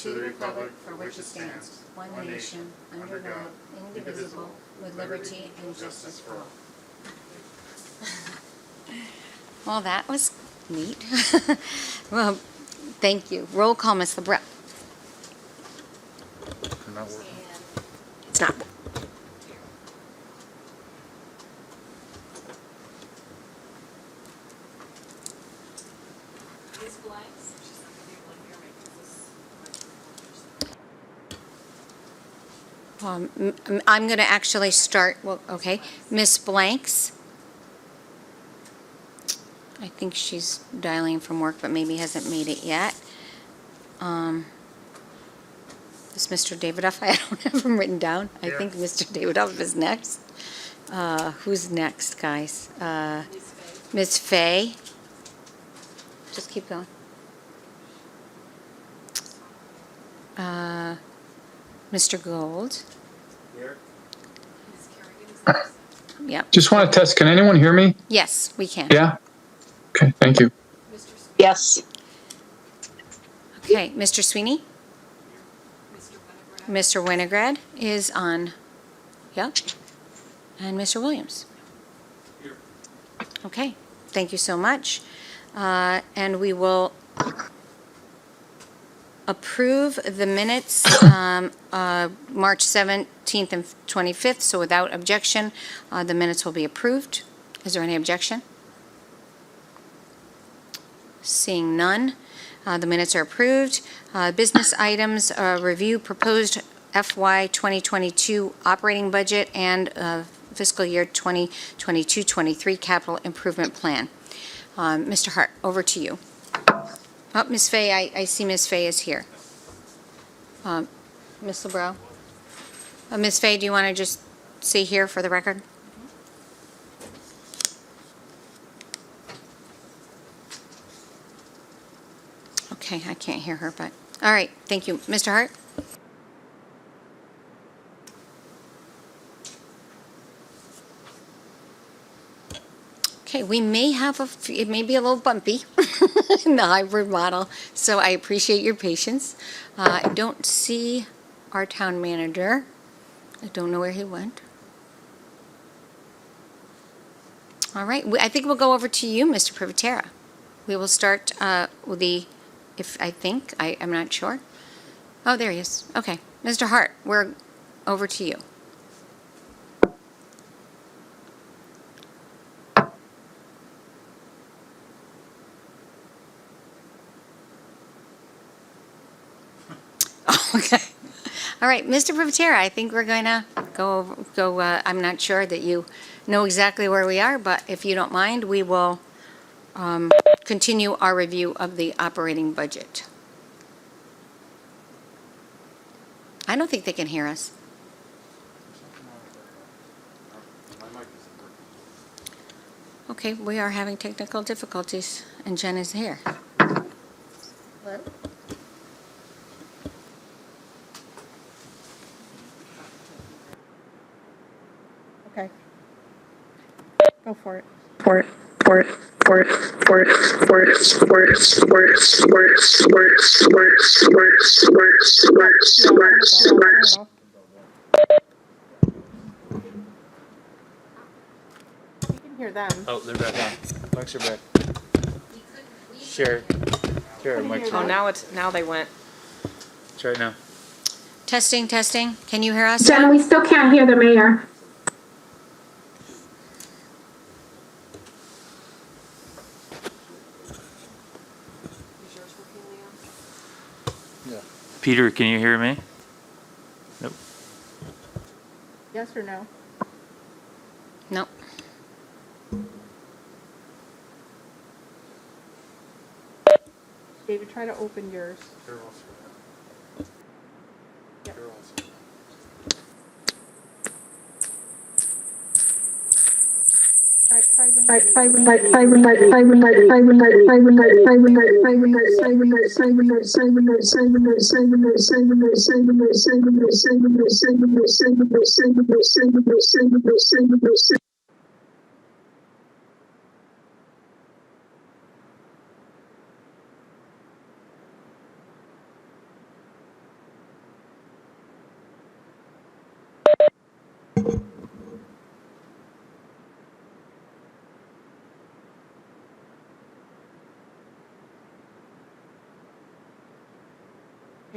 to the republic for which it stands, one nation, under God, indivisible, with liberty and justice for all. Well, that was neat. Well, thank you. Roll call, Ms. LeBrun. It's not. I'm going to actually start, well, okay. Ms. Blanks. I think she's dialing from work, but maybe hasn't made it yet. Is Mr. Davidoff? I don't have him written down. I think Mr. Davidoff is next. Who's next, guys? Ms. Fay. Just keep going. Mr. Gold. Here. Yep. Just want to test. Can anyone hear me? Yes, we can. Yeah? Okay, thank you. Yes. Okay, Mr. Sweeney? Mr. Winograd is on. Yep. And Mr. Williams? Here. Okay, thank you so much. And we will approve the minutes March 17th and 25th, so without objection, the minutes will be approved. Is there any objection? Seeing none, the minutes are approved. Business items, review proposed FY 2022 operating budget and fiscal year 2022-23 capital improvement plan. Mr. Hart, over to you. Oh, Ms. Fay, I see Ms. Fay is here. Ms. LeBrow? Ms. Fay, do you want to just say here for the record? Okay, I can't hear her, but, all right, thank you. Mr. Hart? Okay, we may have it may be a little bumpy in the hybrid model, so I appreciate your patience. I don't see our town manager. I don't know where he went. All right, I think we'll go over to you, Mr. Privatera. We will start with I'm not sure. Oh, there he is. Okay, Mr. Hart, we're over to you. Okay. All right, Mr. Privatera, I think we're going to go, I'm not sure that you know exactly where we are, but if you don't mind, we will continue our review of the operating budget. I don't think they can hear us. Okay, we are having technical difficulties, and Jen is here. Hello? Okay. Go for it. You can hear them. Oh, they're back on. Mics are back. Share, mics are back. Now they went. Try it now. Testing, testing. Can you hear us? Jen, we still can't hear the mayor. Peter, can you hear me? Nope. Yes or no? No. David, try to open yours. Yep. Try Okay,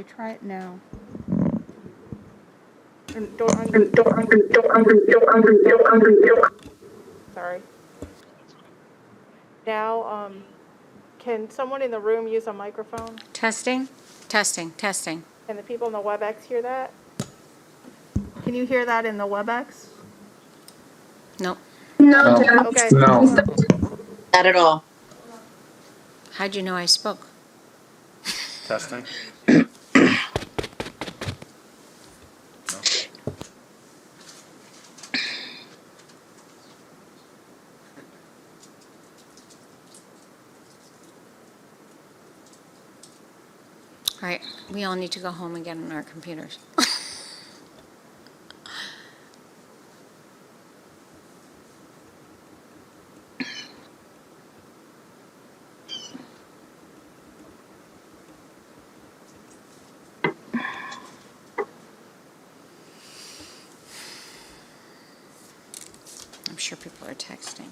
try it now. Sorry. Now, can someone in the room use a microphone? Testing, testing, testing. Can the people in the WebEx hear that? Can you hear that in the WebEx? Nope. No, No. Jen. Okay. No. Not at all. How'd you know I spoke? Testing. All right, we all need to go home and get on our computers. I'm sure people are texting.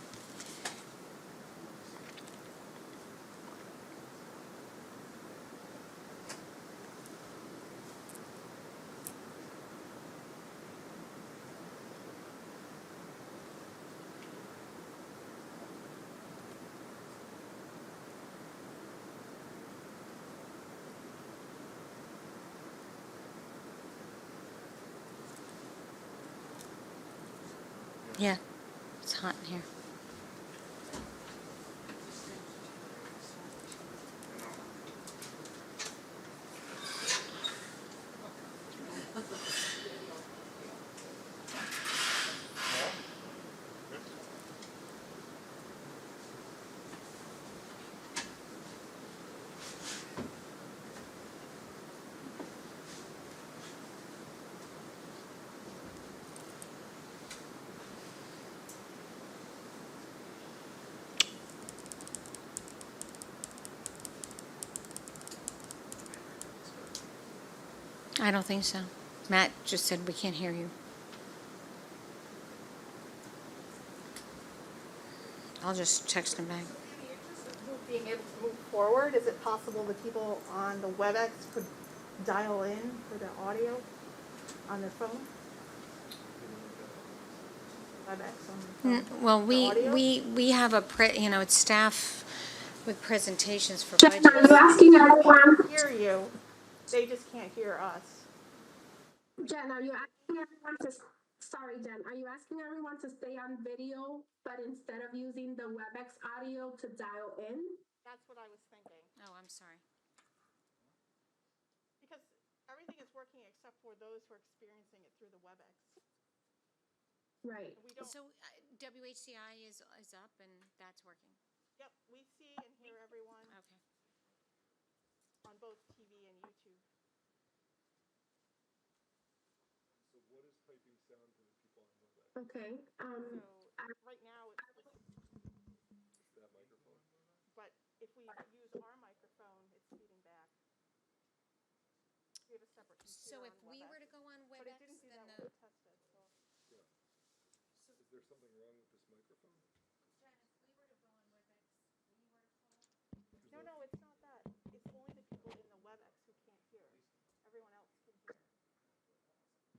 Yeah, it's hot in here. I don't think so. Matt just said we can't hear you. I'll just text him back. Being able to move forward, is it possible the people on the WebEx could dial in for the audio on their phone? WebEx on their phone? Well, The audio? we have it's staff with presentations for Jen, are you budgets. asking everyone? Hear you. They just can't hear us. Jen, are you asking everyone to? Sorry, Jen. Are you asking everyone to stay on video, but instead of using the WebEx audio to dial in? That's what I was thinking. Oh, I'm sorry. Because everything is working except for those who are experiencing it through the WebEx. Right. We don't. So WHCI is up and that's working. Yep, we see and hear everyone Okay. on both TV and YouTube. Okay. So right now it's that microphone. But if we use our microphone, it's feeding back. We have a separate computer So if on we WebEx. were to go on But it WebEx, didn't do then that when we tested. So. Is there something wrong with this microphone? No, it's not that. It's only the people in the WebEx who can't hear. Everyone else can hear.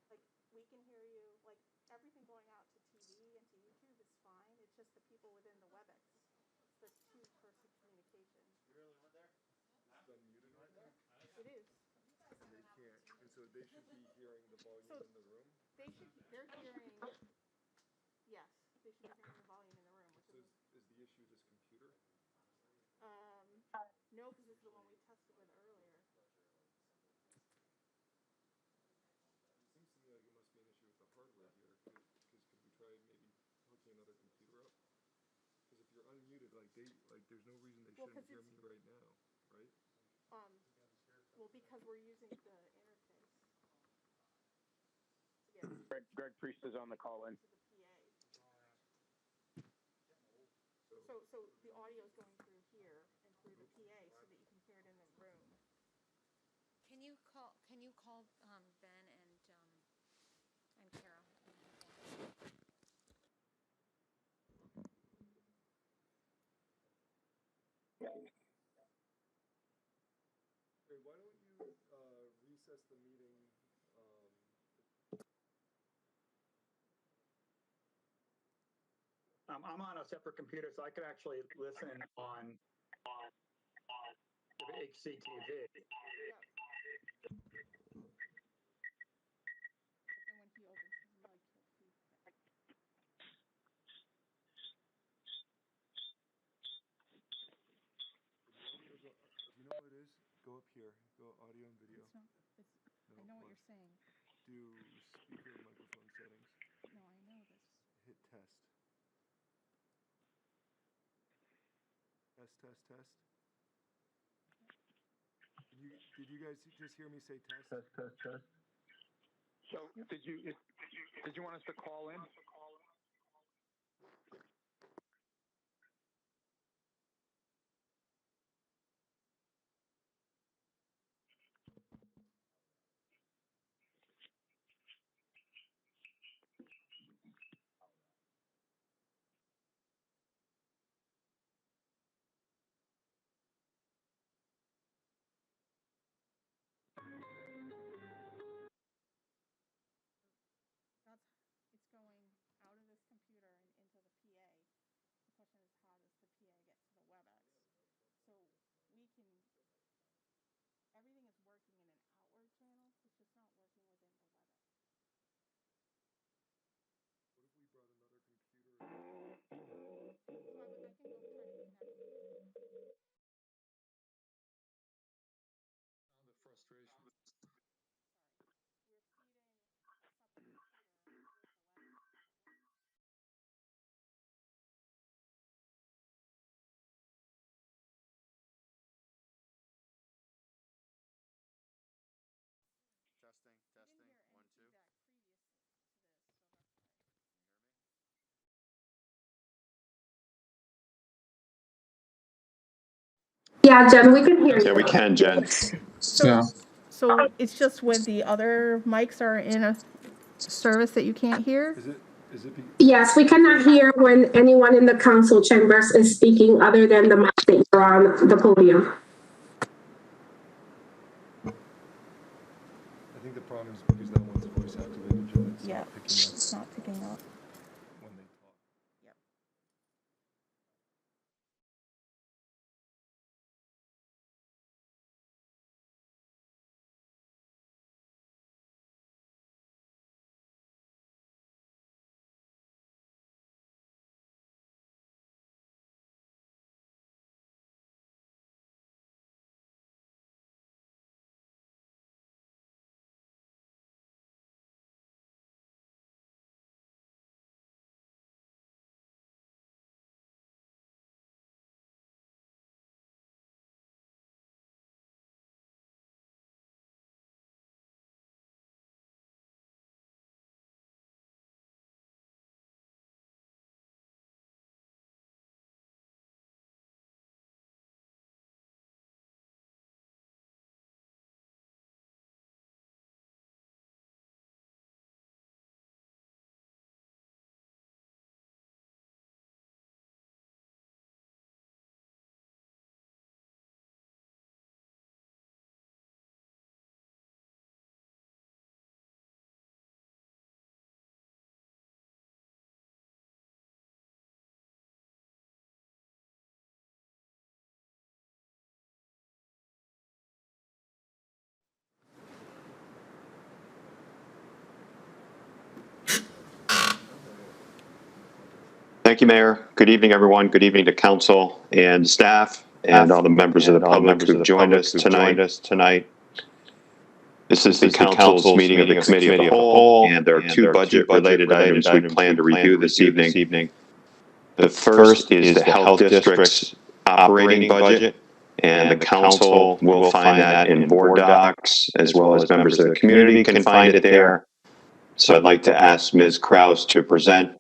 Like, we can hear you. Like, everything going out to TV and to YouTube is fine. It's just the people within the WebEx. It's the two-person communication. You really went there? It's unmuted right now? It is. And they can't, and so they should be hearing the volume in the room? They're hearing, yes, they should be hearing the volume in the room, which So is, is the issue this computer? no, because it's the one we tested with earlier. It seems to me like it must be an issue with the hardware here, because could we try maybe hooking another computer up? Because if you're unmuted, there's no reason they Well, shouldn't hear me right now, right? Well, because we're using the interface. Yeah. Greg Priest is on the call in. To the PA. So the audio is going through here and through the PA so that you can hear it in the room. can you call Ben and Carol? I'm on a separate computer, so I could actually listen on HCTV. Yep. But then when he opens his mic, he'll feedback. You know what it is? Go up here. Go audio and video. It's not. It's. No, I know what watch. you're saying. Do speaker and microphone settings. No, I know this. Hit test. Test, test, test. Did you guys just hear me say test? Test, test, test. So did you want us to call in? It's going out of this computer and into the PA. The question is, how does the PA get to the WebEx? So we can, everything is working in an outward channel. It's just not working within the WebEx. What if we brought another computer? So I can go try to connect you. Sound of frustration. Sorry. We're feeding a separate computer with the WebEx. Testing, testing, 1, 2. Feedback previous to this, so that's why. Yeah, Jen, we can hear you. Yeah, we can, Jen. So it's just when the other mics are in a service that you can't hear? Is it Yes, we cannot hear when anyone in the council chambers is speaking other than the mic that you're on the podium. I think the problem is because that one's voice activated, Jen. It's not picking up It's not picking up. when they talk. Yep. Thank you, Mayor. Good evening, everyone. Good evening to council and staff and all the members of the public who've joined us tonight. This is the council's meeting of the committee of the whole, and there are two budget-related items we plan to review this evening. The first is the health district's operating budget, and the council will find that in board docs, as well as members of the community can find it there. So I'd like to ask Ms. Kraus to present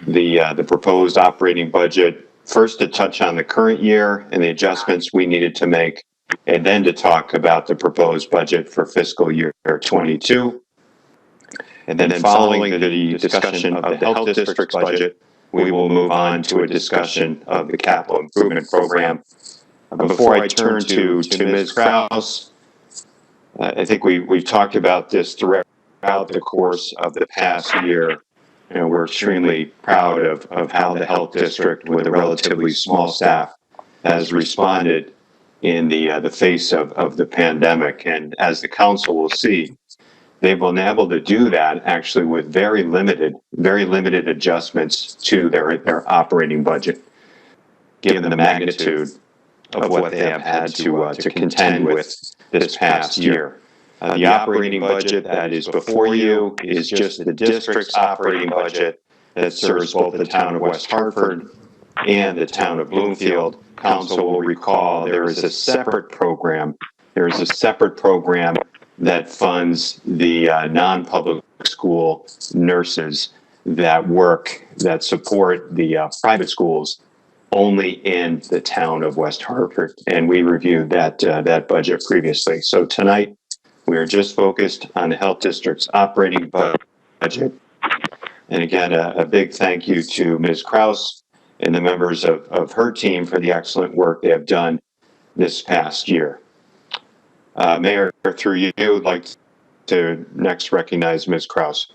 the proposed operating budget, first to touch on the current year and the adjustments we needed to make, and then to talk about the proposed budget for fiscal year 22. And then following the discussion of the health district's budget, we will move on to a discussion of the capital improvement program. Before I turn to Ms. Kraus, I think we've talked about this throughout the course of the past year. we're extremely proud of how the health district, with a relatively small staff, has responded in the face of the pandemic. And as the council will see, they've been able to do that actually with very limited adjustments to their operating budget, given the magnitude of what they have had to contend with this past year. The operating budget that is before you is just the district's operating budget that serves both the town of West Hartford and the town of Bloomfield. Council will recall there is a separate program. There is a separate program that funds the non-public school nurses that support the private schools only in the town of West Hartford, and we reviewed that budget previously. So tonight, we are just focused on the health district's operating budget. And again, a big thank you to Ms. Kraus and the members of her team for the excellent work they have done this past year. Mayor, through you, would like to next recognize Ms. Kraus.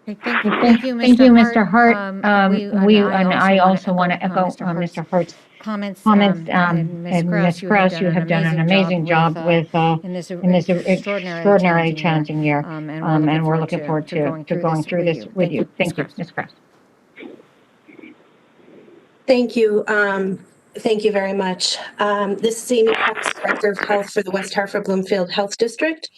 Thank you, Mr. Hart. I also want to echo Mr. Hart's comments. And Ms. Kraus, you have done an amazing job in this extraordinarily challenging year. And we're looking forward to going through this with you. Thank you, Ms. Kraus. Thank you. Thank you very much. This is Amy Cox, Director of Health for the West Hartford Bloomfield Health District.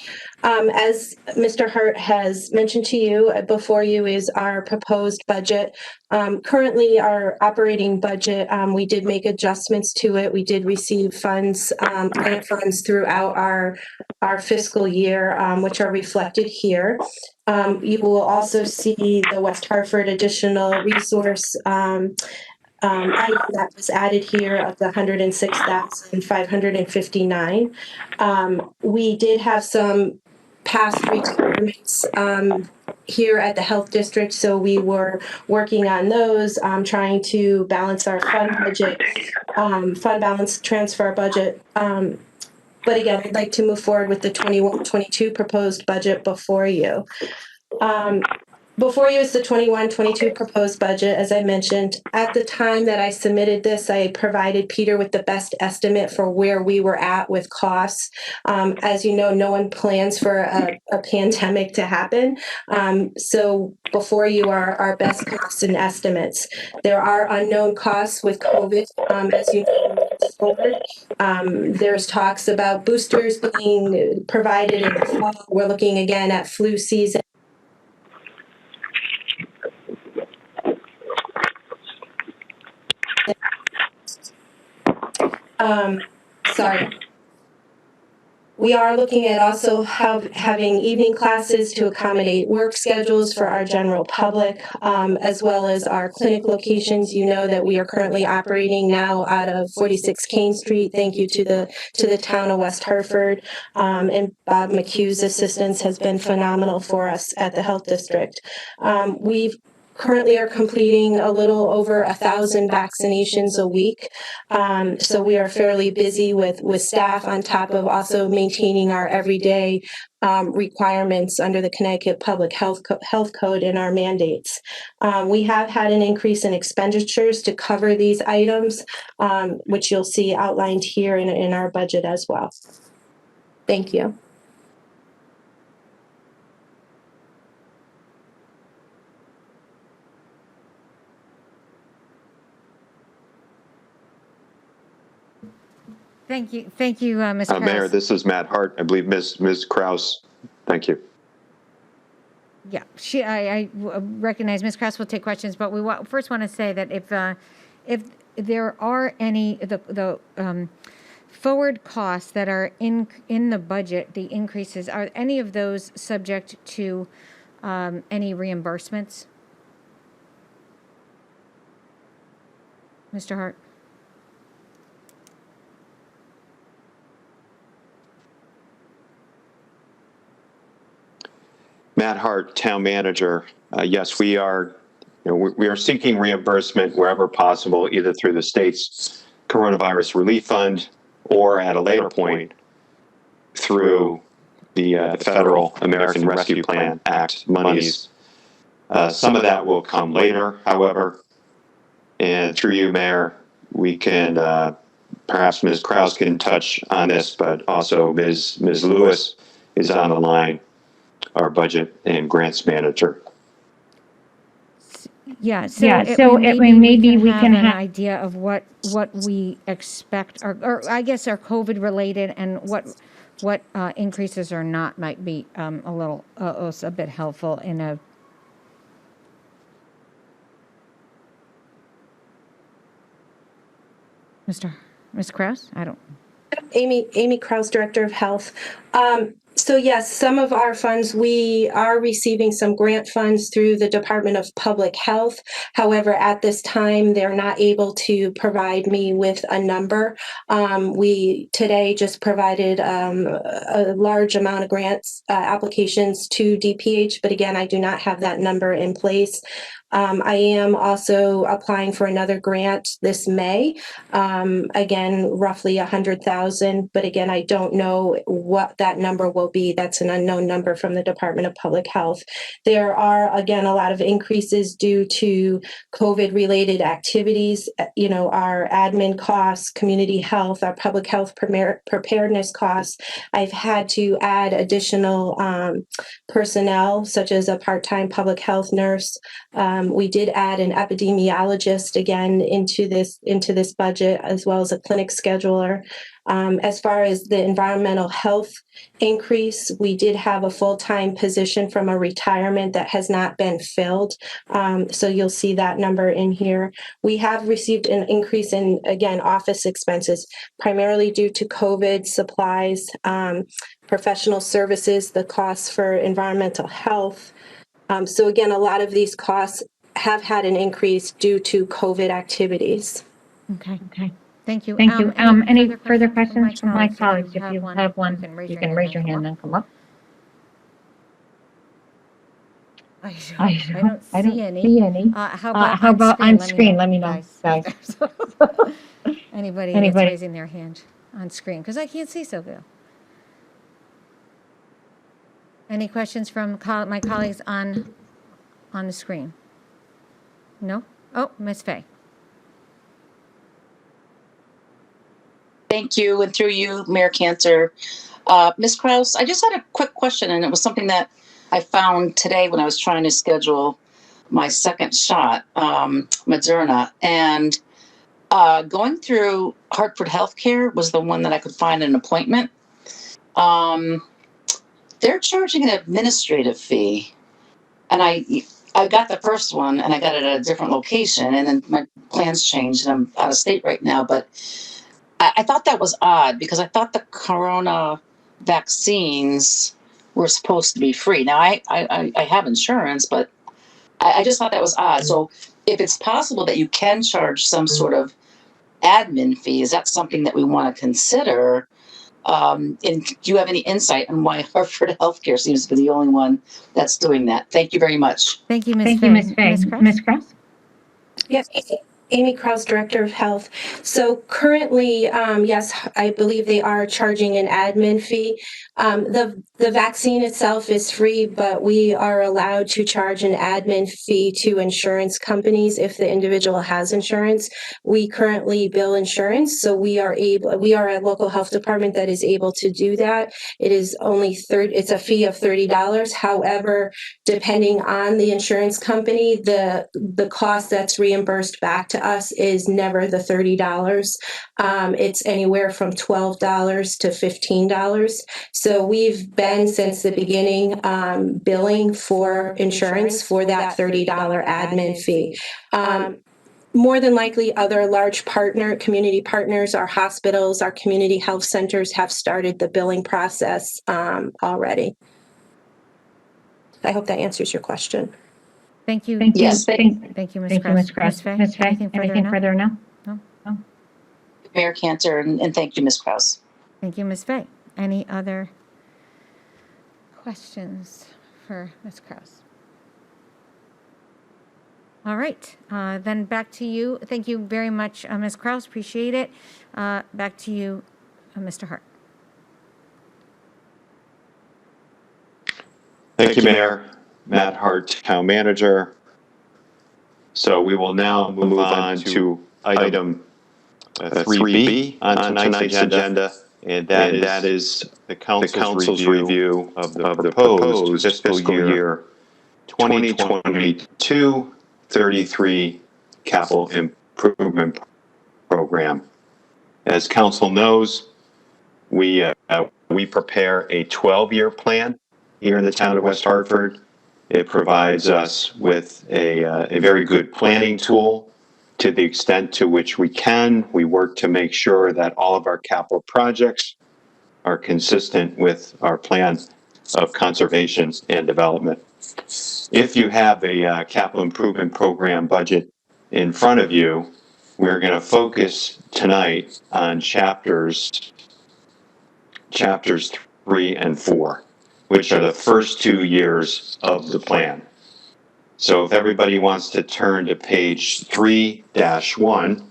As Mr. Hart has mentioned to you, before you is our proposed budget. Currently, our operating budget, we did make adjustments to it. We did receive funds, grant funds throughout our fiscal year, which are reflected here. You will also see the West Hartford additional resource item that was added here of the $106,559. We did have some past retirements here at the health district, so we were working on those, trying to balance our fund budget, fund balance transfer budget. But again, I'd like to move forward with the 21-22 proposed budget before you. Before you is the 21-22 proposed budget, as I mentioned. At the time that I submitted this, I provided Peter with the best estimate for where we were at with costs. As you know, no one plans for a pandemic to happen. So before you are our best costs and estimates. There are unknown costs with COVID, as you know, forward. There's talks about boosters being provided in the fall. We're looking again at flu season. Sorry. We are looking at also having evening classes to accommodate work schedules for our general public, as well as our clinic locations. You know that we are currently operating now out of 46 Kane Street. Thank you to the town of West Hartford, and Bob McHugh's assistance has been phenomenal for us at the health district. We've currently are completing a little over 1,000 vaccinations a week. So we are fairly busy with staff on top of also maintaining our everyday requirements under the Connecticut Public Health Code and our mandates. We have had an increase in expenditures to cover these items, which you'll see outlined here in our budget as well. Thank you. Thank you, Ms. Kraus. Mayor, this is Matt Hart. I believe Ms. Kraus. Thank you. Yeah, I recognize Ms. Kraus will take questions, but we first want to say that if there are any forward costs that are in the budget, the increases, are any of those subject to any reimbursements? Mr. Hart. Matt Hart, Town Manager. Yes, we are seeking reimbursement wherever possible, either through the state's Coronavirus Relief Fund or at a later point through the Federal American Rescue Plan Act monies Some of that will come later, however, and through you, Mayor, we can, perhaps Ms. Kraus can touch on this, but also Ms. Lewis is on the line, our budget and grants manager. Yeah, so maybe we can have an idea of what we expect, or I guess are COVID related, and what increases or not might be a little a bit helpful in a. Ms. Kraus? I don't. Amy Kraus, Director of Health. So yes, some of our funds, we are receiving some grant funds through the Department of Public Health. However, at this time, they're not able to provide me with a number. We today just provided a large amount of grants applications to DPH, but again, I do not have that number in place. I am also applying for another grant this May. Again, roughly 100,000, but again, I don't know what that number will be. That's an unknown number from the Department of Public Health. There are, again, a lot of increases due to COVID-related activities, our admin costs, community health, our public health preparedness costs. I've had to add additional personnel, such as a part-time public health nurse. We did add an epidemiologist again into this budget, as well as a clinic scheduler. As far as the environmental health increase, we did have a full-time position from a retirement that has not been filled. So you'll see that number in here. We have received an increase in, again, office expenses, primarily due to COVID, supplies, professional services, the costs for environmental health. So again, a lot of these costs have had an increase due to COVID activities. Okay. Thank you. Thank you. Any further questions from my colleagues? If you have one, you can raise your hand and come up. I don't see any. How How about on screen? Let me know, guys. Anybody that's raising their hand on screen, because I can't see so well. Any questions from my colleagues on the screen? No? Oh, Ms. Fay. Thank you, and through you, Mayor Cantor. Ms. Kraus, I just had a quick question, and it was something that I found today when I was trying to schedule my second shot, Moderna, and going through Hartford Healthcare was the one that I could find an appointment. They're charging an administrative fee, and I got the first one, and I got it at a different location, and then my plans changed, and I'm out of state right now, but I thought that was odd because I thought the corona vaccines were supposed to be free. Now, I have insurance, but I just thought that was odd. So if it's possible that you can charge some sort of admin fee, is that something that we want to consider? And do you have any insight on why Hartford Healthcare seems to be the only one that's doing that? Thank you very much. Thank you, Ms. Fay. Ms. Kraus? Yes, Amy Kraus, Director of Health. So currently, yes, I believe they are charging an admin fee. The vaccine itself is free, but we are allowed to charge an admin fee to insurance companies if the individual has insurance. We currently bill insurance, so we are a local health department that is able to do that. It is only it's a fee of $30. However, depending on the insurance company, the cost that's reimbursed back to us is never the $30. It's anywhere from $12 to $15. So we've been since the beginning billing for insurance for that $30 admin fee. More than likely, other large community partners, our hospitals, our community health centers have started the billing process already. I hope that answers your question. Thank you. Yes, Thank you, Ms. Kraus. Ms. Fay, anything further now? No. Mayor Cantor, and thank you, Ms. Kraus. Thank you, Ms. Fay. Any other questions for Ms. Kraus? All right, then back to you. Thank you very much, Ms. Kraus. Appreciate it. Back to you, Mr. Hart. Thank you, Mayor. Matt Hart, Town Manager. So we will now move on to item 3B on tonight's agenda, and that is the council's review of the proposed fiscal year 2022-33 capital improvement program. As council knows, we prepare a 12-year plan here in the town of West Hartford. It provides us with a very good planning tool. To the extent to which we can, we work to make sure that all of our capital projects are consistent with our plan of conservation and development. If you have a capital improvement program budget in front of you, we're going to focus tonight on chapters 3 and 4, which are the first 2 years of the plan. So if everybody wants to turn to page 3-1,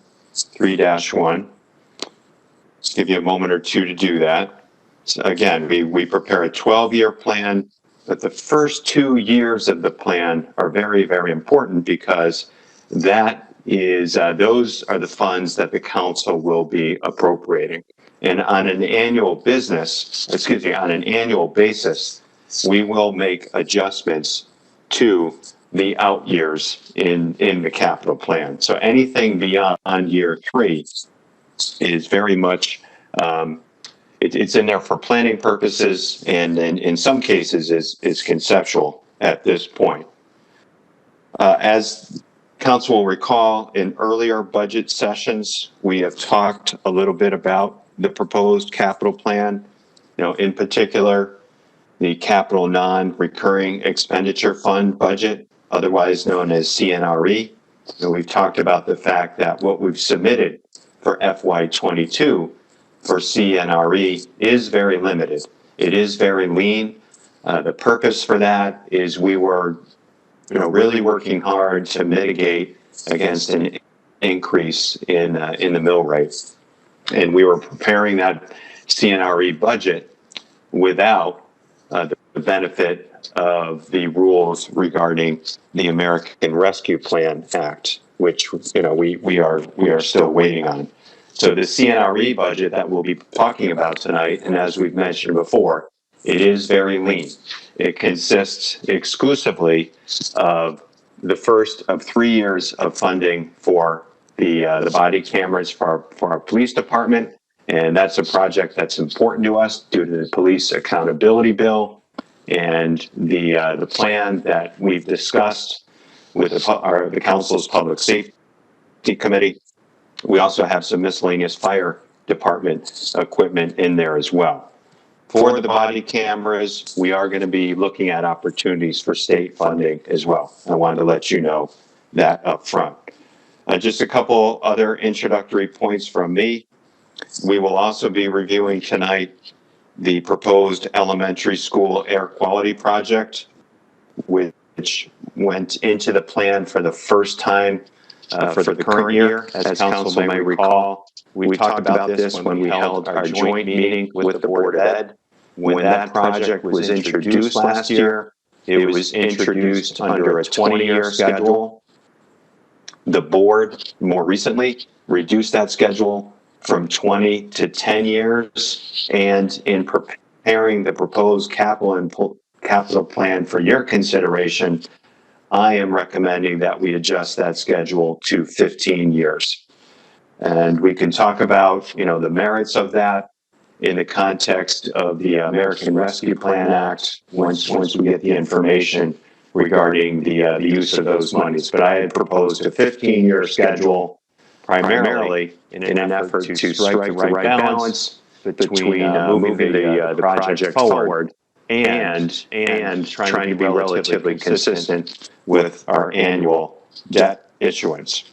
give you a moment or two to do that. So again, we prepare a 12-year plan, but the first 2 years of the plan are very, very important because that is those are the funds that the council will be appropriating. And on an annual basis, we will make adjustments to the out years in the capital plan. So anything beyond year 3 is very much, it's in there for planning purposes, and in some cases is conceptual at this point. As council will recall, in earlier budget sessions, we have talked a little bit about the proposed capital plan, in particular, the capital non-recurring expenditure fund budget, otherwise known as CNRE. And we've talked about the fact that what we've submitted for FY22 for CNRE is very limited. It is very lean. The purpose for that is we were really working hard to mitigate against an increase in the mill rate. And we were preparing that CNRE budget without the benefit of the rules regarding the American Rescue Plan Act, which we are still waiting on. So the CNRE budget that we'll be talking about tonight, and as we've mentioned before, it is very lean. It consists exclusively of the first of 3 years of funding for the body cameras for our police department. And that's a project that's important to us due to the police accountability bill and the plan that we've discussed with the council's public safety committee. We also have some miscellaneous fire department equipment in there as well. For the body cameras, we are going to be looking at opportunities for state funding as well. I wanted to let you know that up front. Just a couple other introductory points from me. We will also be reviewing tonight the proposed elementary school air quality project, which went into the plan for the first time for the current year. As council may recall, we talked about this when we held our joint meeting with the Board of Ed. When that project was introduced last year, it was introduced under a 20-year schedule. The board more recently reduced that schedule from 20 to 10 years, and in preparing the proposed capital plan for your consideration, I am recommending that we adjust that schedule to 15 years. And we can talk about, the merits of that in the context of the American Rescue Plan Act once we get the information regarding the use of those monies. But I had proposed a 15-year schedule primarily in an effort to strike the right balance between moving the project forward and trying to be relatively consistent with our annual debt issuance.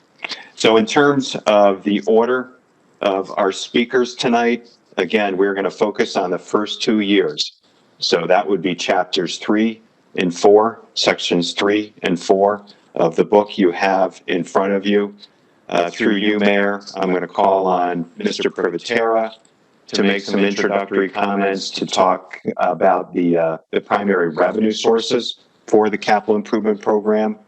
So in terms of the order of our speakers tonight, again, we're going to focus on the first 2 years. So that would be chapters 3 and 4, sections 3 and 4 of the book you have in front of you. Through you, Mayor, I'm going to call on Mr. Privatera to make some introductory comments to talk about the primary revenue sources for the capital improvement program.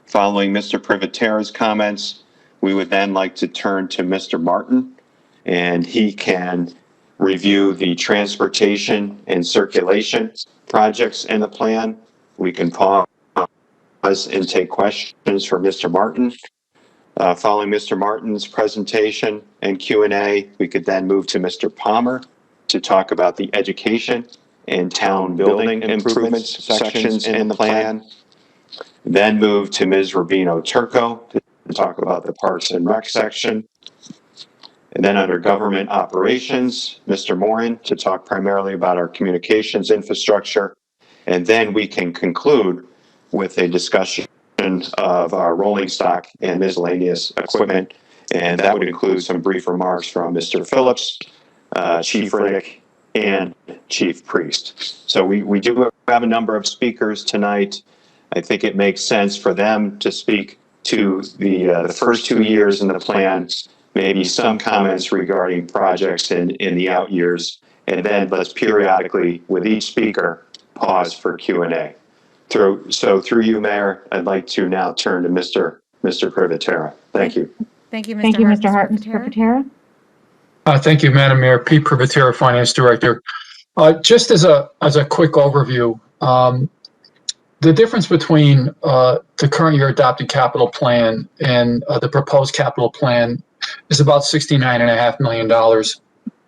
Following Mr. Privatera's comments, we would then like to turn to Mr. Martin, and he can review the transportation and circulation projects in the plan. We can pause and take questions for Mr. Martin. Following Mr. Martin's presentation and Q&A, we could then move to Mr. Palmer to talk about the education and town building improvements sections in the plan. Then move to Ms. Rubino Turco to talk about the Parks and Rec section. And then under government operations, Mr. Morin to talk primarily about our communications infrastructure. And then we can conclude with a discussion of our rolling stock and miscellaneous equipment. And that would include some brief remarks from Mr. Phillips, Chief Riddick, and Chief Priest. So we do have a number of speakers tonight. I think it makes sense for them to speak to the first 2 years in the plan, maybe some comments regarding projects in the out years, and then let's periodically, with each speaker, pause for Q&A. So through you, Mayor, I'd like to now turn to Mr. Privatera. Thank you. Thank you, Thank you, Mr. Hart. Mr. Mr. Privatera. Patera? Thank you, Madam Mayor. Pete Privatera, Finance Director. Just as a quick overview, the difference between the current year adopted capital plan and the proposed capital plan is about $69.5 million.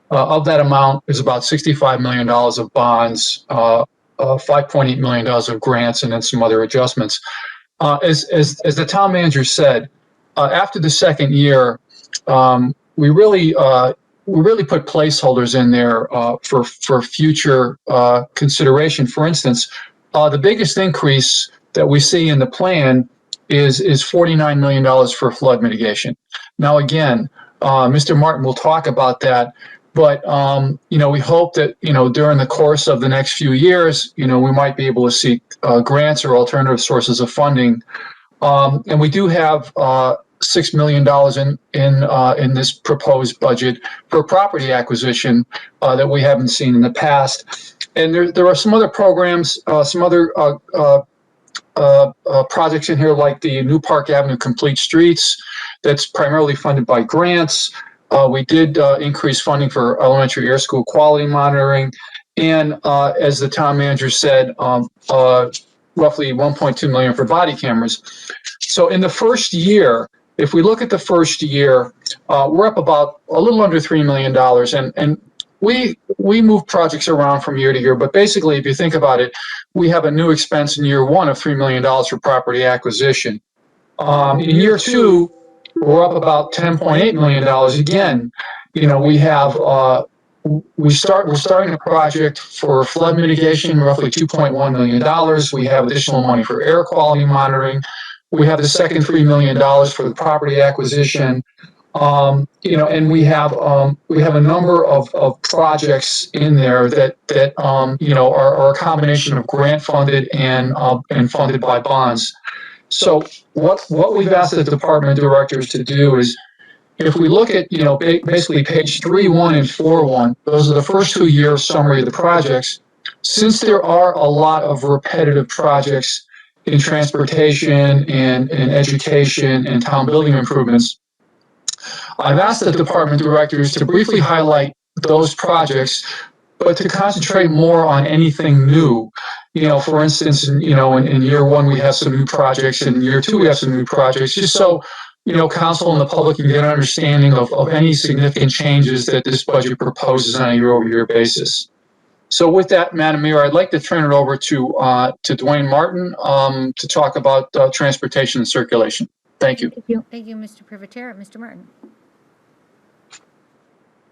Of that amount is about $65 million of bonds, $5.8 million of grants, and then some other adjustments. As the town manager said, after the second year, we really put placeholders in there for future consideration. For instance, the biggest increase that we see in the plan is $49 million for flood mitigation. Now, again, Mr. Martin will talk about that, but we hope that during the course of the next few years, we might be able to seek grants or alternative sources of funding. And we do have $6 million in this proposed budget for property acquisition that we haven't seen in the past. And there are some other programs, some other projects in here, like the New Park Avenue Complete Streets, that's primarily funded by grants. We did increase funding for elementary air school quality monitoring, and as the town manager said, roughly $1.2 million for body cameras. So in the first year, if we look at the first year, we're up about a little under $3 million, and we move projects around from year to year, but basically, if you think about it, we have a new expense in year one of $3 million for property acquisition. In year two, we're up about $10.8 million. Again, we're starting a project for flood mitigation, roughly $2.1 million. We have additional money for air quality monitoring. We have the second $3 million for the property acquisition. And we have a number of projects in there that are a combination of grant funded and funded by bonds. So what we've asked the department directors to do is, if we look at basically page 3.1 and 4.1, those are the first 2 years summary of the projects. Since there are a lot of repetitive projects in transportation and education and town building improvements, I've asked the department directors to briefly highlight those projects, but to concentrate more on anything new. For instance, in year one, we have some new projects, and in year two, we have some new projects, just so, council and the public can get an understanding of any significant changes that this budget proposes on a year-over-year basis. So with that, Madam Mayor, I'd like to turn it over to Dwayne Martin to talk about transportation and circulation. Thank you. Thank you, Mr. Privatera. Mr. Martin.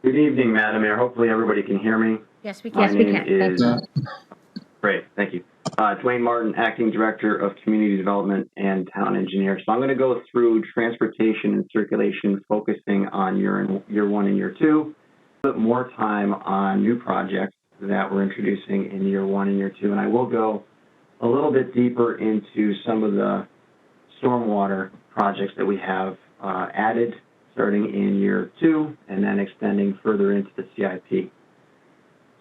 Good evening, Madam Mayor. Hopefully everybody can hear me. Yes, we can. My name is great. Thank you. Dwayne Martin, Acting Director of Community Development and Town Engineer. So I'm going to go through transportation and circulation, focusing on year one and year two. A bit more time on new projects that we're introducing in year one and year two, and I will go a little bit deeper into some of the stormwater projects that we have added starting in year two and then extending further into the CIP.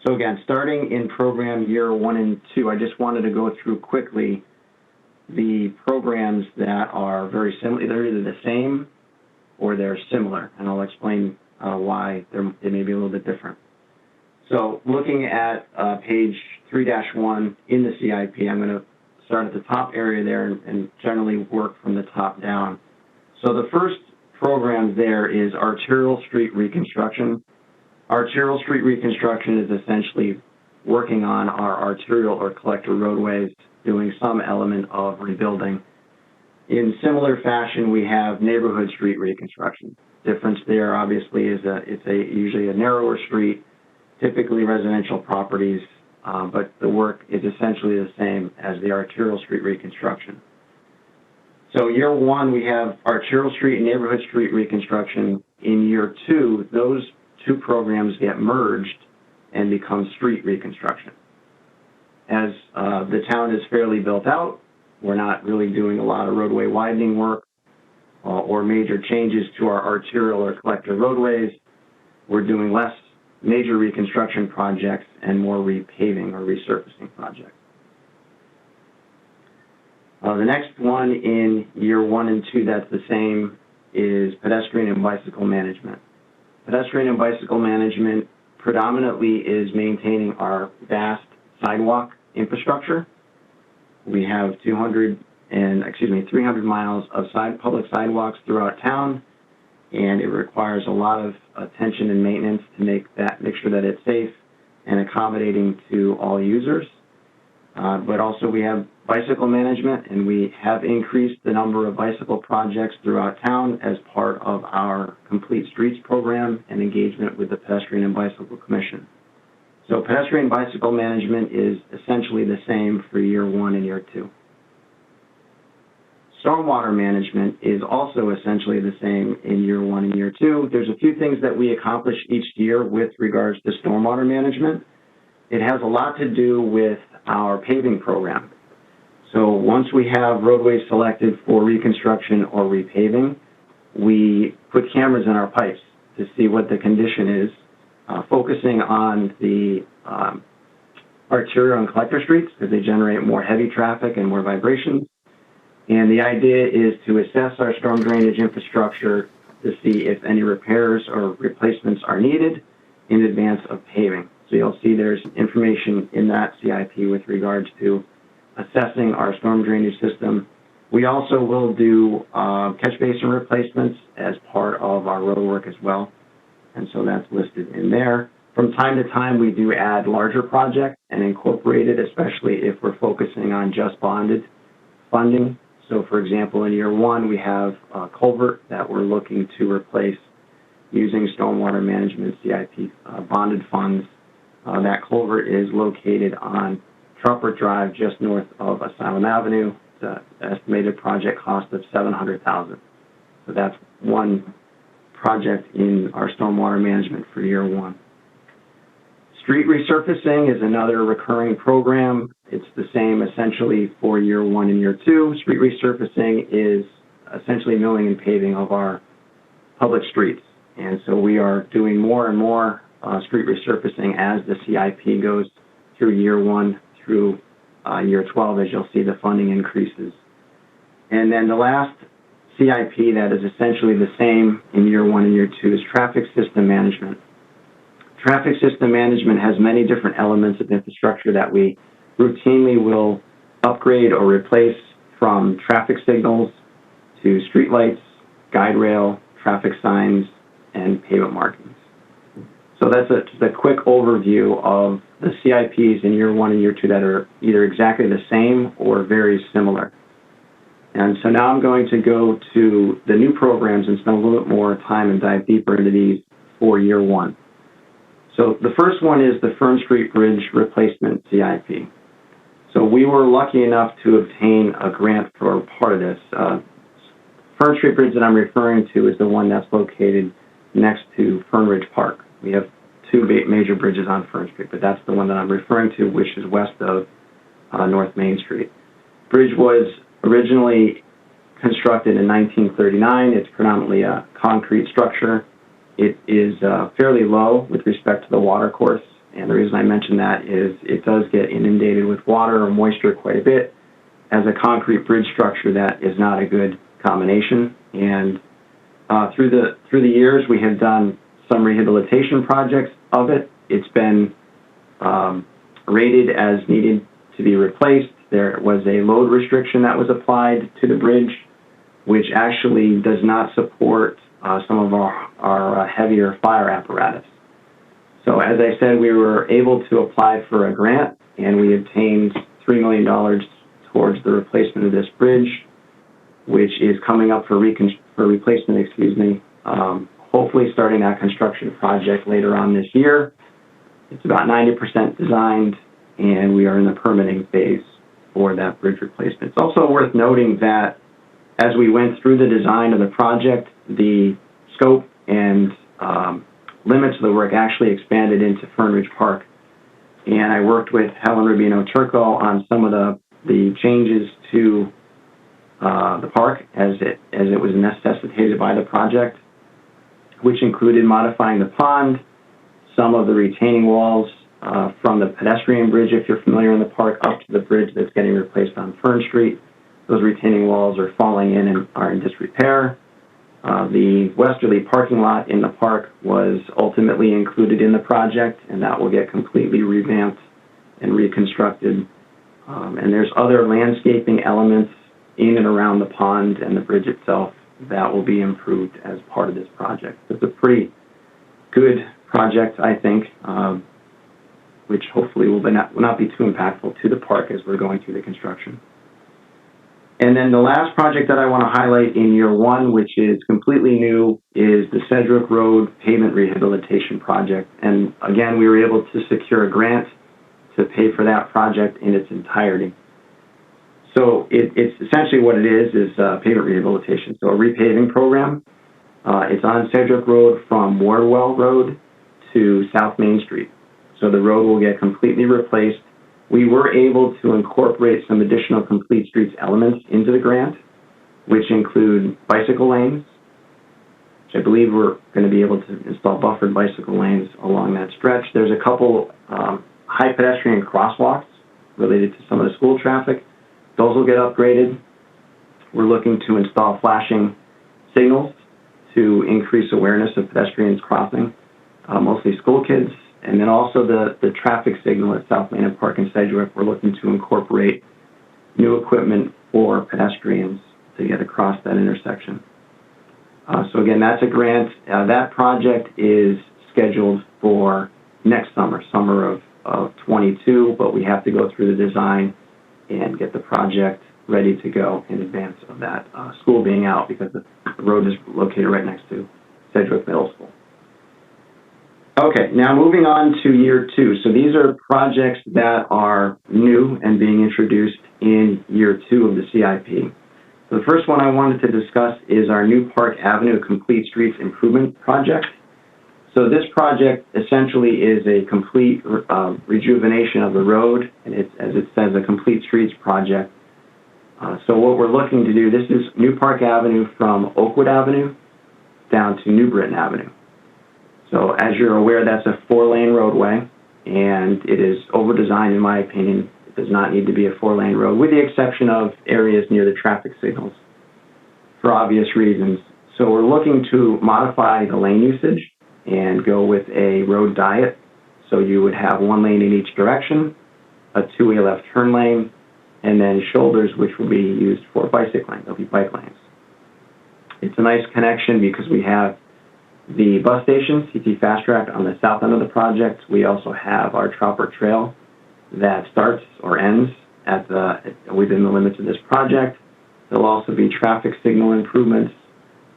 So again, starting in program year 1 and 2, I just wanted to go through quickly the programs that are very similar. They're either the same or they're similar, and I'll explain why they may be a little bit different. So looking at page 3-1 in the CIP, I'm going to start at the top area there and generally work from the top down. So the first program there is arterial street reconstruction. Arterial street reconstruction is essentially working on our arterial or collector roadways, doing some element of rebuilding. In similar fashion, we have neighborhood street reconstruction. Difference there, obviously, is it's usually a narrower street, typically residential properties, but the work is essentially the same as the arterial street reconstruction. So year 1, we have arterial street and neighborhood street reconstruction. In year 2, those two programs get merged and become street reconstruction. As the town is fairly built out, we're not really doing a lot of roadway widening work or major changes to our arterial or collector roadways. We're doing less major reconstruction projects and more repaving or resurfacing projects. The next one in year 1 and 2 that's the same is pedestrian and bicycle management. Pedestrian and bicycle management predominantly is maintaining our vast sidewalk infrastructure. We have 300 miles of public sidewalks throughout town, and it requires a lot of attention and maintenance to make sure that it's safe and accommodating to all users. But also we have bicycle management, and we have increased the number of bicycle projects throughout town as part of our Complete Streets program and engagement with the Pedestrian and Bicycle Commission. So pedestrian bicycle management is essentially the same for year 1 and year 2. Stormwater management is also essentially the same in year 1 and year 2. There's a few things that we accomplish each year with regards to stormwater management. It has a lot to do with our paving program. So once we have roadways selected for reconstruction or repaving, we put cameras in our pipes to see what the condition is, focusing on the arterial and collector streets because they generate more heavy traffic and more vibrations. And the idea is to assess our storm drainage infrastructure to see if any repairs or replacements are needed in advance of paving. So you'll see there's information in that CIP with regards to assessing our storm drainage system. We also will do catch basin replacements as part of our road work as well. And so that's listed in there. From time to time, we do add larger projects and incorporate it, especially if we're focusing on just bonded funding. So for example, in year 1, we have a culvert that we're looking to replace using stormwater management CIP bonded funds. That culvert is located on Trumpert Drive, just north of Asylum Avenue. The estimated project cost of $700,000. So that's one project in our stormwater management for year 1. Street resurfacing is another recurring program. It's the same essentially for year 1 and year 2. Street resurfacing is essentially milling and paving of our public streets. And so we are doing more and more street resurfacing as the CIP goes through year 1 through year 12, as you'll see the funding increases. And then the last CIP that is essentially the same in year 1 and year 2 is traffic system management. Traffic system management has many different elements of infrastructure that we routinely will upgrade or replace, from traffic signals to streetlights, guide rail, traffic signs, and pavement markings. So that's just a quick overview of the CIPs in year 1 and year 2 that are either exactly the same or very similar. And so now I'm going to go to the new programs and spend a little bit more time and dive deeper into these for year 1. So the first one is the Fern Street Bridge Replacement CIP. So we were lucky enough to obtain a grant for part of this. Fern Street Bridge that I'm referring to is the one that's located next to Fern Ridge Park. We have 2 major bridges on Fern Street, but that's the one that I'm referring to, which is west of North Main Street. Bridge was originally constructed in 1939. It's predominantly a concrete structure. It is fairly low with respect to the water course, And the reason I mention that is it does get inundated with water or moisture quite a bit. As a concrete bridge structure, that is not a good combination. And through the years, we have done some rehabilitation projects of it. It's been rated as needed to be replaced. There was a load restriction that was applied to the bridge, which actually does not support some of our heavier fire apparatus. So as I said, we were able to apply for a grant, and we obtained $3 million towards the replacement of this bridge, which is coming up for replacement, hopefully starting that construction project later on this year. It's about 90% designed, and we are in the permitting phase for that bridge replacement. It's also worth noting that as we went through the design of the project, the scope and limits of the work actually expanded into Fern Ridge Park. And I worked with Helen Rubino Turco on some of the changes to the park as it was necessitated by the project, which included modifying the pond, some of the retaining walls from the pedestrian bridge, if you're familiar in the park, up to the bridge that's getting replaced on Fern Street. Those retaining walls are falling in and are in disrepair. The westerly parking lot in the park was ultimately included in the project, and that will get completely revamped and reconstructed. And there's other landscaping elements in and around the pond and the bridge itself that will be improved as part of this project. It's a pretty good project, I think, which hopefully will not be too impactful to the park as we're going through the construction. And then the last project that I want to highlight in year one, which is completely new, is the Sedgwick Road Pavement Rehabilitation Project. And again, we were able to secure a grant to pay for that project in its entirety. So it's essentially what it is pavement rehabilitation. So a repaving program. It's on Sedgwick Road from Wardwell Road to South Main Street. So the road will get completely replaced. We were able to incorporate some additional complete streets elements into the grant, which include bicycle lanes, which I believe we're going to be able to install buffered bicycle lanes along that stretch. There's a couple high pedestrian crosswalks related to some of the school traffic. Those will get upgraded. We're looking to install flashing signals to increase awareness of pedestrians crossing, mostly school kids. And then also the traffic signal at South Main and Park and Sedgwick, we're looking to incorporate new equipment for pedestrians to get across that intersection. So again, that's a grant. That project is scheduled for next summer of 22, but we have to go through the design and get the project ready to go in advance of that school being out, because the road is located right next to Sedgwick Middle School. Okay, now moving on to year two. So these are projects that are new and being introduced in year two of the CIP. So the first one I wanted to discuss is our New Park Avenue Complete Streets Improvement Project. So this project essentially is a complete rejuvenation of the road, and it's, as it says, a complete streets project. So what we're looking to do, this is New Park Avenue from Oakwood Avenue down to New Britain Avenue. So as you're aware, that's a 4-lane roadway, and it is over-designed in my opinion. It does not need to be a 4-lane road, with the exception of areas near the traffic signals for obvious reasons. So we're looking to modify the lane usage and go with a road diet. So you would have 1 lane in each direction, a 2-way left turn lane, and then shoulders which will be used for bicycling. There'll be bike lanes. It's a nice connection because we have the bus station, CT Fast Track, on the south end of the project. We also have our Trooper Trail that starts or ends within the limits of this project. There'll also be traffic signal improvements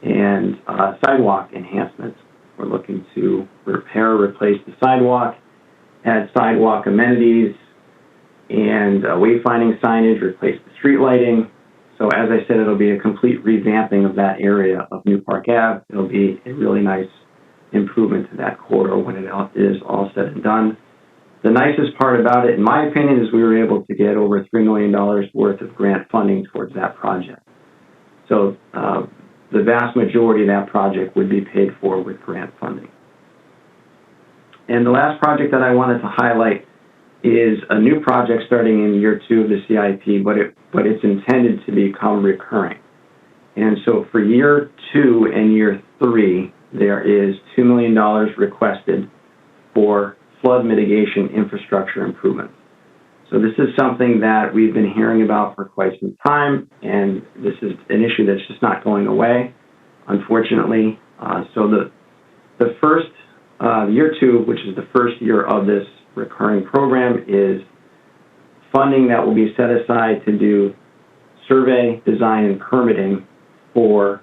and sidewalk enhancements. We're looking to repair or replace the sidewalk, add sidewalk amenities, and wayfinding signage, replace the street lighting. So as I said, it'll be a complete revamping of that area of New Park Ave. It'll be a really nice improvement to that corridor when it is all said and done. The nicest part about it, in my opinion, is we were able to get over $3 million worth of grant funding towards that project. So the vast majority of that project would be paid for with grant funding. And the last project that I wanted to highlight is a new project starting in year 2 of the CIP, but it's intended to become recurring. And so for year 2 and year 3, there is $2 million requested for flood mitigation infrastructure improvements. So this is something that we've been hearing about for quite some time, and this is an issue that's just not going away, unfortunately. So the first, year 2, which is the first year of this recurring program, is funding that will be set aside to do survey, design, and permitting for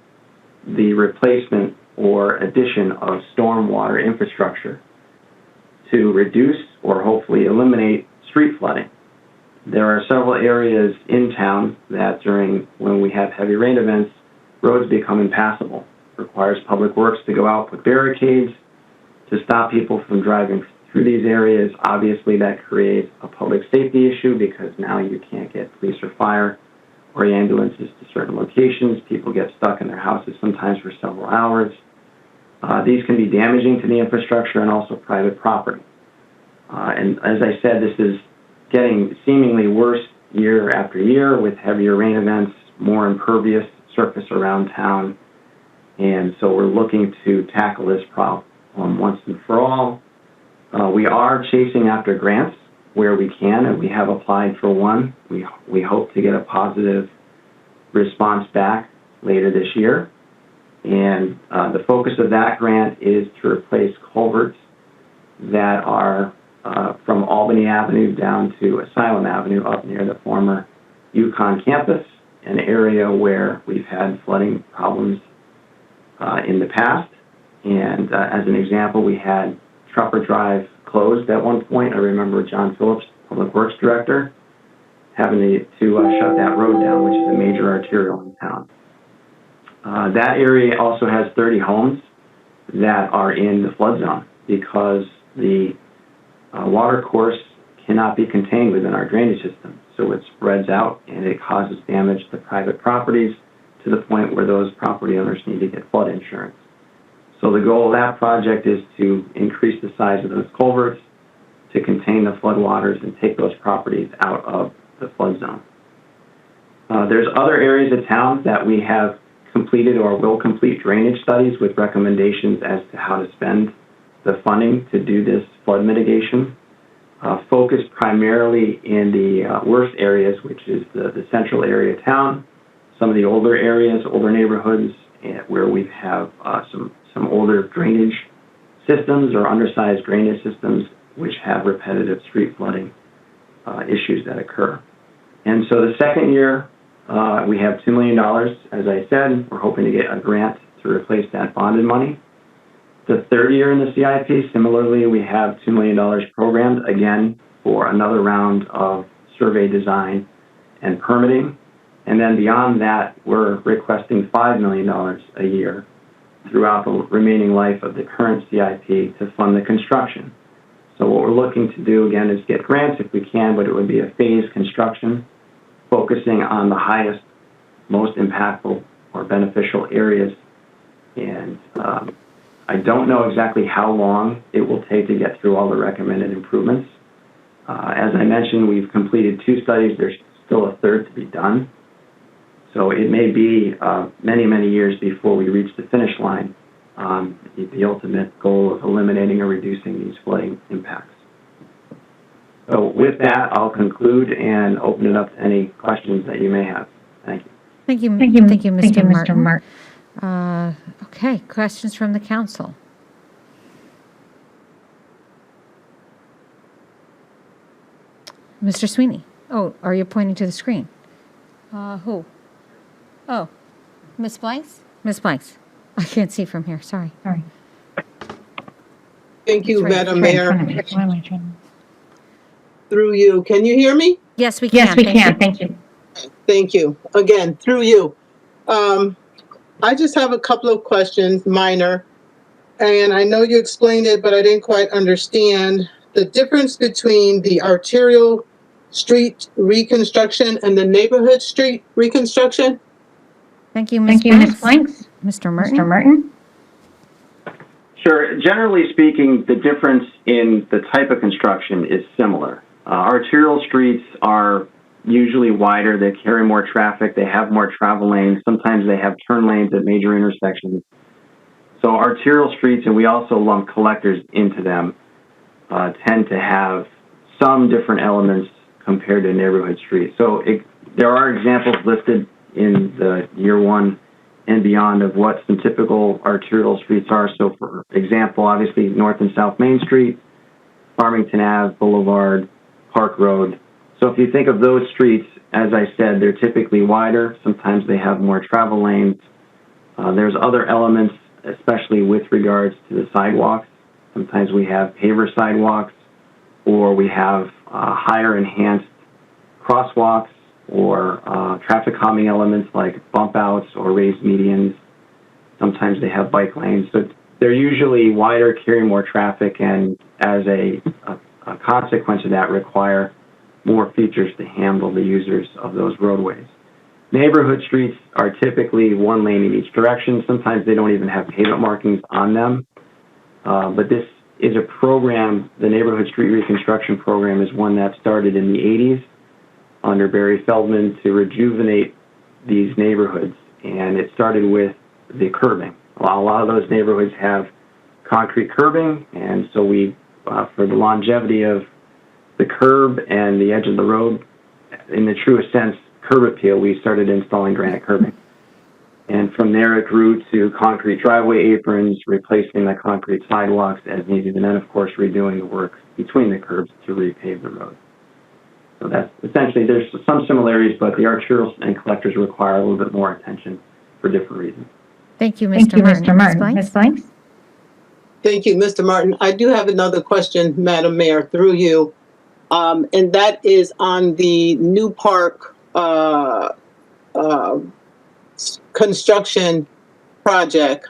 the replacement or addition of stormwater infrastructure to reduce or hopefully eliminate street flooding. There are several areas in town that when we have heavy rain events, roads become impassable. It requires public works to go out, put barricades to stop people from driving through these areas. Obviously, that creates a public safety issue because now you can't get police or fire or ambulances to certain locations. People get stuck in their houses sometimes for several hours. These can be damaging to the infrastructure and also private property. And as I said, this is getting seemingly worse year after year with heavier rain events, more impervious surface around town. And so we're looking to tackle this problem once and for all. We are chasing after grants where we can, and we have applied for one. We hope to get a positive response back later this year. And the focus of that grant is to replace culverts that are from Albany Avenue down to Asylum Avenue up near the former UConn campus, an area where we've had flooding problems in the past. And as an example, we had Trupper Drive closed at one point. I remember John Phillips, Public Works Director, having to shut that road down, which is a major arterial in town. That area also has 30 homes that are in the flood zone because the water course cannot be contained within our drainage system. So it spreads out and it causes damage to private properties to the point where those property owners need to get flood insurance. So the goal of that project is to increase the size of those culverts to contain the floodwaters and take those properties out of the flood zone. There's other areas of town that we have completed or will complete drainage studies with recommendations as to how to spend the funding to do this flood mitigation, focused primarily in the worst areas, which is the central area of town, some of the older areas, older neighborhoods, where we have some older drainage systems or undersized drainage systems which have repetitive street flooding issues that occur. And so the second year, we have $2 million, as I said. We're hoping to get a grant to replace that bonded money. The third year in the CIP, similarly, we have $2 million programmed, again, for another round of survey design and permitting. And then beyond that, we're requesting $5 million a year throughout the remaining life of the current CIP to fund the construction. So what we're looking to do, again, is get grants if we can, but it would be a phased construction, focusing on the highest, most impactful or beneficial areas. And I don't know exactly how long it will take to get through all the recommended improvements. As I mentioned, we've completed 2 studies. There's still a third to be done. So it may be many, many years before we reach the finish line on the ultimate goal of eliminating or reducing these flooding impacts. So with that, I'll conclude and open it up to any questions that you may have. Thank you. Thank you, Mr. Martin. Okay, questions from the council? Mr. Sweeney. Oh, are you pointing to the screen? Who? Oh, Ms. Blanks? Ms. Blanks. I can't see from here. Sorry. Thank you, That's right. Madam Mayor. Through you. Can you hear me? Yes, we can. Yes, we can. Thank you. Thank you. Again, through you. I just have a couple of questions, minor. And I know you explained it, but I didn't quite understand the difference between the arterial street reconstruction and the neighborhood street reconstruction. Thank you, Ms. Thank you, Ms. Blanks. Mr. Martin? Mr. Martin? Sure. Generally speaking, the difference in the type of construction is similar. Arterial streets are usually wider. They carry more traffic. They have more travel lanes. Sometimes they have turn lanes at major intersections. So arterial streets, and we also lump collectors into them, tend to have some different elements compared to neighborhood streets. So there are examples listed in the year one and beyond of what some typical arterial streets are. So for example, obviously North and South Main Street, Farmington Ave, Boulevard, Park Road. So if you think of those streets, as I said, they're typically wider. Sometimes they have more travel lanes. There's other elements, especially with regards to the sidewalks. Sometimes we have paver sidewalks, or we have higher enhanced crosswalks, or traffic calming elements like bump outs or raised medians. Sometimes they have bike lanes. So they're usually wider, carry more traffic, and as a consequence of that, require more features to handle the users of those roadways. Neighborhood streets are typically one lane in each direction. Sometimes they don't even have pavement markings on them. But this is a program, the Neighborhood Street Reconstruction Program is one that started in the 80s under Barry Feldman to rejuvenate these neighborhoods. And it started with the curbing. A lot of those neighborhoods have concrete curbing, and so we, for the longevity of the curb and the edge of the road, in the truest sense, curb appeal, we started installing granite curbing. And from there it grew to concrete driveway aprons, replacing the concrete sidewalks as needed, and then of course redoing the work between the curbs to repave the road. So that's essentially, there's some similarities, but the arterials and collectors require a little bit more attention for different reasons. Thank you, Mr. Martin. Ms. Blanks? Thank you, Mr. Martin. I do have another question, Madam Mayor, through you. And that is on the new park construction project.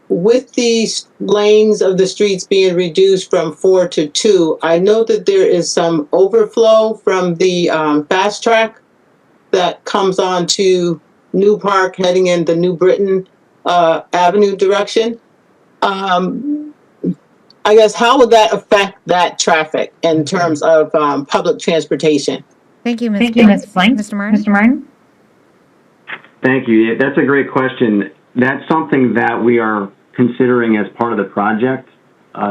With these lanes of the streets being reduced from 4 to 2, I know that there is some overflow from the fast track that comes on to New Park heading in the New Britain Avenue direction. I guess how would that affect that traffic in terms of public transportation? Thank you, Ms. Blanks. Mr. Martin? Thank you. That's a great question. That's something that we are considering as part of the project,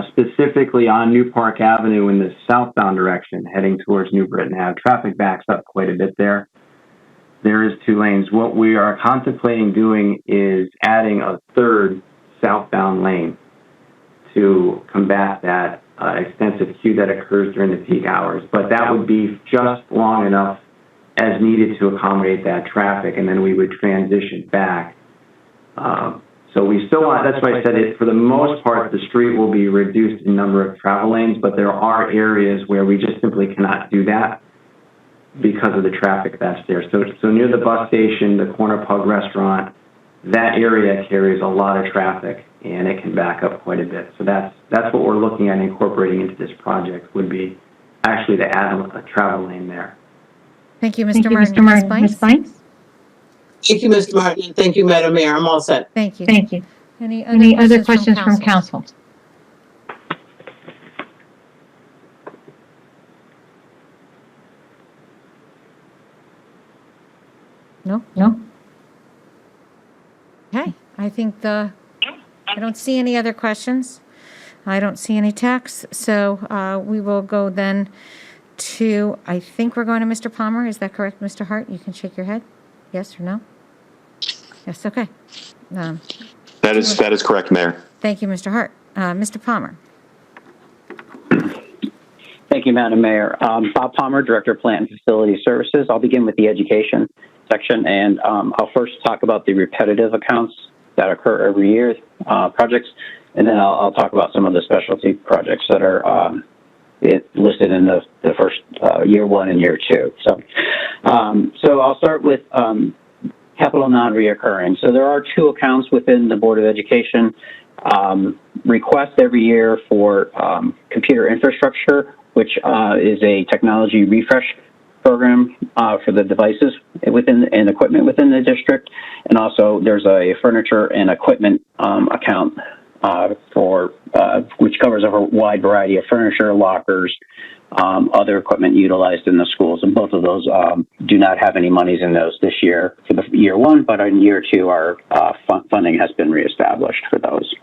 specifically on New Park Avenue in the southbound direction, heading towards New Britain Ave. Traffic backs up quite a bit there. There is 2 lanes. What we are contemplating doing is adding a third southbound lane to combat that extensive queue that occurs during the peak hours. But that would be just long enough as needed to accommodate that traffic, and then we would transition back. So we still want, that's why I said it, for the most part, the street will be reduced in number of travel lanes, but there are areas where we just simply cannot do that because of the traffic that's there. So near the bus station, the Corner Pug restaurant, that area carries a lot of traffic, and it can back up quite a bit. So that's what we're looking at incorporating into this project, would be actually to add a travel lane there. Thank you, Mr. Martin. Ms. Blanks? Thank you, Mr. Martin. Thank you, Madam Mayor. I'm all set. Thank you. Thank you. Any other questions from council? No? Okay, I think I don't see any other questions. I don't see any texts, so we will go then to, I think we're going to Mr. Palmer. Is that correct, Mr. Hart? You can shake your head. Yes or no? Yes, okay. That is correct, Mayor. Thank you, Mr. Hart. Mr. Palmer. Thank you, Madam Mayor. Bob Palmer, Director of Plant and Facility Services. I'll begin with the education section, and I'll first talk about the repetitive accounts that occur every year, projects, and then I'll talk about some of the specialty projects that are listed in the first year 1 and year 2. So I'll start with capital non-reoccurring. So there are 2 accounts within the Board of Education request every year for computer infrastructure, which is a technology refresh program for the devices and equipment within the district. And also there's a furniture and equipment account which covers a wide variety of furniture, lockers, other equipment utilized in the schools. And both of those do not have any monies in those this year for the year one, but in year two, our funding has been reestablished for those.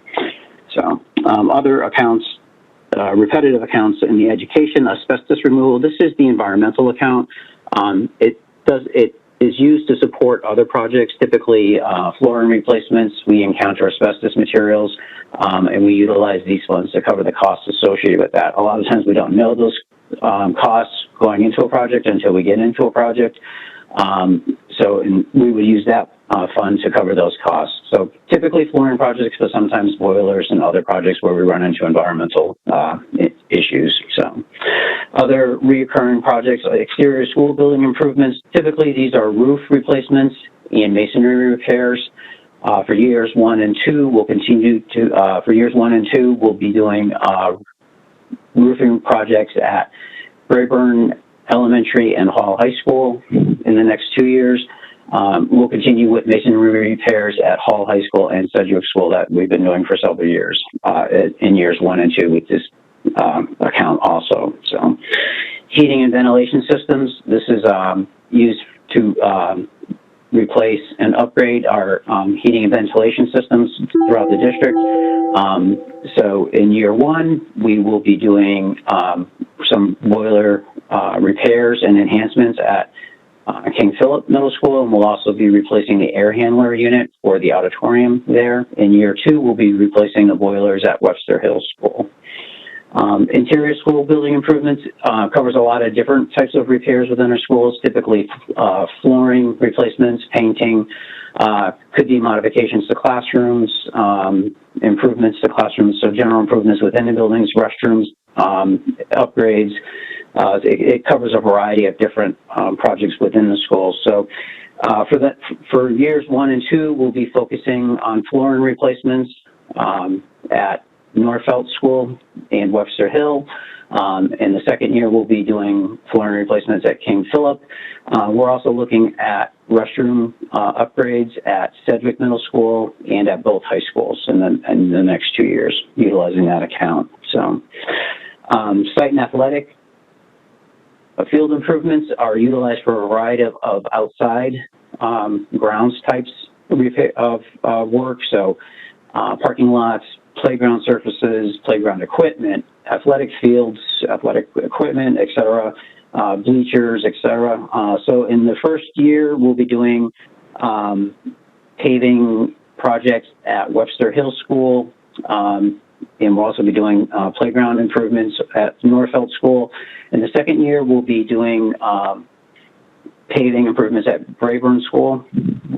So other accounts, repetitive accounts in the education, asbestos removal. This is the environmental account. It is used to support other projects, typically flooring replacements. We encounter asbestos materials, and we utilize these funds to cover the costs associated with that. A lot of times we don't know those costs going into a project until we get into a project. We would use that fund to cover those costs. So typically flooring projects, but sometimes boilers and other projects where we run into environmental issues. So other recurring projects, like exterior school building improvements, typically these are roof replacements and masonry repairs. For years 1 and 2, we'll continue to, for years 1 and 2, we'll be doing roofing projects at Rayburn Elementary and Hall High School in the next 2 years. We'll continue with masonry repairs at Hall High School and Sedgwick School that we've been doing for several years in years 1 and 2 with this account also. So heating and ventilation systems, this is used to replace and upgrade our heating and ventilation systems throughout the district. So in year 1, we will be doing some boiler repairs and enhancements at King Philip Middle School, and we'll also be replacing the air handler unit for the auditorium there. In year 2, we'll be replacing the boilers at Webster Hill School. Interior school building improvements covers a lot of different types of repairs within our schools, typically flooring replacements, painting, could be modifications to classrooms, improvements to classrooms, so general improvements within the buildings, restrooms, upgrades. It covers a variety of different projects within the schools. So for years 1 and 2, we'll be focusing on flooring replacements at Norfolk School and Webster Hill. In the second year, we'll be doing flooring replacements at King Philip. We're also looking at restroom upgrades at Sedgwick Middle School and at both high schools in the next 2 years, utilizing that account. So site and athletic field improvements are utilized for a variety of outside grounds types of work. So parking lots, playground surfaces, playground equipment, athletic fields, athletic equipment, etc., bleachers, etc. So in the first year, we'll be doing paving projects at Webster Hill School, and we'll also be doing playground improvements at Norfolk School. In the second year, we'll be doing paving improvements at Rayburn School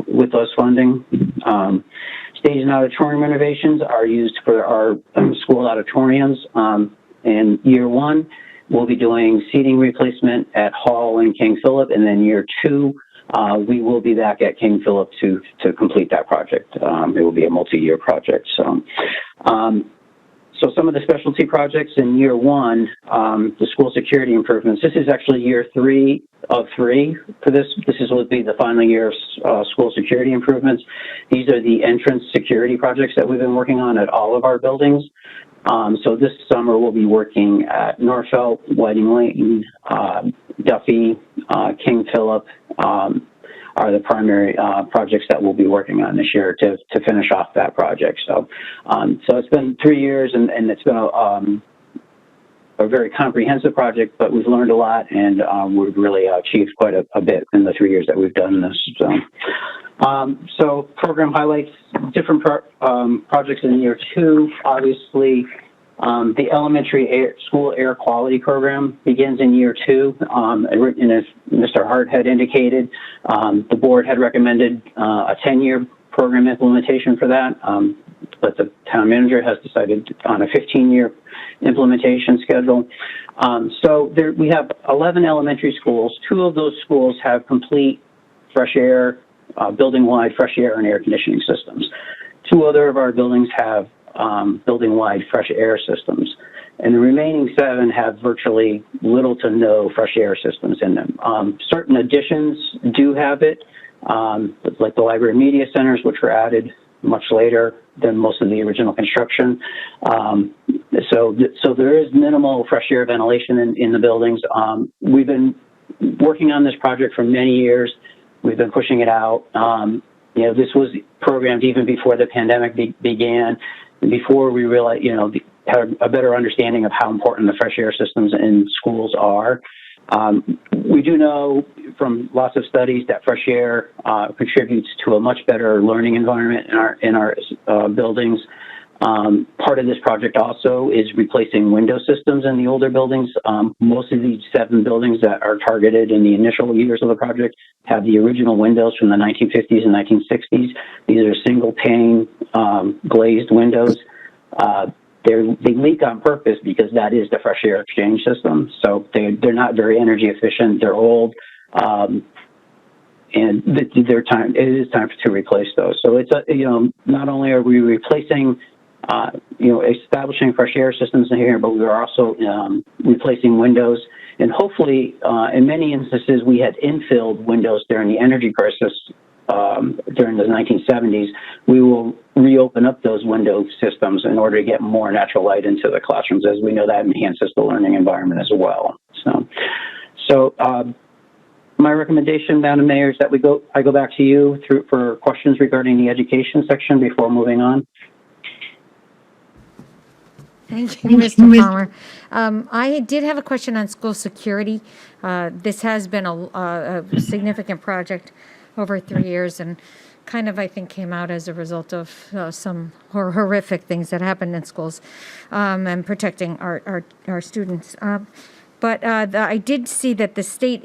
with those funding. Stage and auditorium renovations are used for our school auditoriums. In year 1, we'll be doing seating replacement at Hall and King Philip, and then year 2, we will be back at King Philip to complete that project. It will be a multi-year project. So some of the specialty projects in year 1, the school security improvements. This is actually year 3 of 3 for this. This will be the final year of school security improvements. These are the entrance security projects that we've been working on at all of our buildings. So this summer we'll be working at Norfolk, Whiting Lane, Duffy, King Philip, are the primary projects that we'll be working on this year to finish off that project. So it's been 3 years, and it's been a very comprehensive project, but we've learned a lot, and we've really achieved quite a bit in the 3 years that we've done this. So program highlights, different projects in year 2, obviously. The elementary school air quality program begins in year 2. And as Mr. Hart had indicated, the board had recommended a 10-year program implementation for that, but the town manager has decided on a 15-year implementation schedule. So we have 11 elementary schools. 2 of those schools have complete fresh air, building-wide fresh air and air conditioning systems. 2 other of our buildings have building-wide fresh air systems, and the remaining 7 have virtually little to no fresh air systems in them. Certain additions do have it, like the library media centers, which were added much later than most of the original construction. So there is minimal fresh air ventilation in the buildings. We've been working on this project for many years. We've been pushing it out. This was programmed even before the pandemic began, and before we realized, had a better understanding of how important the fresh air systems in schools are. We do know from lots of studies that fresh air contributes to a much better learning environment in our buildings. Part of this project also is replacing window systems in the older buildings. Most of these 7 buildings that are targeted in the initial years of the project have the original windows from the 1950s and 1960s. These are single pane glazed windows. They leak on purpose because that is the fresh air exchange system. So they're not very energy efficient. They're old, and it is time to replace those. So it's not only are we replacing, establishing fresh air systems in here, but we are also replacing windows. And hopefully, in many instances, we had infilled windows during the energy crisis. During the 1970s, we will reopen up those window systems in order to get more natural light into the classrooms, as we know that enhances the learning environment as well. So my recommendation, Madam Mayor, is that I go back to you for questions regarding the education section before moving on. Thank you, Mr. Palmer. I did have a question on school security. This has been a significant project over 3 years, and kind of, I think, came out as a result of some horrific things that happened in schools, and protecting our students. But I did see that the state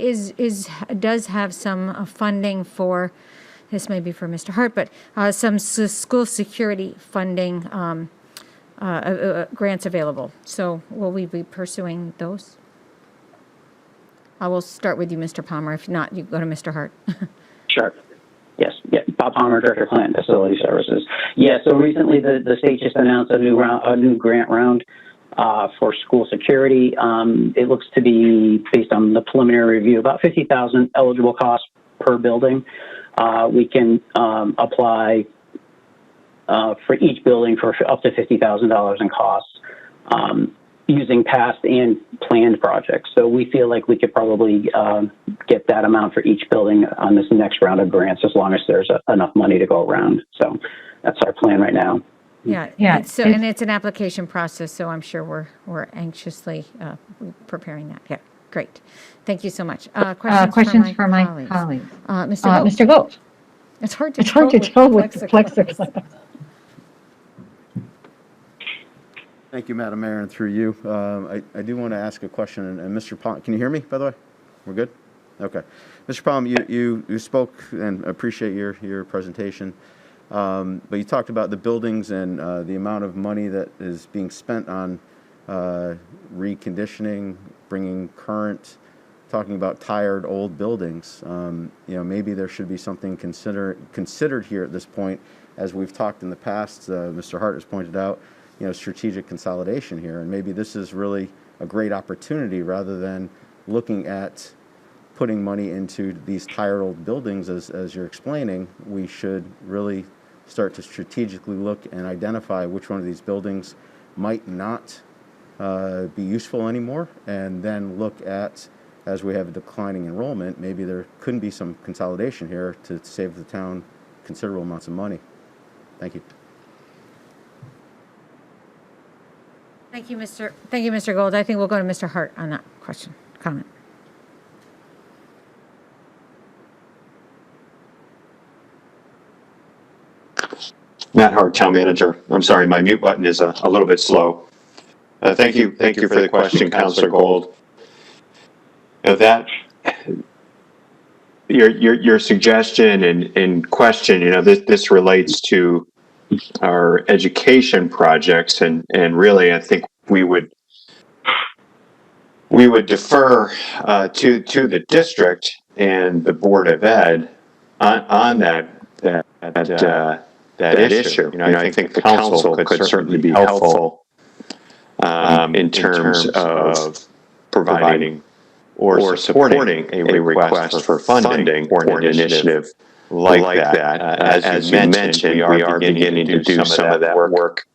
does have some funding for, this may be for Mr. Hart, but some school security funding grants available. So will we be pursuing those? I will start with you, Mr. Palmer. If not, you go to Mr. Hart. Sure. Yes. Yeah. Bob Palmer, Director of Plant Facility Services. Yeah. So recently, the state just announced a new grant round for school security. It looks to be, based on the preliminary review, about $50,000 eligible costs per building. We can apply for each building for up to $50,000 in costs, using past and planned projects. So we feel like we could probably get that amount for each building on this next round of grants, as long as there's enough money to go around. So that's our plan right now. Yeah. And it's an application process, so I'm sure we're anxiously preparing that. Yeah, great. Thank you so much. Questions for my colleagues. Mr. Gold. It's hard to tell with plexiglass. Thank you, Madam Mayor, and through you. I do want to ask a question, and Mr. Palm, can you hear me, by the way? We're good? Okay. Mr. Palm, you spoke, and appreciate your presentation, but you talked about the buildings and the amount of money that is being spent on reconditioning, bringing current, talking about tired old buildings. Maybe there should be something considered here at this point, as we've talked in the past. Mr. Hart has pointed out, strategic consolidation here, and maybe this is really a great opportunity, rather than looking at putting money into these tired old buildings, as you're explaining. We should really start to strategically look and identify which one of these buildings might not be useful anymore, and then look at, as we have a declining enrollment, maybe there couldn't be some consolidation here to save the town considerable amounts of money. Thank you. Thank you, Mr. Gold. I think we'll go to Mr. Hart on that comment. Matt Hart, Town Manager. I'm sorry, my mute button is a little bit slow. Thank you for the question, Councilor Gold. That your suggestion and question, this relates to our education projects, and really, I think we would defer to the district and the Board of Ed on that issue. I think the council could certainly be helpful in terms of providing or supporting a request for funding for an initiative like that. As you mentioned, we are beginning to do some of that work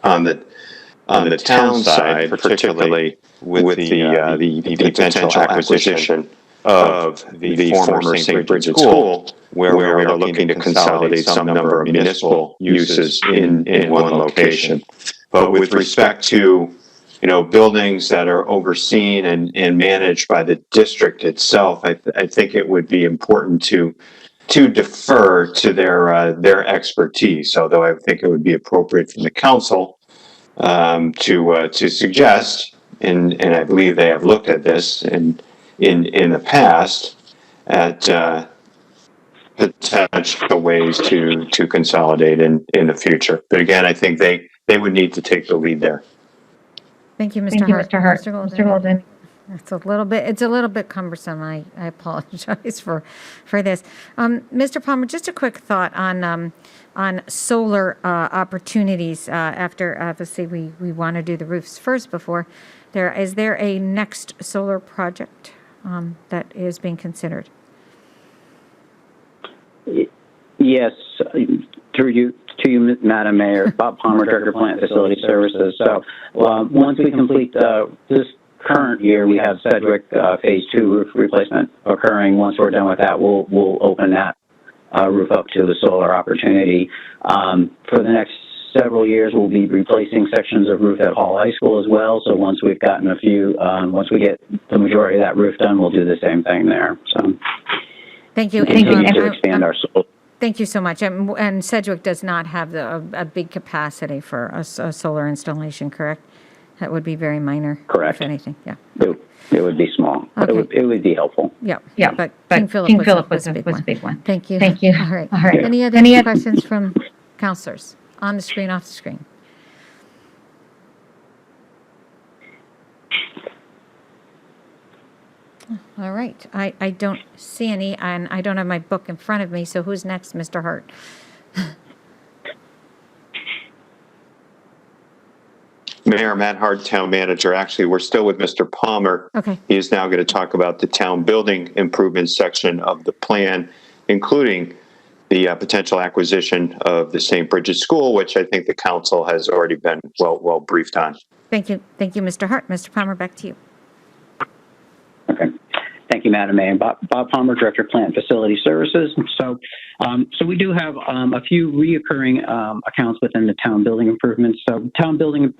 on the town side, particularly with the potential acquisition of the former St. Bridget School, where we are looking to consolidate some number of municipal uses in one location. But with respect to, buildings that are overseen and managed by the district itself, I think it would be important to defer to their expertise. Although I think it would be appropriate from the council to suggest, and I believe they have looked at this in the past, at potential ways to consolidate in the future. But again, I think they would need to take the lead there. Thank you, Mr. Hart. Mr. Golden. It's a little bit cumbersome. I apologize for this. Mr. Palmer, just a quick thought on solar opportunities after obviously we want to do the roofs first before there. Is there a next solar project that is being considered? Yes, through you to you, Madam Mayor. Bob Palmer, Director of Plant Facility Services. So once we complete this current year, we have Sedgwick Phase 2 roof replacement occurring. Once we're done with that, we'll open that roof up to the solar opportunity. For the next several years, we'll be replacing sections of roof at Hall High School as well. So once we've gotten once we get the majority of that roof done, we'll do the same thing there. So thank you. Continue to expand our solar. Thank you so much. And Sedgwick does not have a big capacity for a solar installation, correct? That would be very minor. Correct. If anything, yeah. It would be small. Okay. It would be helpful. Yeah. But King Philip was a big one. Thank you. All right. Any other questions from counselors? On the screen, off the screen. All right. I don't see any, and I don't have my book in front of me, so who's next, Mr. Hart? Mayor Matt Hart, Town Manager. Actually, we're still with Mr. Palmer. Okay. He is now going to talk about the town building improvement section of the plan, including the potential acquisition of the St. Bridget School, which I think the council has already been well briefed on. Thank you, Mr. Hart. Mr. Palmer, back to you. Okay. Thank you, Madam Mayor. Bob Palmer, Director of Plant Facility Services. So we do have a few reoccurring accounts within the town building improvements. So town building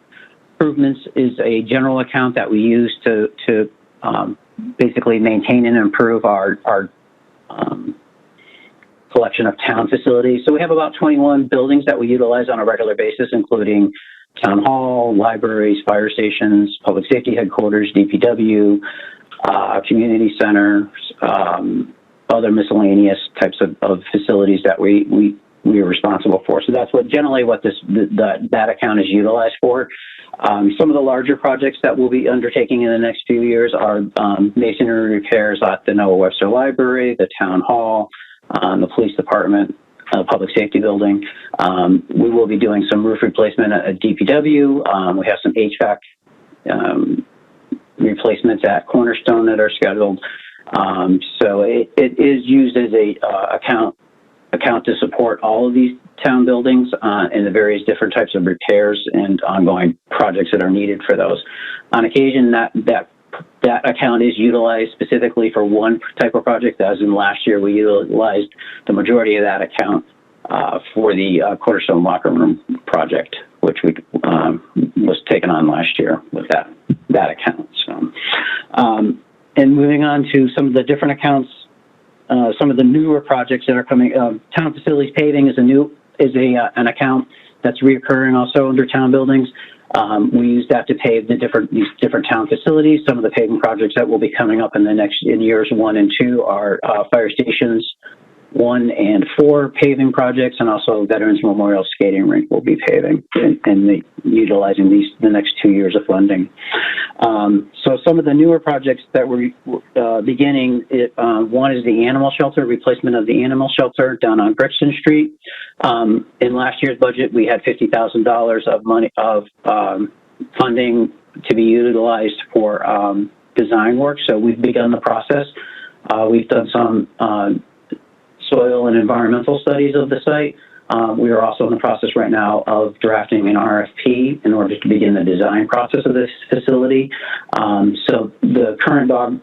improvements is a general account that we use to basically maintain and improve our collection of town facilities. So we have about 21 buildings that we utilize on a regular basis, including town hall, libraries, fire stations, public safety headquarters, DPW, community centers, other miscellaneous types of facilities that we are responsible for. So that's generally what that account is utilized for. Some of the larger projects that we'll be undertaking in the next few years are masonry repairs at the Noah Webster Library, the town hall, the police department, public safety building. We will be doing some roof replacement at DPW. We have some HVAC replacements at Cornerstone that are scheduled. So it is used as a account to support all of these town buildings and the various different types of repairs and ongoing projects that are needed for those. On occasion, that account is utilized specifically for one type of project. As in last year, we utilized the majority of that account for the Cornerstone locker room project, which was taken on last year with that account. So, and moving on to some of the different accounts, some of the newer projects that are coming. Town facilities paving is an account that's reoccurring also under town buildings. We use that to pave these different town facilities. Some of the paving projects that will be coming up in years 1 and 2 are fire stations 1 and 4 paving projects, and also Veterans Memorial Skating Rink will be paving and utilizing the next 2 years of funding. So some of the newer projects that we're beginning, one is the animal shelter, replacement of the animal shelter down on Brixton Street. In last year's budget, we had $50,000 of funding to be utilized for design work. So we've begun the process. We've done some soil and environmental studies of the site. We are also in the process right now of drafting an RFP in order to begin the design process of this facility. So the current dog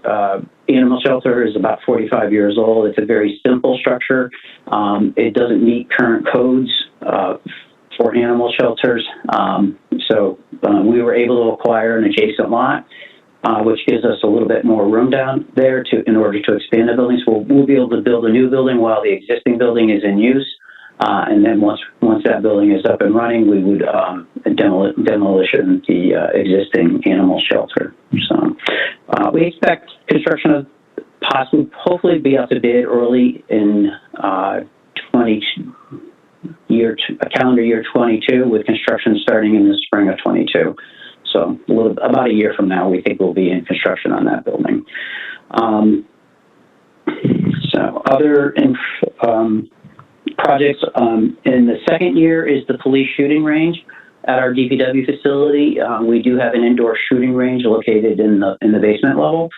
animal shelter is about 45 years old. It's a very simple structure. It doesn't meet current codes for animal shelters. So we were able to acquire an adjacent lot, which gives us a little bit more room down there in order to expand the building. So we'll be able to build a new building while the existing building is in use. And then once that building is up and running, we would demolition the existing animal shelter. So we expect construction of hopefully be up to bid early in calendar year 22, with construction starting in the spring of 22. So about a year from now, we think we'll be in construction on that building. So other projects in the second year is the police shooting range at our DPW facility. We do have an indoor shooting range located in the basement level.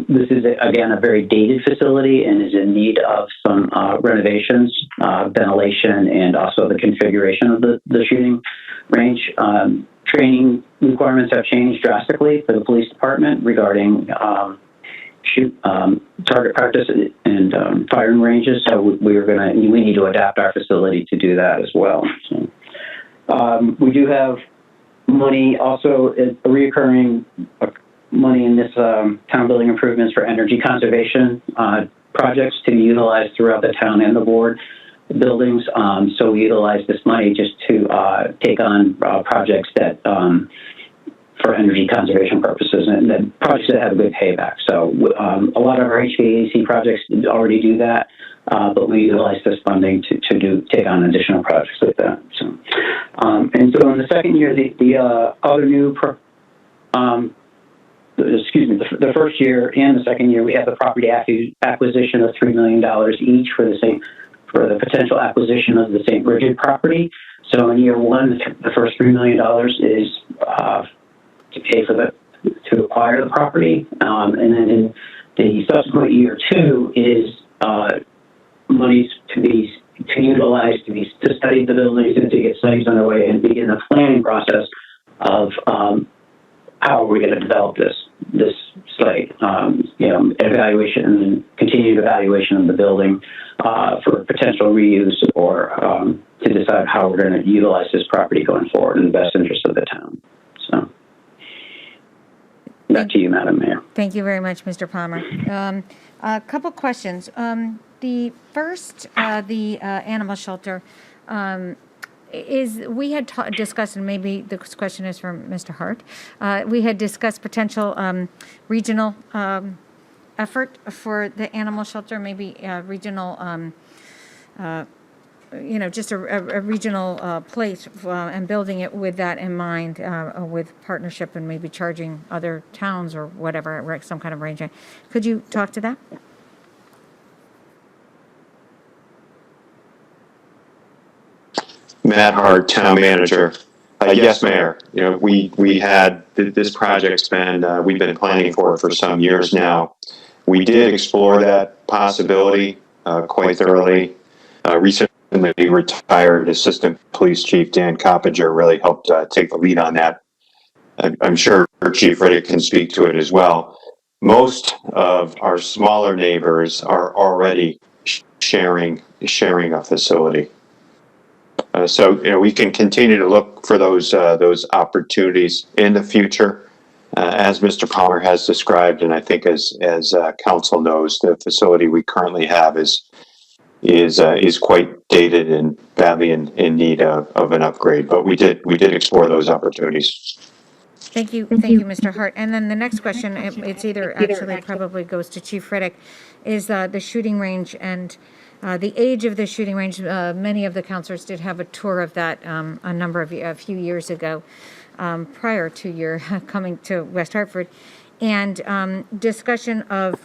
This is again a very dated facility and is in need of some renovations, ventilation, and also the configuration of the shooting range. Training requirements have changed drastically for the police department regarding target practice and firing ranges. So we need to adapt our facility to do that as well. So, we do have money also, reoccurring money in this town building improvements for energy conservation projects to be utilized throughout the town and the board buildings. So we utilize this money just to take on projects that for energy conservation purposes, and then projects that have a good payback. So a lot of our HVAC projects already do that, but we utilize this funding to take on additional projects like that. So, and so in the second year, the other new, the first year and the second year, we have the property acquisition of $3 million each for the potential acquisition of the St. Bridget property. So in year one, the first $3 million is to pay to acquire the property, and then in the subsequent year two is monies to utilize to study the buildings and to get studies underway and begin the planning process of how are we going to develop this site, evaluation and continued evaluation of the building for potential reuse or to decide how we're going to utilize this property going forward in the best interest of the town. So back to you, Madam Mayor. Thank you very much, Mr. Palmer. A couple questions. The first, the animal shelter, we had discussed, and maybe this question is from Mr. Hart, we had discussed potential regional effort for the animal shelter, maybe regional, just a regional place and building it with that in mind, with partnership and maybe charging other towns or whatever, some kind of arrangement. Could you talk to that? Matt Hart, Town Manager. Yes, Mayor. We had this project's been we've been planning for it for some years now. We did explore that possibility quite thoroughly. Recently retired Assistant Police Chief Dan Coppinger really helped take the lead on that. I'm sure Chief Riddick can speak to it as well. Most of our smaller neighbors are already sharing a facility. So we can continue to look for those opportunities in the future, as Mr. Palmer has described, and I think as council knows, the facility we currently have is quite dated and badly in need of an upgrade. But we did explore those opportunities. Thank you, Mr. Hart. And then the next question, it's either actually probably goes to Chief Riddick, is the shooting range and the age of the shooting range. Many of the councilors did have a tour of that a few years ago, prior to your coming to West Hartford, and discussion of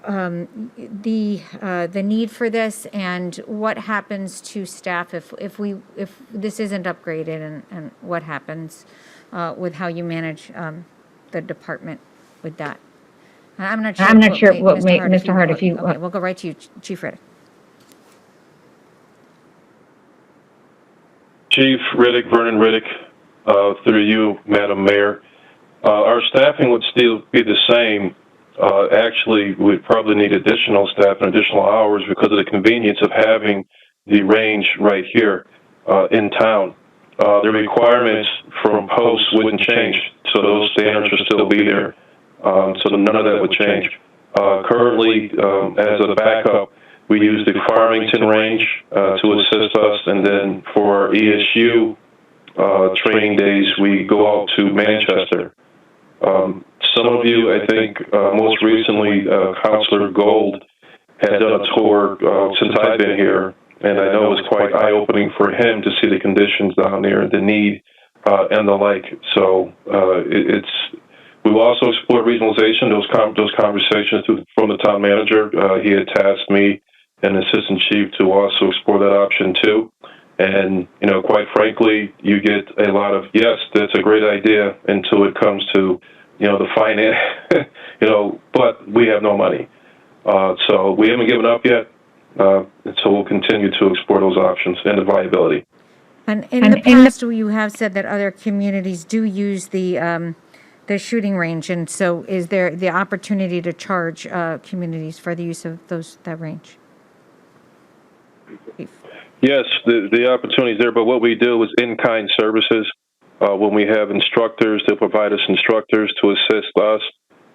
the need for this and what happens to staff if this isn't upgraded, and what happens with how you manage the department with that. I'm not sure what Mr. Hart, if you. Okay, we'll go right to you, Chief Riddick. Chief Riddick, Vernon Riddick, through you, Madam Mayor. Our staffing would still be the same. Actually, we'd probably need additional staff and additional hours because of the convenience of having the range right here in town. The requirements from posts wouldn't change, so those standards would still be there. So none of that would change. Currently, as a backup, we use the Farmington range to assist us, and then for our ESU training days, we go out to Manchester. Some of you, I think, most recently, Councilor Gold had done a tour since I've been here, and I know it was quite eye-opening for him to see the conditions down there, the need, and the like. So we will also explore regionalization. Those conversations from the town manager. He had tasked me and assistant chief to also explore that option too. And, you know, quite frankly, you get a lot of, yes, that's a great idea until it comes to, you know, the finance, you know, but we have no money. So we haven't given up yet. And so we'll continue to explore those options and the viability. And in the past, you have said that other communities do use the shooting range. And so is there the opportunity to charge communities for the use of that range? Yes, the opportunity is there, but what we do is in-kind services. When we have instructors, they'll provide us instructors to assist us.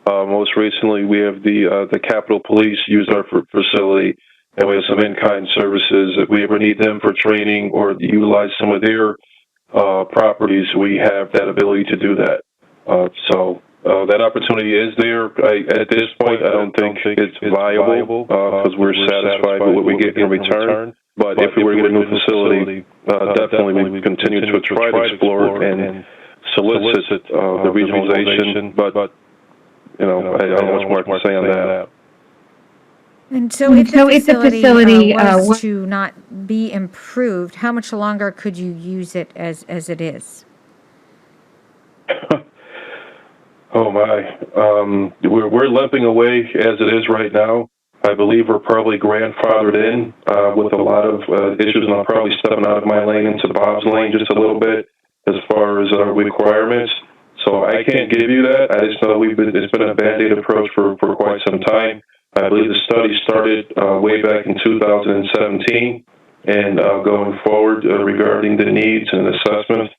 Most recently, we have the Capitol Police use our facility, and we have some in-kind services. If we ever need them for training or utilize some of their properties, we have that ability to do that. So that opportunity is there. At this point, I don't think it's viable because we're satisfied with what we get in return. But if we were to get a new facility, definitely we would continue to try to explore and solicit the regionalization. But you know, I don't know much more to say on that. And so if the facility was to not be improved, how much longer could you use it as it is? Oh my, we're limping away as it is right now. I believe we're probably grandfathered in with a lot of issues, and I'm probably stepping out of my lane into Bob's lane just a little bit as far as our requirements. So I can't give you that. I just know it's been a Band-Aid approach for quite some time. I believe the study started way back in 2017 and going forward regarding the needs and assessments.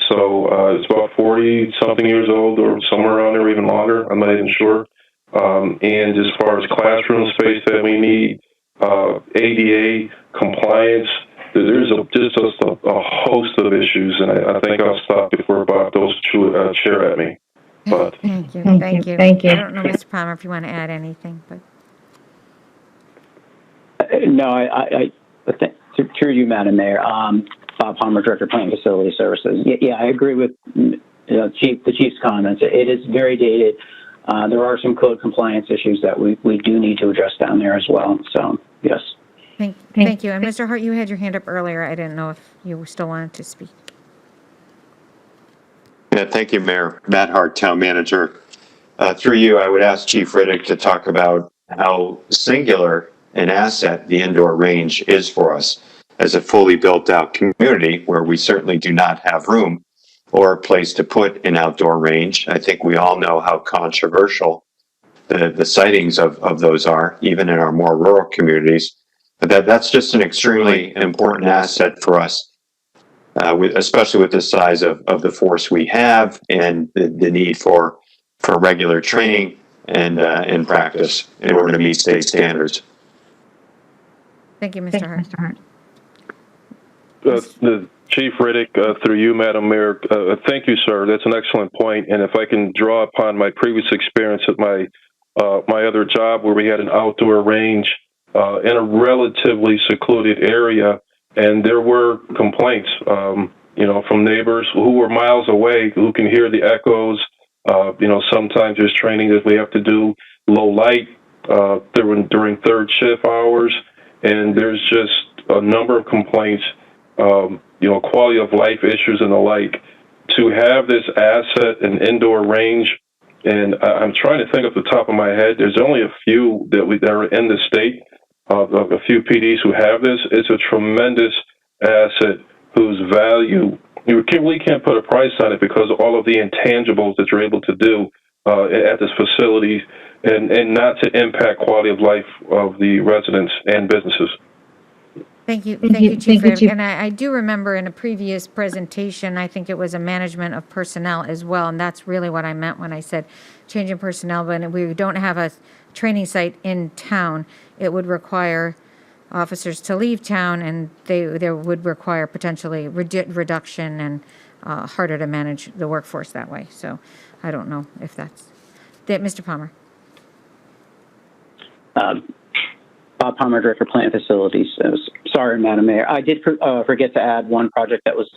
So it's about 40-something years old or somewhere around there, even longer. I'm not even sure. And as far as classroom space that we need, ADA compliance, there's just a host of issues, and I think I'll stop before Bob goes to chair at me. But Thank you. I don't know, Mr. Palmer, if you want to add anything, but. No, I think, through you, Madam Mayor, Bob Palmer, Director of Plant Facility Services. Yeah, I agree with the Chief's comments. It is very dated. There are some code compliance issues that we do need to address down there as well. So, yes. Thank you. And Mr. Hart, you had your hand up earlier. I didn't know if you still wanted to speak. Yeah, thank you, Mayor. Matt Hart, Town Manager. Through you, I would ask Chief Riddick to talk about how singular an asset the indoor range is for us as a fully built out community where we certainly do not have room or a place to put an outdoor range. I think we all know how controversial the sightings of those are, even in our more rural communities. But that's just an extremely important asset for us, especially with the size of the force we have and the need for regular training and practice in order to meet state standards. Thank you, Mr. Hart. The Chief Riddick, through you, Madam Mayor, thank you, sir. That's an excellent point. And if I can draw upon my previous experience at my other job where we had an outdoor range in a relatively secluded area, and there were complaints, from neighbors who were miles away who can hear the echoes. Sometimes there's training that we have to do low light during third shift hours, and there's just a number of complaints. Quality of life issues and the like. To have this asset, an indoor range, And I'm trying to think off the top of my head. There's only a few that are in the state of a few PDs who have this. It's a tremendous asset whose value you really can't put a price on it because of all of the intangibles that you're able to do at this facility, and not to impact quality of life of the residents and businesses. Thank you, Chief. And I do remember in a previous presentation, I think it was a management of personnel as well, and that's really what I meant when I said changing personnel. But we don't have a training site in town. It would require officers to leave town, and there would require potentially reduction and harder to manage the workforce that way. So I don't know if that's Mr. Palmer. Bob Palmer, Director of Plant Facilities. Sorry, Madam Mayor. I did forget to add one project that was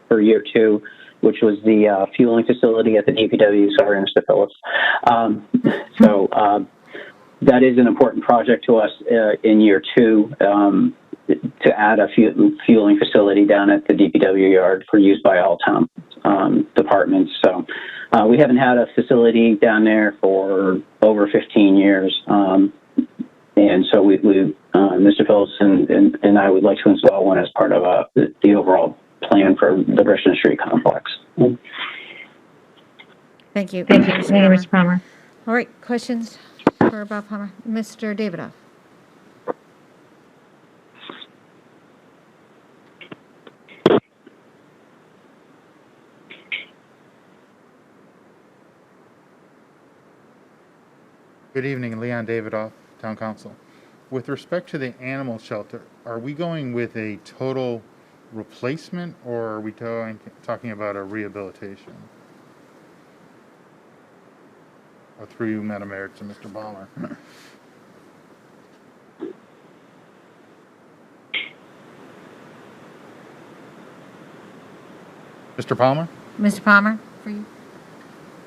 for year 2, which was the fueling facility at the DPW. Sorry, Mr. Phillips. That is an important project to us in year 2 to add a fueling facility down at the DPW yard for use by all town departments. So we haven't had a facility down there for over 15 years. And so Mr. Phillips and I would like to install one as part of the overall plan for the Bridgeton Street complex. Thank you. Thank you, Mr. Palmer. All right, questions for Bob Palmer? Mr. Davidoff. Good evening, Leon Davidoff, Town Council. With respect to the animal shelter, are we going with a total replacement, or are we talking about a rehabilitation? Or through you, Madam Mayor, to Mr. Palmer. Mr. Palmer? Mr. Palmer, for you.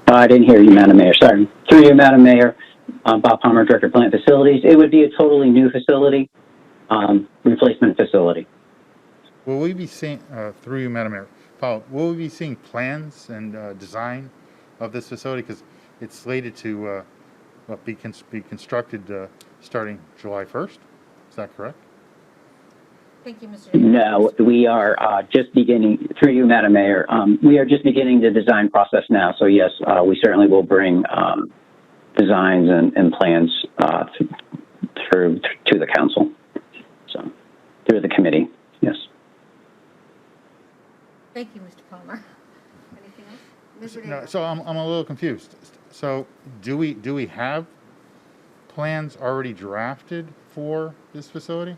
I didn't hear you, Madam Mayor. Sorry. Through you, Madam Mayor. Bob Palmer, Director of Plant Facilities. It would be a totally new facility, replacement facility. Will we be seeing, through you, Madam Mayor, Paul, will we be seeing plans and design of this facility? Because it's slated to be constructed starting July 1st. Is that correct? Thank you, Mr. No, we are just beginning, through you, Madam Mayor, we are just beginning the design process now. So yes, we certainly will bring designs and plans through to the council, so through the committee. Yes. Thank you, Mr. Palmer. Anything else? Mr. No, so I'm a little confused. So do we have plans already drafted for this facility?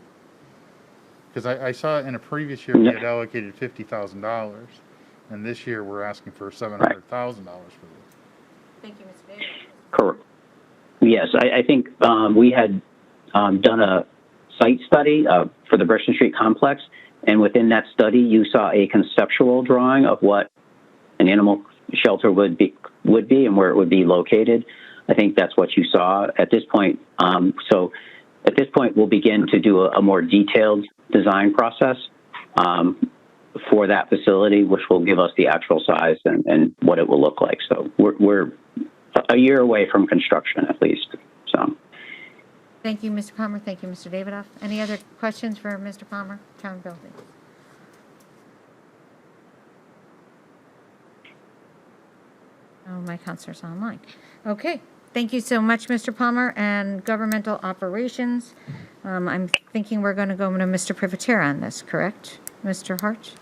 Because I saw in a previous year we had allocated $50,000, and this year we're asking for $700,000 for this. Thank you, Mr. Davis. Correct. Yes, I think we had done a site study for the Bridgeton Street complex, and within that study, you saw a conceptual drawing of what an animal shelter would be and where it would be located. I think that's what you saw at this point. So at this point, we'll begin to do a more detailed design process for that facility, which will give us the actual size and what it will look like. So we're a year away from construction, at least. So. Thank you, Mr. Palmer. Thank you, Mr. Davidoff. Any other questions for Mr. Palmer? Town building. Oh, my counselor's online. Okay. Thank you so much, Mr. Palmer. And governmental operations. I'm thinking we're going to go to Mr. Privatera on this, correct? Mr. Hart?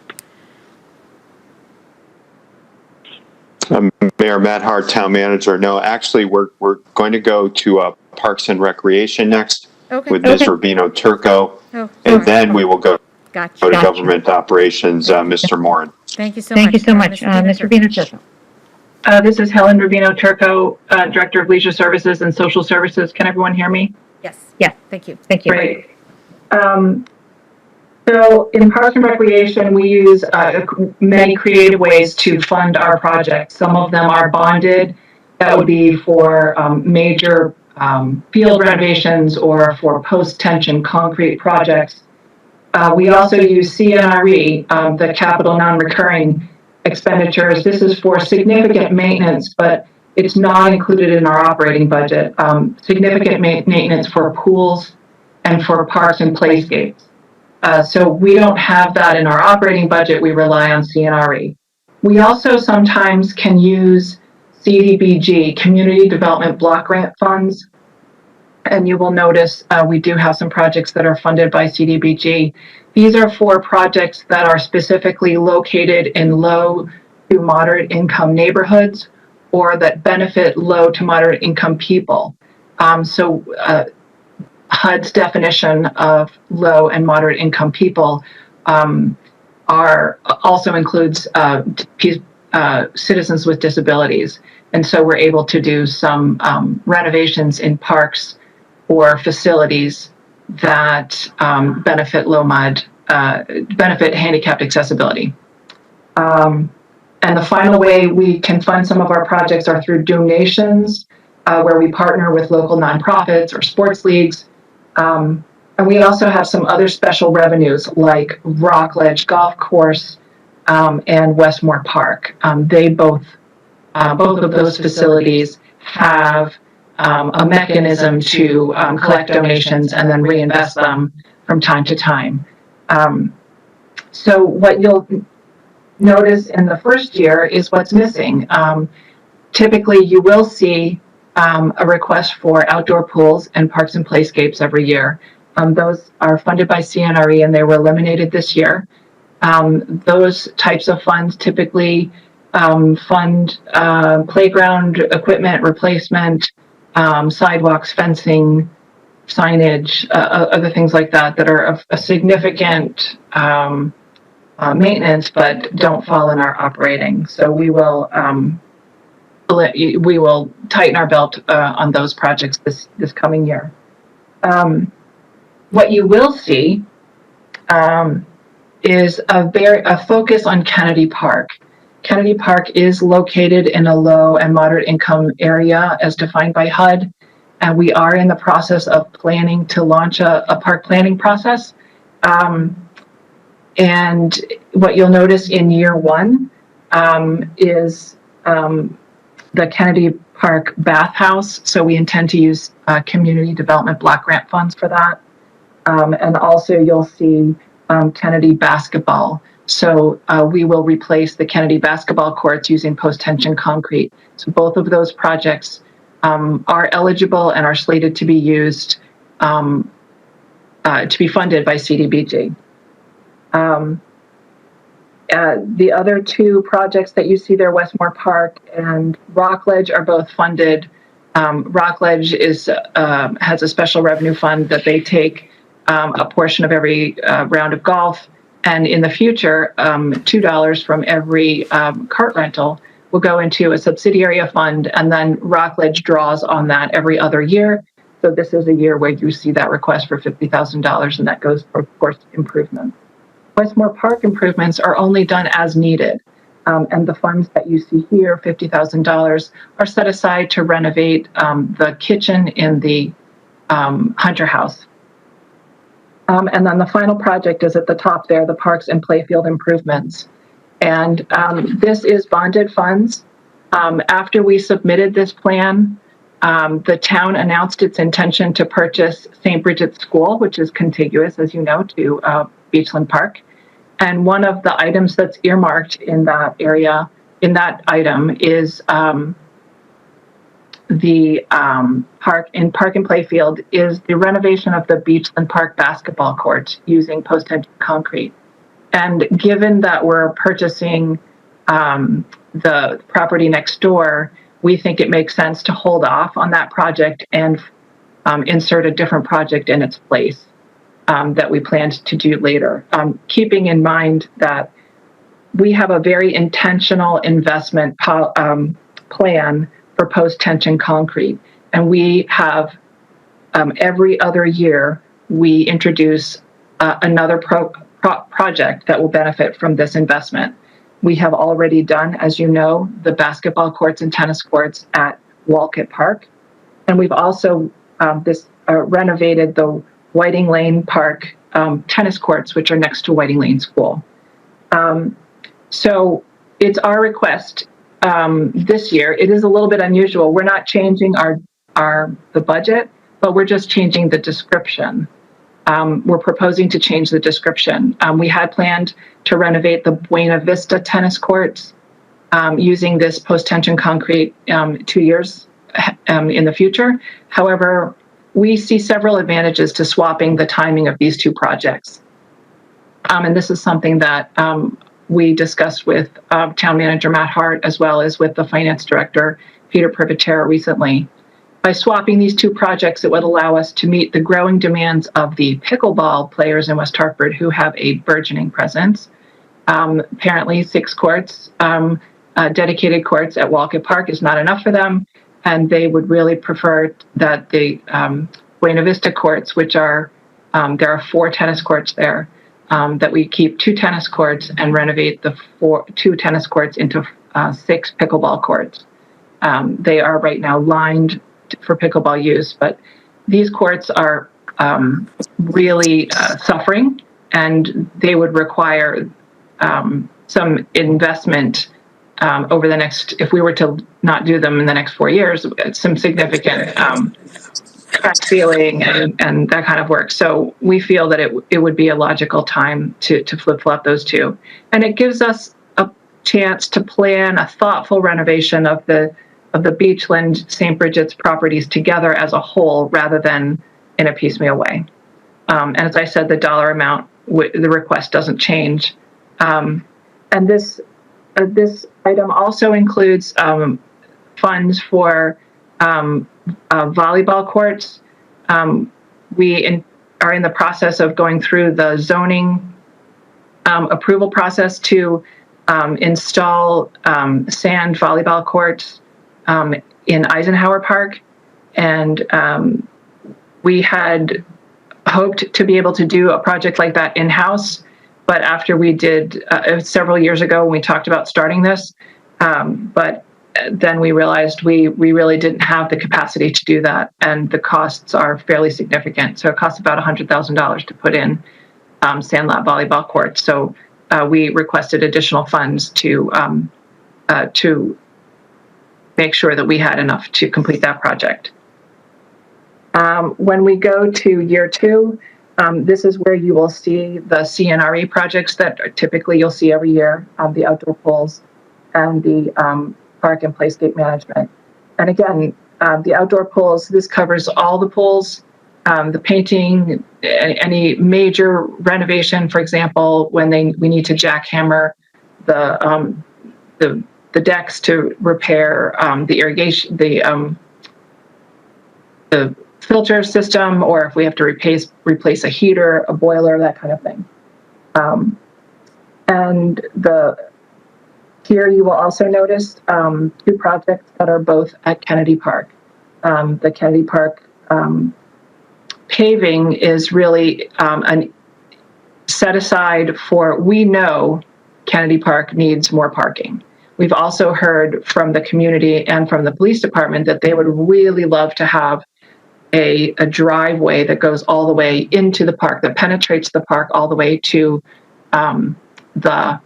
Mayor Matt Hart, Town Manager. No, actually, we're going to go to Parks and Recreation next with Ms. Rubino Turco, and then we will go to Government Operations, Mr. Morin. Thank you so much. Mr. Rubino Turco. This is Helen Rubino Turco, Director of Leisure Services and Social Services. Can everyone hear me? Yes. Yeah. Thank you. Thank you. Great. So in Parks and Recreation, we use many creative ways to fund our projects. Some of them are bonded. That would be for major field renovations or for post-tension concrete projects. We also use CNRE, the capital non-recurring expenditures. This is for significant maintenance, but It's not included in our operating budget. Significant maintenance for pools and for parks and playscapes. So we don't have that in our operating budget. We rely on CNRE. We also sometimes can use CDBG, Community Development Block Grant Funds. And you will notice we do have some projects that are funded by CDBG. These are for projects that are specifically located in low to moderate income neighborhoods or that benefit low to moderate income people. HUD's definition of low and moderate income people also includes citizens with disabilities. And so we're able to do some renovations in parks or facilities that benefit benefit handicapped accessibility. And the final way we can fund some of our projects are through donations, where we partner with local nonprofits or sports leagues. And we also have some other special revenues like Rockledge Golf Course and Westmore Park. They both of those facilities have a mechanism to collect donations and then reinvest them from time to time. So what you'll notice in the first year is what's missing. Typically, you will see a request for outdoor pools and parks and playscapes every year. Those are funded by CNRE and they were eliminated this year. Those types of funds typically fund playground equipment replacement, sidewalks, fencing, signage, other things like that that are of a significant maintenance but don't fall in our operating. So we will tighten our belt on those projects this coming year. What you will see is a focus on Kennedy Park. Kennedy Park is located in a low and moderate income area as defined by HUD, and we are in the process of planning to launch a park planning process. And what you'll notice in year one is the Kennedy Park bathhouse. So we intend to use community development block grant funds for that. And also you'll see Kennedy basketball. So we will replace the Kennedy basketball courts using post-tension concrete. So both of those projects are eligible and are slated to be used to be funded by CDBG. The other two projects that you see there, Westmore Park and Rockledge, are both funded. Rockledge has a special revenue fund that they take a portion of every round of golf. And in the future, $2 from every cart rental will go into a subsidiary fund, and then Rockledge draws on that every other year. So this is a year where you see that request for $50,000, and that goes for course improvements. Westmore Park improvements are only done as needed, and the funds that you see here, $50,000, are set aside to renovate the kitchen in the Hunter House. And then the final project is at the top there, the parks and playfield improvements. And this is bonded funds. After we submitted this plan, the town announced its intention to purchase St. Bridget's School, which is contiguous, as you know, to Beachland Park. And one of the items that's earmarked in that area, in that item, is the park and playfield is the renovation of the Beachland Park basketball court using post-tension concrete. And given that we're purchasing the property next door, we think it makes sense to hold off on that project and insert a different project in its place that we planned to do later. Keeping in mind that we have a very intentional investment plan for post-tension concrete. And we have, every other year, we introduce another project that will benefit from this investment. We have already done, as you know, the basketball courts and tennis courts at Walcott Park. And we've also renovated the Whiting Lane Park tennis courts, which are next to Whiting Lane School. So it's our request this year, it is a little bit unusual. We're not changing the budget, but we're just changing the description. We're proposing to change the description. We had planned to renovate the Buena Vista tennis courts using this post-tension concrete 2 years in the future. However, we see several advantages to swapping the timing of these two projects. And this is something that we discussed with Town Manager Matt Hart, as well as with the Finance Director, Peter Privatera, recently. By swapping these two projects, it would allow us to meet the growing demands of the pickleball players in West Hartford who have a burgeoning presence. Apparently, 6 courts, dedicated courts at Walcott Park is not enough for them, and they would really prefer that the Buena Vista courts, which are, there are 4 tennis courts there, that we keep 2 tennis courts and renovate the 2 tennis courts into 6 pickleball courts. They are right now lined for pickleball use, but these courts are really suffering, and they would require some investment over the next, if we were to not do them in the next 4 years, some significant crack sealing and that kind of work. So we feel that it would be a logical time to flip-flop those two. And it gives us a chance to plan a thoughtful renovation of the Beachland St. Bridget's properties together as a whole, rather than in a piecemeal way. And as I said, the dollar amount, the request doesn't change. And this item also includes funds for volleyball courts. We are in the process of going through the zoning approval process to install sand volleyball courts in Eisenhower Park. And we had hoped to be able to do a project like that in-house, but after we did several years ago when we talked about starting this, but then we realized we really didn't have the capacity to do that, and the costs are fairly significant. So it costs about $100,000 to put in sandlot volleyball courts. So we requested additional funds to make sure that we had enough to complete that project. When we go to year 2, this is where you will see the CNRE projects that typically you'll see every year, the outdoor pools and the park and playscape management. And again, the outdoor pools, this covers all the pools, the painting, any major renovation, for example, when we need to jackhammer the decks to repair the irrigation, the filter system, or if we have to replace a heater, a boiler, that kind of thing. And here you will also notice 2 projects that are both at Kennedy Park. The Kennedy Park paving is really set aside for, we know Kennedy Park needs more parking. We've also heard from the community and from the police department that they would really love to have a driveway that goes all the way into the park, that penetrates the park all the way to the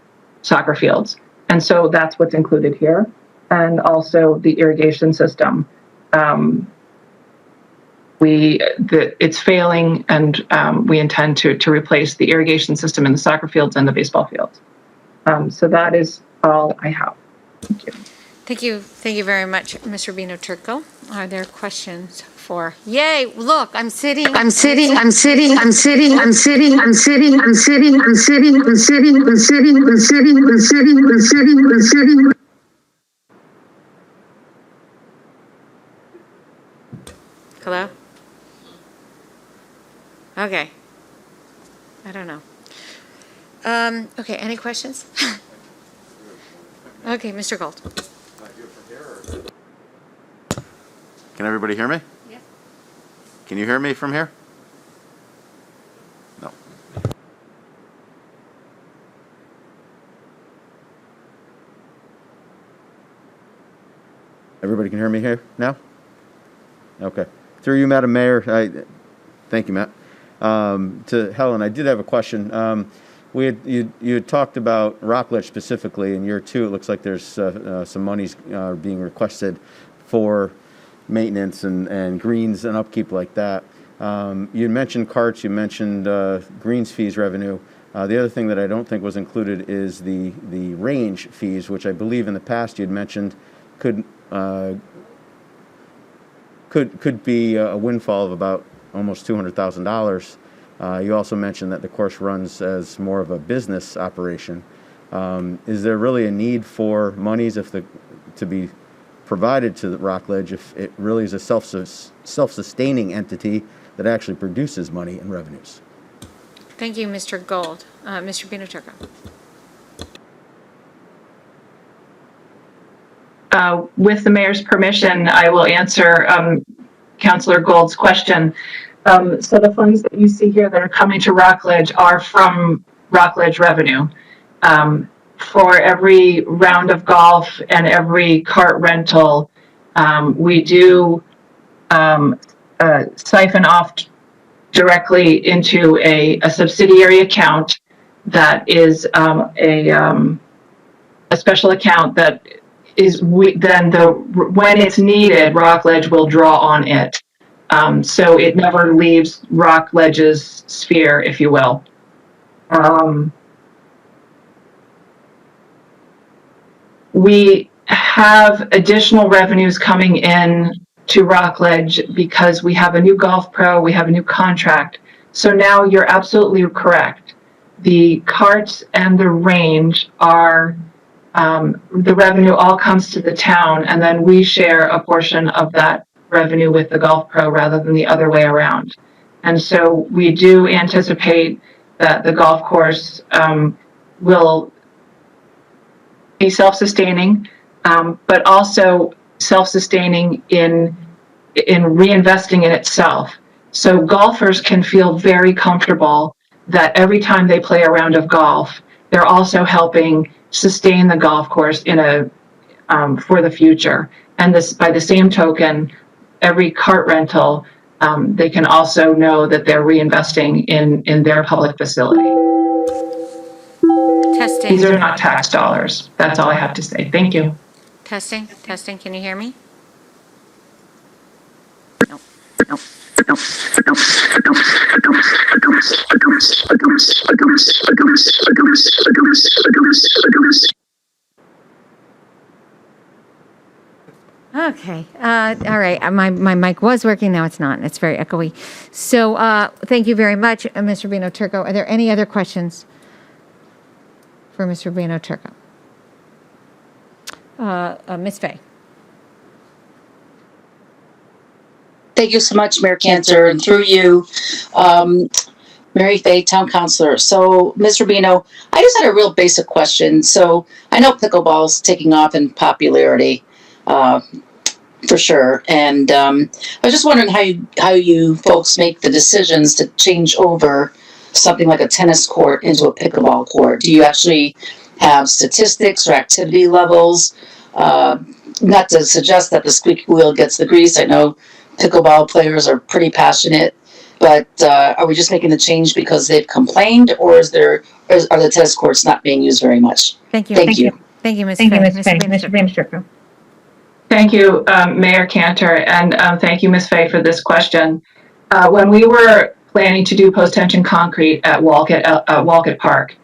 soccer fields. And so that's what's included here. And also the irrigation system. It's failing, and we intend to replace the irrigation system in the soccer fields and the baseball fields. So that is all I have. Thank you. Thank you. Thank you very much, Ms. Rubino Turco. Are there questions for, yay, look, I'm sitting. Hello? Okay. I don't know. Okay, any questions? Okay, Mr. Gold. Can everybody hear me? Yes. Can you hear me from here? No. Everybody can hear me here now? Okay. Through you, Madam Mayor, thank you, Matt. To Helen, I did have a question. you had talked about Rockledge specifically. In year 2, it looks like there's some monies being requested for maintenance and greens and upkeep like that. You mentioned carts, you mentioned greens fees revenue. The other thing that I don't think was included is the range fees, which I believe in the past you'd mentioned could be a windfall of about almost $200,000. You also mentioned that the course runs as more of a business operation. Is there really a need for monies to be provided to the Rockledge if it really is a self-sustaining entity that actually produces money and revenues? Thank you, Mr. Gold. Mr. Pinoturco. With the mayor's permission, I will answer Councilor Gold's question. So the funds that you see here that are coming to Rockledge are from Rockledge revenue. For every round of golf and every cart rental, we do siphon off directly into a subsidiary account that is a special account that is when it's needed, Rockledge will draw on it. So it never leaves Rockledge's sphere, if you will. We have additional revenues coming in to Rockledge because we have a new golf pro, we have a new contract. So now you're absolutely correct. The carts and the range are, the revenue all comes to the town, and then we share a portion of that revenue with the golf pro rather than the other way around. And so we do anticipate that the golf course will be self-sustaining, but also self-sustaining in reinvesting in itself. So golfers can feel very comfortable that every time they play a round of golf, they're also helping sustain the golf course for the future. And this, by the same token, every cart rental, they can also know that they're reinvesting in their public facility. Testing. These are not tax dollars. That's all I have to say. Thank you. Testing. Can you hear me? No. Okay, all right, my mic was working, now it's not, and it's very echoey. So, thank you very much, Mr. Pinoturco. Are there any other questions for Mr. Pinoturco? Ms. Fay. Thank you so much, Mayor Cantor, and through you, Mary Fay, Town Councilor. So, Mr. Bino, I just had a real basic question. So, I know pickleball's taking off in popularity, for sure. And I was just wondering how you folks make the decisions to change over something like a tennis court into a pickleball court. Do you actually have statistics or activity levels? Not to suggest that the squeaky wheel gets the grease. I know pickleball players are pretty passionate, but are we just making the change because they've complained, or are the tennis courts not being used very much? Thank you. Thank you. Thank you, Ms. Fay. Mr. Pinoturco. Thank you, Mayor Cantor, and thank you, Ms. Fay, for this question. When we were planning to do post-tension concrete at Walcott Park,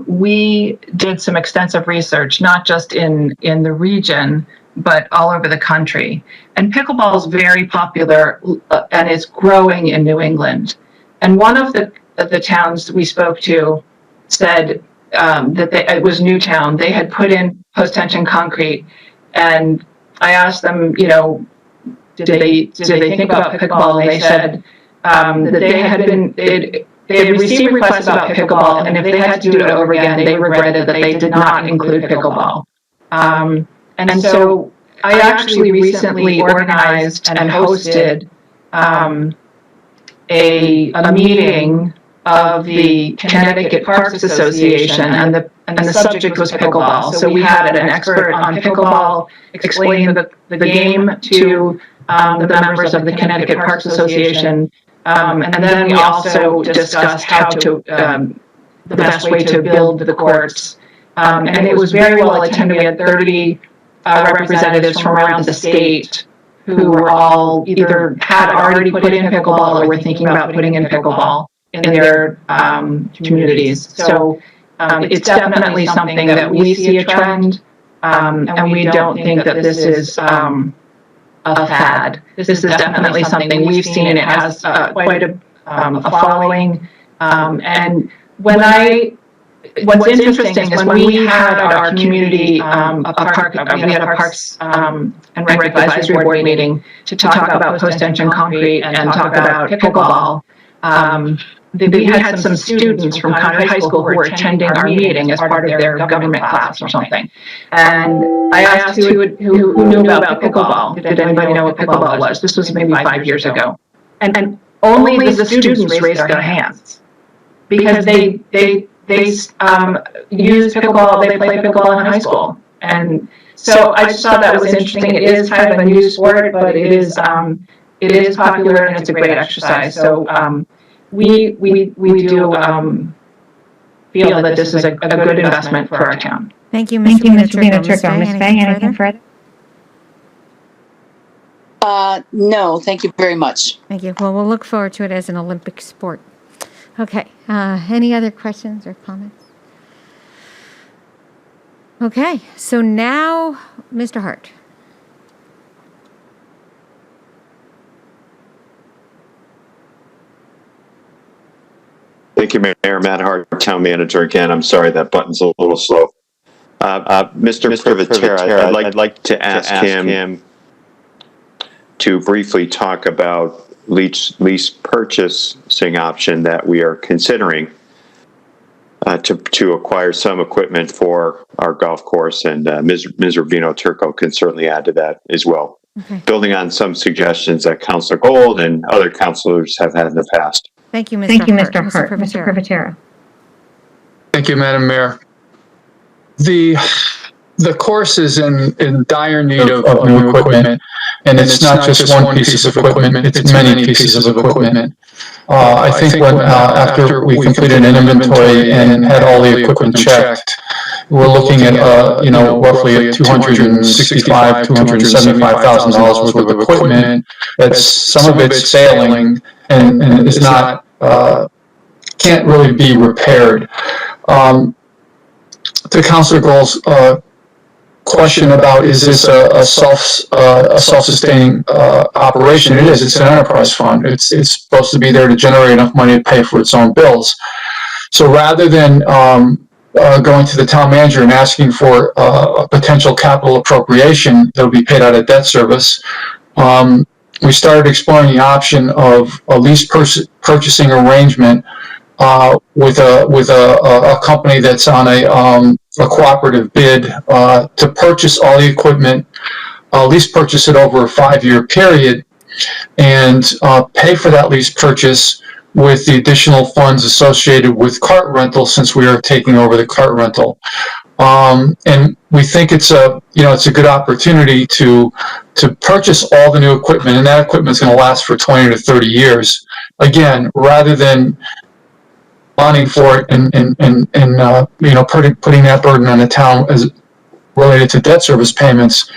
we did some extensive research, not just in the region, but all over the country. And pickleball is very popular and is growing in New England. And one of the towns we spoke to said that it was Newtown. They had put in post-tension concrete, and I asked them, did they think about pickleball? And they said that they had received requests about pickleball, and if they had to do it over again, they regretted that they did not include pickleball. And so I actually recently organized and hosted a meeting of the Connecticut Parks Association, and the subject was pickleball. So we had an expert on pickleball explain the game to the members of the Connecticut Parks Association. And then we also discussed how to the best way to build the courts. And it was very well attended. We had 30 representatives from around the state who were all either had already put in pickleball or were thinking about putting in pickleball in their communities. So it's definitely something that we see a trend, and we don't think that this is a fad. This is definitely something we've seen, and it has quite a following. And what's interesting is when we had our community, we had a Parks and Rec Advisory Board meeting to talk about post-tension concrete and talk about pickleball. We had some students from Conway High School who were attending our meeting as part of their government class or something. And I asked who knew about pickleball. Did anybody know what pickleball was? This was maybe 5 years ago. And only the students raised their hands because they use pickleball, they play pickleball in high school. And so I just thought that was interesting. It is kind of a new sport, but it is popular and it's a great exercise. So we do feel that this is a good investment for our town. Thank you, Ms. Rubino Turco. Ms. Fay, anything further? No, thank you very much. Thank you. Well, we'll look forward to it as an Olympic sport. Okay. Any other questions or comments? Okay. So now, Mr. Hart. Thank you, Mayor. Matt Hart, Town Manager again. I'm sorry that button's a little slow. Mr. Privatera, I'd like to ask him to briefly talk about lease purchasing option that we are considering to acquire some equipment for our golf course, and Ms. Rubino Turco can certainly add to that as well. Okay. Building on some suggestions that Councilor Gold and other councilors have had in the past. Thank you, Mr. Hart. Mr. Privatera. Thank you, Madam Mayor. The course is in dire need of new equipment, and it's not just one piece of equipment, it's many pieces of equipment. I think when after we completed an inventory and had all the equipment checked, we're looking at roughly $275,000 worth of equipment. That's some of it's failing and is not can't really be repaired. To Councilor Gold's question about is this a self-sustaining operation? It is. It's an enterprise fund. It's supposed to be there to generate enough money to pay for its own bills. So rather than going to the town manager and asking for a potential capital appropriation that will be paid out of debt service, we started exploring the option of a lease purchasing arrangement with a company that's on a cooperative bid to purchase all the equipment, lease purchase it over a 5-year period, and pay for that lease purchase with the additional funds associated with cart rental, since we are taking over the cart rental. And we think it's a good opportunity to purchase all the new equipment, and that equipment is going to last for 20 to 30 years. Again, rather than bonding for it and putting that burden on the town as related to debt service payments,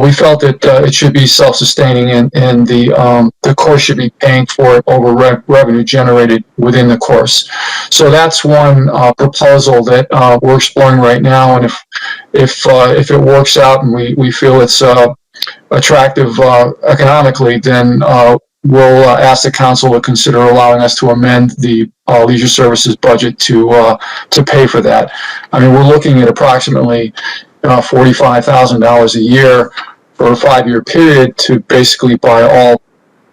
we felt that it should be self-sustaining, and the course should be paying for it over revenue generated within the course. So that's one proposal that we're exploring right now, and if it works out and we feel it's attractive economically, then we'll ask the council to consider allowing us to amend the leisure services budget to pay for that. I mean, we're looking at approximately $45,000 a year for a 5-year period to basically buy all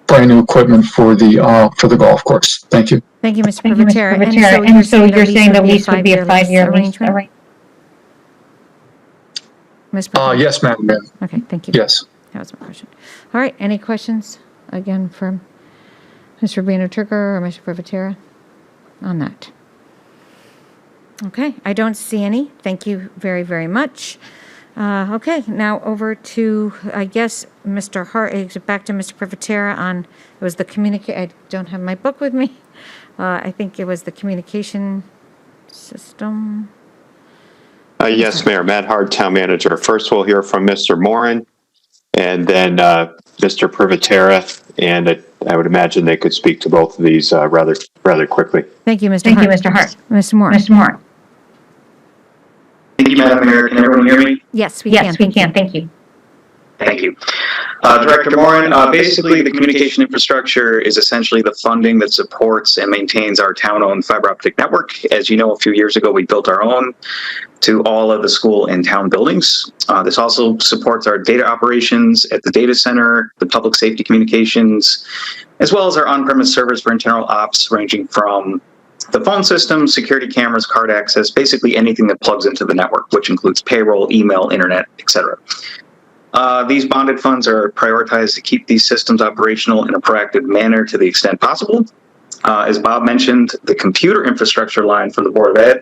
brand new equipment for the golf course. Thank you. Thank you, Mr. Privatera. And so you're saying the lease would be a 5-year arrangement? Ms. Privatera? Yes, Madam Mayor. Okay, thank you. Yes. That was my question. All right, any questions again from Mr. Rubino Turco or Mr. Privatera on that? Okay, I don't see any. Thank you very, very much. Okay, now over to, I guess, Mr. Hart, back to Mr. Privatera on, it was the I don't have my book with me. I think it was the communication System. Yes, Mayor. Matt Hart, Town Manager. First, we'll hear from Mr. Moran, and then Mr. Privatera, and I would imagine they could speak to both of these rather quickly. Thank you, Mr. Hart. Mr. Hart. Mr. Moore. Mr. Moore. Thank you, Madam Mayor. Can everyone hear me? Yes, we can. Thank you. Thank you. Director Moran, basically the communication infrastructure is essentially the funding that supports and maintains our town-owned fiber optic network. As you know, a few years ago, we built our own to all of the school and town buildings. This also supports our data operations at the data center, the public safety communications, as well as our on-premise servers for internal ops ranging from the phone system, security cameras, card access, basically anything that plugs into the network, which includes payroll, email, internet, etc. These bonded funds are prioritized to keep these systems operational in a proactive manner to the extent possible. As Bob mentioned, the computer infrastructure line for the Board of Ed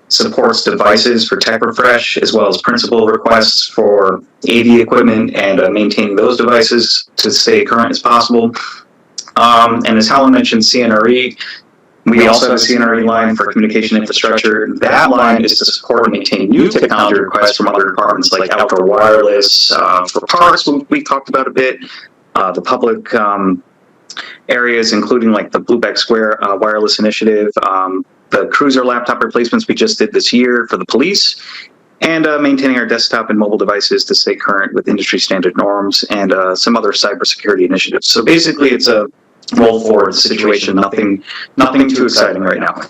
supports devices for tech refresh, as well as principal requests for AV equipment and maintaining those devices to stay current as possible. And as Helen mentioned, CNRE, we also have a CNRE line for communication infrastructure. That line is to support and maintain new technology requests from other departments like outdoor wireless, for parks, we talked about a bit, the public areas, including like the Blueback Square wireless initiative, the cruiser laptop replacements we just did this year for the police, and maintaining our desktop and mobile devices to stay current with industry standard norms, and some other cybersecurity initiatives. So basically it's a roll forward situation, nothing too exciting right now.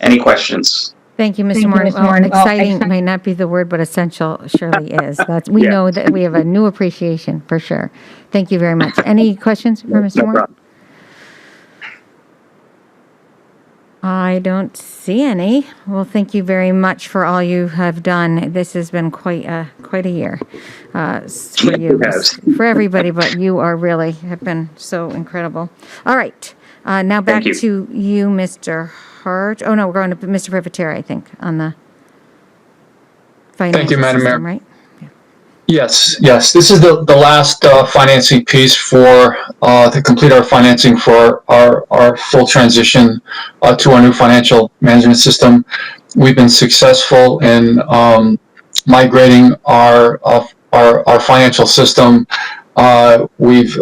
Any questions? Thank you, Mr. Moore. Well, exciting may not be the word, but essential surely is. We know that we have a new appreciation for sure. Thank you very much. Any questions for Mr. Moore? Problem. I don't see any. Well, thank you very much for all you have done. This has been quite a year for you, for everybody, but you have been so incredible. All right, now back to you, Mr. Hart. Oh no, we're going to Mr. Privatera, I think, on the financial Thank you, Madam system, Mayor. right? Yes. This is the last financing piece to complete our financing for our full transition to our new financial management system. We've been successful in migrating our financial system. We've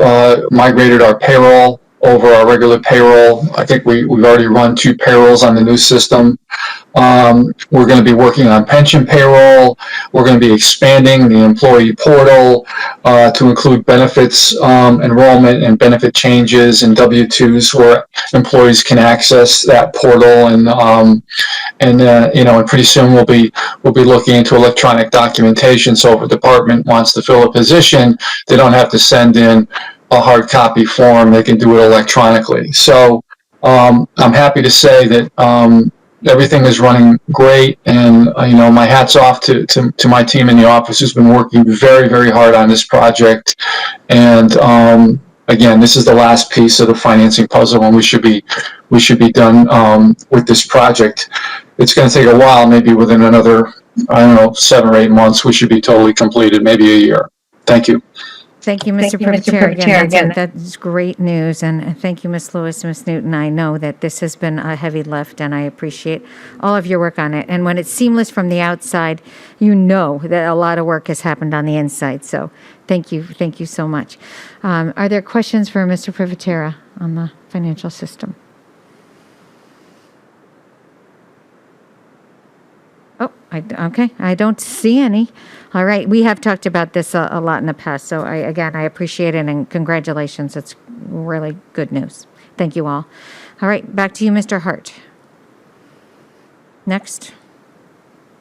migrated our payroll over our regular payroll. I think we've already run 2 payrolls on the new system. We're going to be working on pension payroll. We're going to be expanding the employee portal to include benefits enrollment and benefit changes and W-2s where employees can access that portal, and pretty soon we'll be looking into electronic documentation. So if a department wants to fill a position, they don't have to send in a hard copy form. They can do it electronically. So I'm happy to say that everything is running great, and my hat's off to my team in the office who's been working very, very hard on this project. And again, this is the last piece of the financing puzzle, and we should be done with this project. It's going to take a while, maybe within another 7 or 8 months. We should be totally completed, maybe a year. Thank you. Thank you, Mr. Privatera. That's great news. And thank you, Ms. Lewis, Ms. Newton. I know that this has been a heavy lift, and I appreciate all of your work on it. And when it's seamless from the outside, you know that a lot of work has happened on the inside. So thank you. Thank you so much. Are there questions for Mr. Privatera on the financial system? Oh, okay. I don't see any. All right. We have talked about this a lot in the past. So I appreciate it, and congratulations. It's really good news. Thank you all. All right. Back to you, Mr. Hart. Next.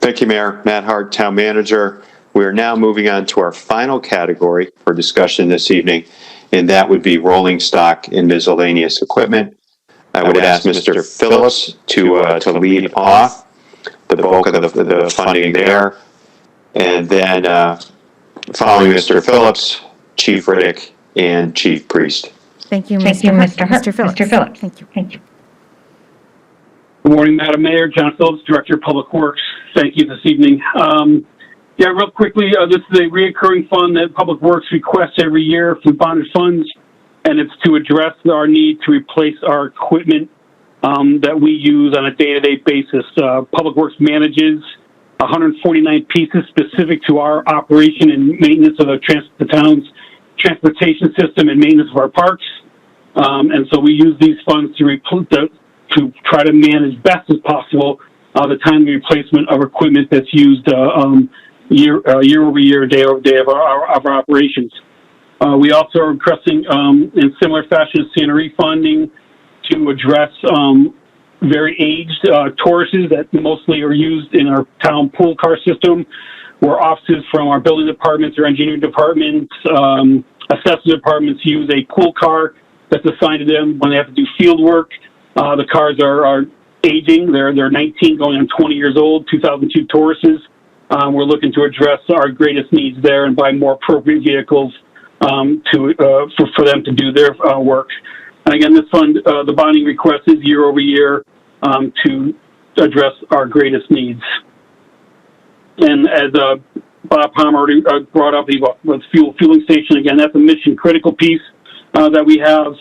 Thank you, Mayor. Matt Hart, Town Manager. We are now moving on to our final category for discussion this evening, and that would be rolling stock and miscellaneous equipment. I would ask Mr. Phillips to lead off the bulk of the funding there. And then following Mr. Phillips, Chief Riddick, and Chief Priest. Thank you, Mr. Hart. Mr. Phillips. Thank you. Good morning, Madam Mayor. John Phillips, Director of Public Works. Thank you this evening. Real quickly, this is a reoccurring fund that Public Works requests every year from bonded funds, and it's to address our need to replace our equipment that we use on a day-to-day basis. Public Works manages 149 pieces specific to our operation and maintenance of the town's transportation system and maintenance of our parks. And so we use these funds to try to manage best as possible the timely replacement of equipment that's used year over year, day over day of our operations. We also are requesting, in similar fashion, CNRE funding to address very aged Tauruses that mostly are used in our town pool car system, where offices from our building departments or engineering departments, assessment departments use a pool car that's assigned to them when they have to do field work. The cars are aging. They're 19 going on 20 years old, 2002 Tauruses. We're looking to address our greatest needs there and buy more appropriate vehicles for them to do their work. And again, this fund, the bonding request is year over year to address our greatest needs. And as Bob Palmer already brought up, the fueling station, again, that's a mission critical piece that we have.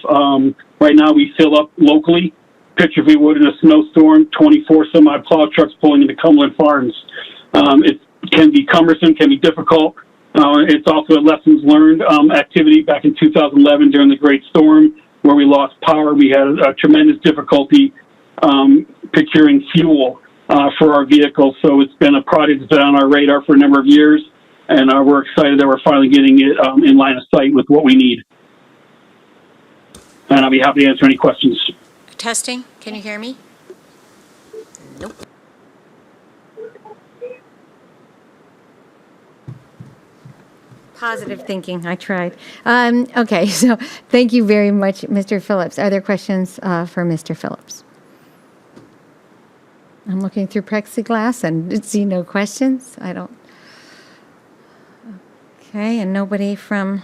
Right now we fill up locally. Picture if we would in a snowstorm, 24 some odd plow trucks pulling into Cumberland Farms. It can be cumbersome, can be difficult. It's also a lessons learned activity back in 2011 during the Great Storm, where we lost power. We had a tremendous difficulty procuring fuel for our vehicles. So it's been a project that's been on our radar for a number of years, and we're excited that we're finally getting it in line of sight with what we need. And I'll be happy to answer any questions. Testing, can you hear me? Nope. Positive thinking, I tried. Okay, so thank you very much, Mr. Phillips. Are there questions for Mr. Phillips? I'm looking through plexiglass and see no questions. I don't. Okay, and nobody from.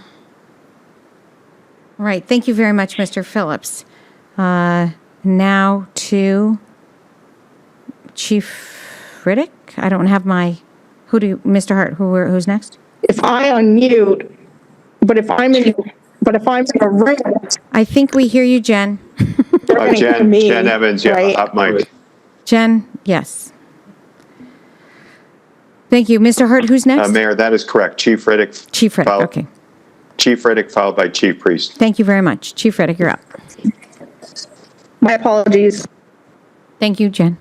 Right, thank you very much, Mr. Phillips. Now to Chief Riddick. I don't have my. Mr. Hart? Who's next? If I unmute, but if I'm in a room, I think we hear you, Jen. Jen Evans, yeah, right? Up mic. Jen, yes. Thank you. Mr. Hart, who's next? Mayor, that is correct. Chief Riddick. Chief Riddick, okay. Chief Riddick followed by Chief Priest. Thank you very much. Chief Riddick, you're up. My apologies. Thank you, Jen.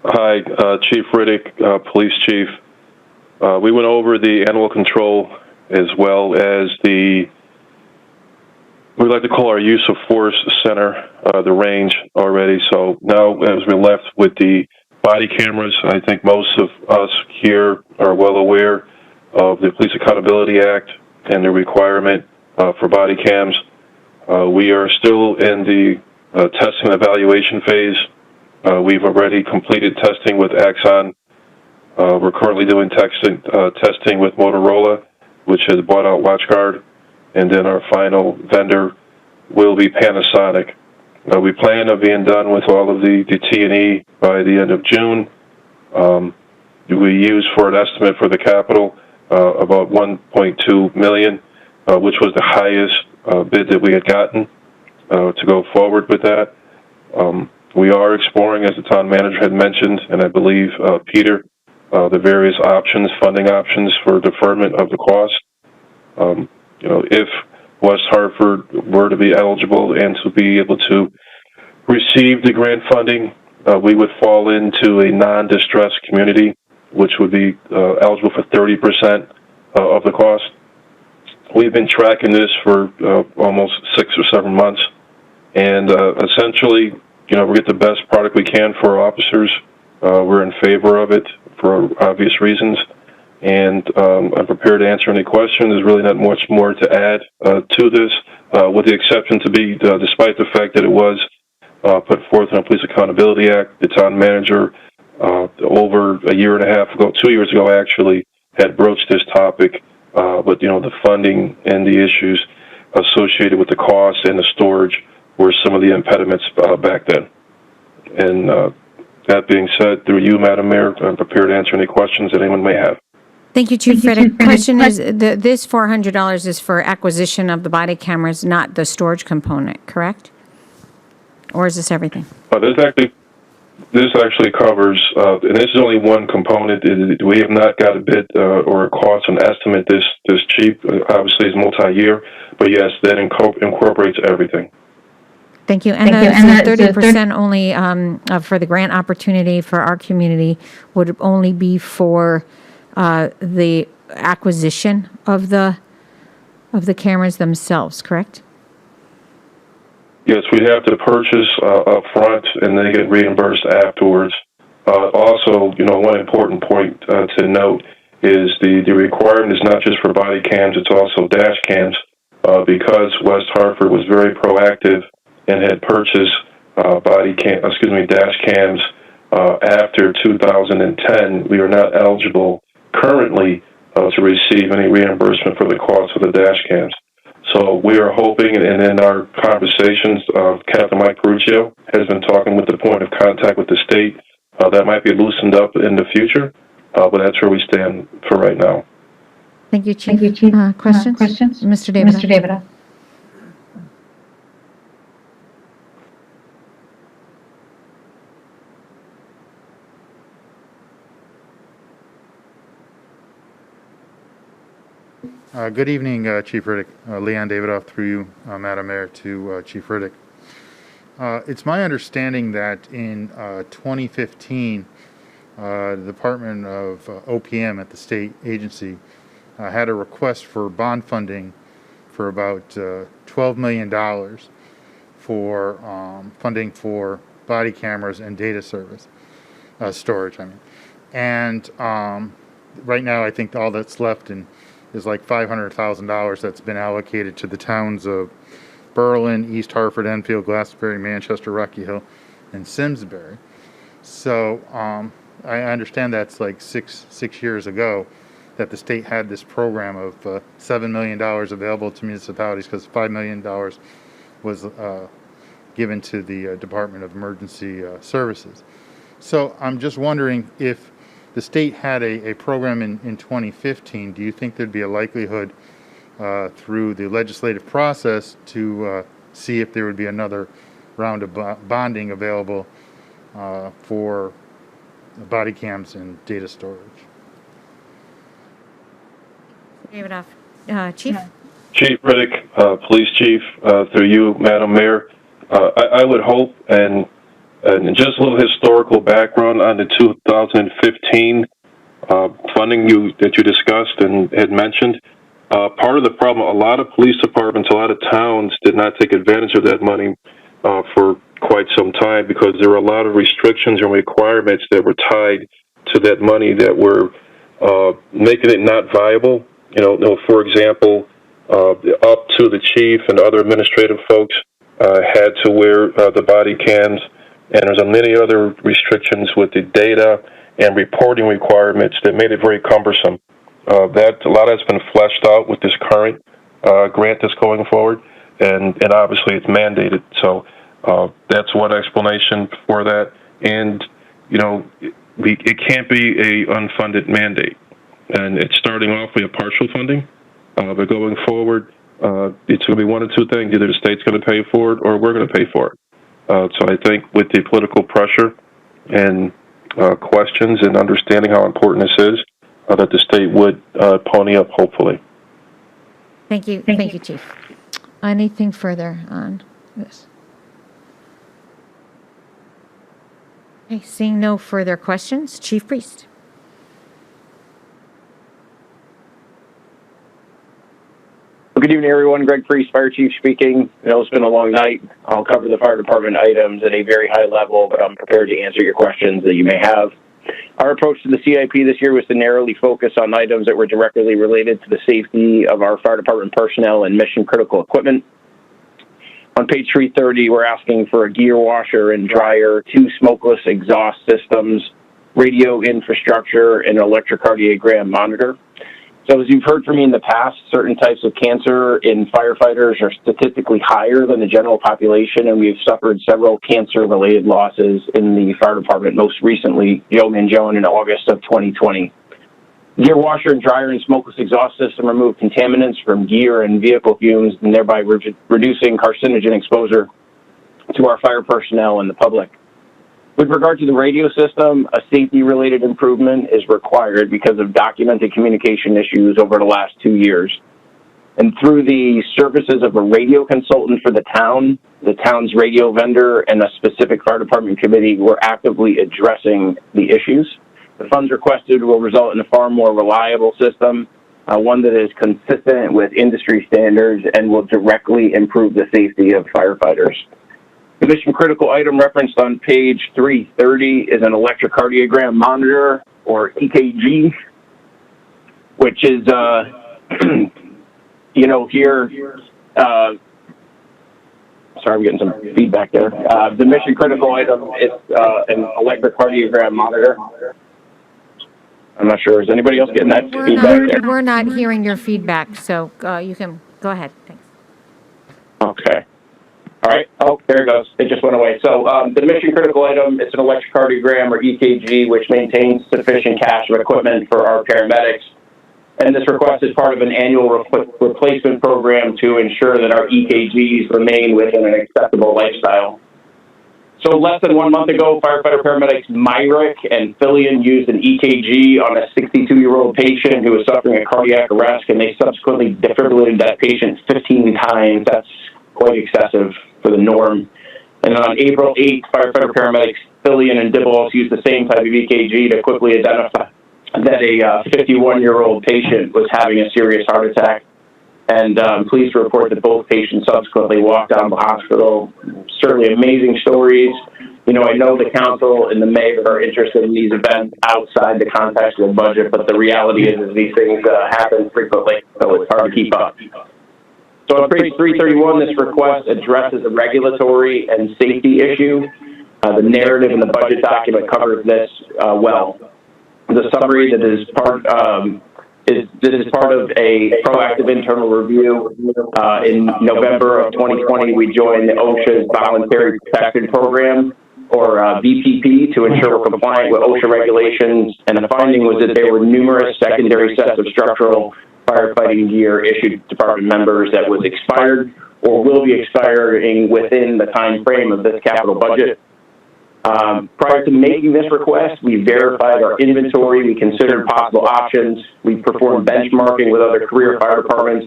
Hi, Chief Riddick, Police Chief. We went over the animal control as well as we like to call our use of force center, the range already. So now as we're left with the body cameras, I think most of us here are well aware of the Police Accountability Act and the requirement for body cams. We are still in the testing and evaluation phase. We've already completed testing with Axon. We're currently doing testing with Motorola, which has bought out WatchGuard, and then our final vendor will be Panasonic. We plan on being done with all of the T&E by the end of June. We use for an estimate for the capital about $1.2 million, which was the highest bid that we had gotten to go forward with that. We are exploring, as the town manager had mentioned, and I believe Peter, the various options, funding options for deferment of the cost. If West Hartford were to be eligible and to be able to receive the grant funding, we would fall into a non-distressed community, which would be eligible for 30% of the cost. We've been tracking this for almost 6 or 7 months, and essentially, we get the best product we can for our officers. We're in favor of it for obvious reasons, and I'm prepared to answer any questions. There's really not much more to add to this, with the exception to be, despite the fact that it was put forth in the Police Accountability Act, the town manager over a year and a half ago, 2 years ago actually, had broached this topic, but the funding and the issues associated with the cost and the storage were some of the impediments back then. And that being said, through you, Madam Mayor, I'm prepared to answer any questions that anyone may have. Thank you, Chief Riddick. Question is, this $400 is for acquisition of the body cameras, not the storage component, correct? Or is this everything? This actually covers, and this is only one component. We have not got a bid or a cost and estimate this cheap. Obviously, it's multi-year, but yes, that incorporates everything. Thank you. And the 30% only for the grant opportunity for our community would only be for the acquisition of the cameras themselves, correct? Yes, we have to purchase up front and then get reimbursed afterwards. Also, one important point to note is the requirement is not just for body cams, it's also dash cams. Because West Hartford was very proactive and had purchased dash cams after 2010, we are not eligible currently to receive any reimbursement for the cost of the dash cams. So we are hoping, and in our conversations, Captain Mike Peruccio has been talking with the point of contact with the state. That might be loosened up in the future, but that's where we stand for right now. Thank you, Chief. Questions? Mr. David. Mr. David. Good evening, Chief Riddick. Leon Davidoff through you, Madam Mayor, to Chief Riddick. It's my understanding that in 2015, the Department of OPM at the state agency had a request for bond funding for about $12 million for funding for body cameras and data storage. And right now, I think all that's left is like $500,000 that's been allocated to the towns of Berlin, East Hartford, Enfield, Glastonbury, Manchester, Rocky Hill, and Simsbury. So I understand that's like six years ago that the state had this program of $7 million available to municipalities because $5 million was given to the Department of Emergency Services. So I'm just wondering if the state had a program in 2015, do you think there'd be a likelihood through the legislative process to see if there would be another round of bonding available for body cams and data storage? David off. Chief? Chief Riddick, Police Chief, through you, Madam Mayor, I would hope, and just a little historical background on the 2015 funding that you discussed and had mentioned. Part of the problem, a lot of police departments, a lot of towns did not take advantage of that money for quite some time because there were a lot of restrictions and requirements that were tied to that money that were making it not viable. For example, up to the chief and other administrative folks had to wear the body cams, and there's many other restrictions with the data and reporting requirements that made it very cumbersome. A lot has been fleshed out with this current grant that's going forward, and obviously it's mandated. So that's one explanation for that. And it can't be a unfunded mandate, and it's starting off with a partial funding, but going forward, it's going to be one of two things: either the state's going to pay for it, or we're going to pay for it. So I think with the political pressure and questions and understanding how important this is, that the state would pony up, hopefully. Thank you. Thank you, Chief. Anything further on this? Okay, seeing no further questions, Chief Priest. Good evening, everyone. Greg Priest, Fire Chief speaking. It's been a long night. I'll cover the fire department items at a very high level, but I'm prepared to answer your questions that you may have. Our approach to the CIP this year was to narrowly focus on items that were directly related to the safety of our fire department personnel and mission-critical equipment. On page 330, we're asking for a gear washer and dryer, 2 smokeless exhaust systems, radio infrastructure, and an electrocardiogram monitor. So as you've heard from me in the past, certain types of cancer in firefighters are statistically higher than the general population, and we've suffered several cancer-related losses in the fire department, most recently Joe Mangione in August of 2020. gear washer and dryer and smokeless exhaust system remove contaminants from gear and vehicle fumes, and thereby reducing carcinogen exposure to our fire personnel and the public. With regard to the radio system, a safety-related improvement is required because of documented communication issues over the last 2 years. And through the services of a radio consultant for the town's radio vendor, and a specific fire department committee, we're actively addressing the issues. The funds requested will result in a far more reliable system, one that is consistent with industry standards and will directly improve the safety of firefighters. The mission critical item referenced on page 330 is an electrocardiogram monitor, or EKG, which is, here, sorry, I'm getting some feedback there. The mission critical item is an electrocardiogram monitor. I'm not sure. Is anybody else getting that feedback there? We're not hearing your feedback, so you can go ahead. Thanks. Okay. All right. Oh, there it goes. It just went away. So the mission critical item is an electrocardiogram, or EKG, which maintains sufficient cache of equipment for our paramedics. And this request is part of an annual replacement program to ensure that our EKGs remain within an acceptable lifestyle. So less than 1 month ago, firefighter paramedics Myrick and Fillion used an EKG on a 62-year-old patient who was suffering a cardiac arrest, and they subsequently defibrillated that patient 15 times. That's quite excessive for the norm. And on April 8th, firefighter paramedics Fillion and Dibbles used the same type of EKG to quickly identify that a 51-year-old patient was having a serious heart attack. And I'm pleased to report that both patients subsequently walked out of the hospital. Certainly amazing stories. You know, I know the council and the mayor are interested in these events outside the context of the budget, but the reality is these things happen frequently, so it's hard to keep up. So on page 331, this request addresses a regulatory and safety issue. The narrative in the budget document covers this well. The summary that is part this is part of a proactive internal review. In November of 2020, we joined the OSHA's Voluntary Protection Program, or VPP, to ensure we're compliant with OSHA regulations. And the finding was that there were numerous secondary sets of structural firefighting gear issued to department members that was expired or will be expiring within the time frame of this capital budget. Prior to making this request, we verified our inventory, we considered possible options, we performed benchmarking with other career fire departments,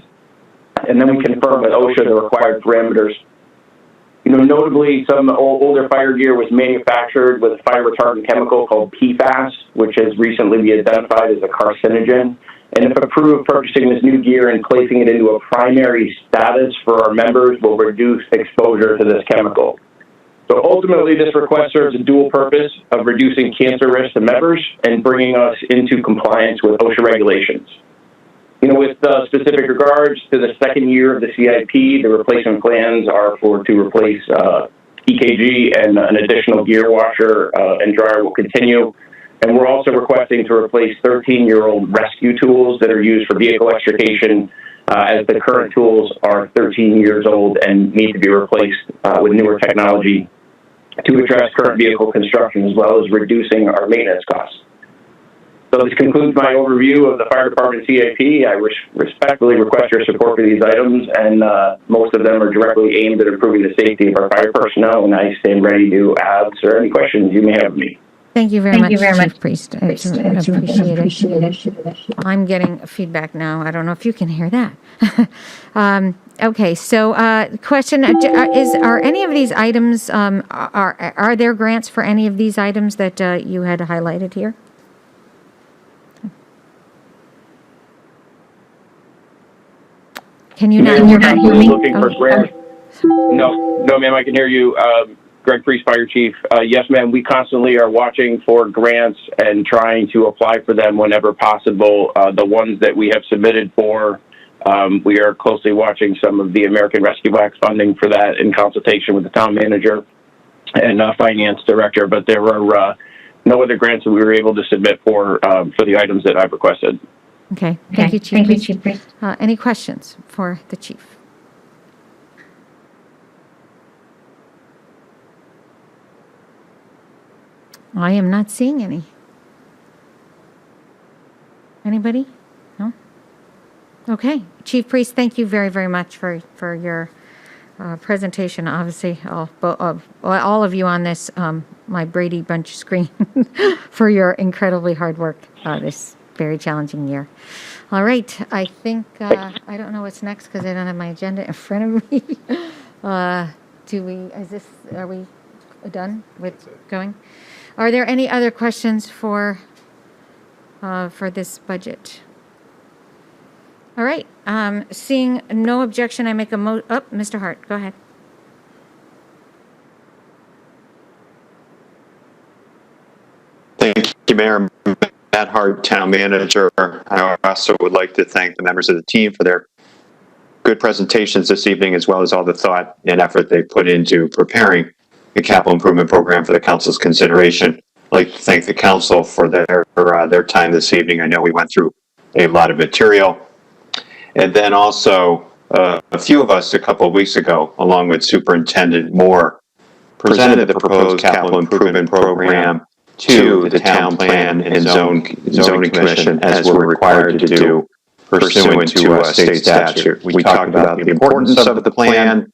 and then we confirmed with OSHA the required parameters. You know, notably, some older fire gear was manufactured with a fire retardant chemical called PFAS, which has recently been identified as a carcinogen. And if approved, purchasing this new gear and placing it into a primary status for our members will reduce exposure to this chemical. So ultimately, this request serves a dual purpose of reducing cancer risk to members and bringing us into compliance with OSHA regulations. You know, with specific regards to the second year of the CIP, the replacement plans are to replace EKG, and an additional gear washer and dryer will continue. And we're also requesting to replace 13-year-old rescue tools that are used for vehicle extrication, as the current tools are 13 years old and need to be replaced with newer technology to address current vehicle construction, as well as reducing our maintenance costs. So this concludes my overview of the Fire Department CIP. I respectfully request your support for these items, and most of them are directly aimed at improving the safety of our fire personnel, and I stand ready to answer any questions you may have of me. Thank you very much, Chief Priest. I appreciate it. I'm getting feedback now. I don't know if you can hear that. Okay, so question, are any of these items, are there grants for any of these items that you had highlighted here? Can you not hear me? Looking for grants. No, ma'am, I can hear you. Greg Priest, Fire Chief. Yes, ma'am, we constantly are watching for grants and trying to apply for them whenever possible. The ones that we have submitted for, we are closely watching some of the American Rescue Act funding for that in consultation with the town manager and finance director, but there are no other grants that we were able to submit for the items that I've requested. Okay, thank you, Chief Priest. Any questions for the Chief? I am not seeing any. Anybody? No? Okay. Chief Priest, thank you very, very much for your presentation. Obviously, all of you on this, my Brady Bunch screen, for your incredibly hard work this very challenging year. All right. I think, I don't know what's next because I don't have my agenda in front of me. Are we done with going? Are there any other questions for this budget? All right. Seeing no objection, I make a Mr. Hart, go ahead. Thank you, Mayor. Matt Hart, Town Manager. I also would like to thank the members of the team for their good presentations this evening, as well as all the thought and effort they put into preparing the capital improvement program for the council's consideration. I'd like to thank the council for their time this evening. I know we went through a lot of material. And then also, a few of us a couple of weeks ago, along with Superintendent Moore, presented the proposed capital improvement program to the Town Plan and Zoning Commission, as we're required to do pursuant to state statute. We talked about the importance of the plan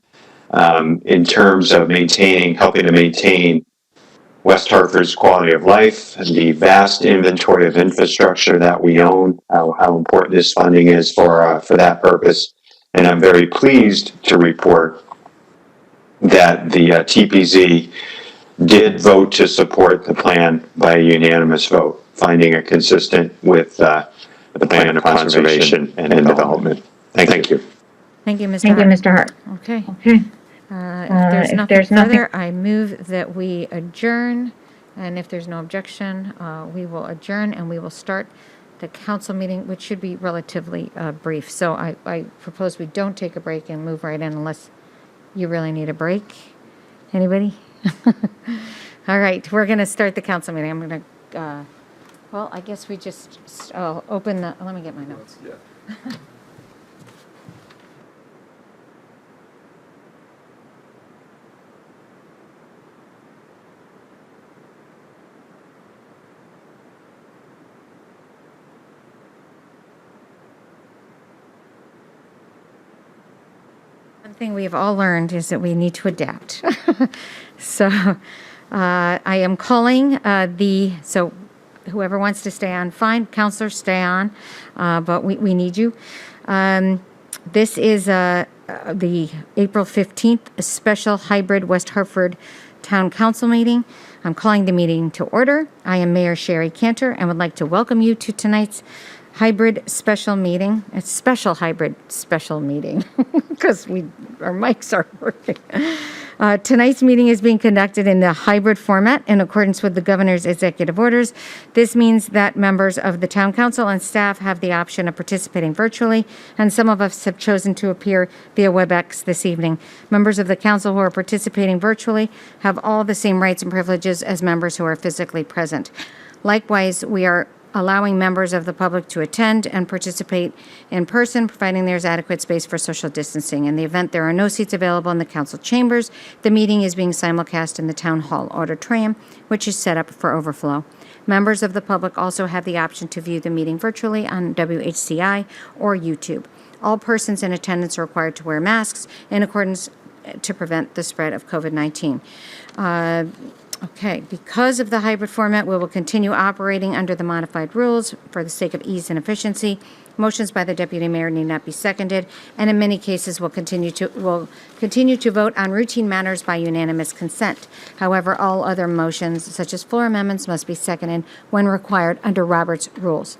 in terms of helping to maintain West Hartford's quality of life, the vast inventory of infrastructure that we own, how important this funding is for that purpose. And I'm very pleased to report that the TPZ did vote to support the plan by a unanimous vote, finding it consistent with the plan of conservation and development. Thank you. Thank you, Mr. Hart. Thank you, Mr. Hart. Okay. Okay. If there's nothing further, I move that we adjourn. And if there's no objection, we will adjourn and we will start the council meeting, which should be relatively brief. So I propose we don't take a break and move right in unless you really need a break. Anybody? All right, we're going to start the council meeting. I'm going to, well, I guess we just open the, let me get my notes. Yeah. One thing we've all learned is that we need to adapt. So I am calling so whoever wants to stay on, fine, counselors, stay on, but we need you. This is the April 15th special hybrid West Hartford Town Council meeting. I'm calling the meeting to order. I am Mayor Sherry Cantor and would like to welcome you to tonight's hybrid special meeting. It's special hybrid special meeting because our mics are working. Tonight's meeting is being conducted in the hybrid format in accordance with the governor's executive orders. This means that members of the town council and staff have the option of participating virtually, and some of us have chosen to appear via WebEx this evening. Members of the council who are participating virtually have all the same rights and privileges as members who are physically present. Likewise, we are allowing members of the public to attend and participate in person, providing there's adequate space for social distancing. In the event there are no seats available in the council chambers, the meeting is being simulcast in the town hall auditorium, which is set up for overflow. Members of the public also have the option to view the meeting virtually on WHCI or YouTube. All persons in attendance are required to wear masks in accordance to prevent the spread of COVID-19. Okay, because of the hybrid format, we will continue operating under the modified rules for the sake of ease and efficiency. Motions by the deputy mayor need not be seconded, and in many cases will continue to vote on routine matters by unanimous consent. However, all other motions, such as floor amendments, must be seconded when required under Robert's rules.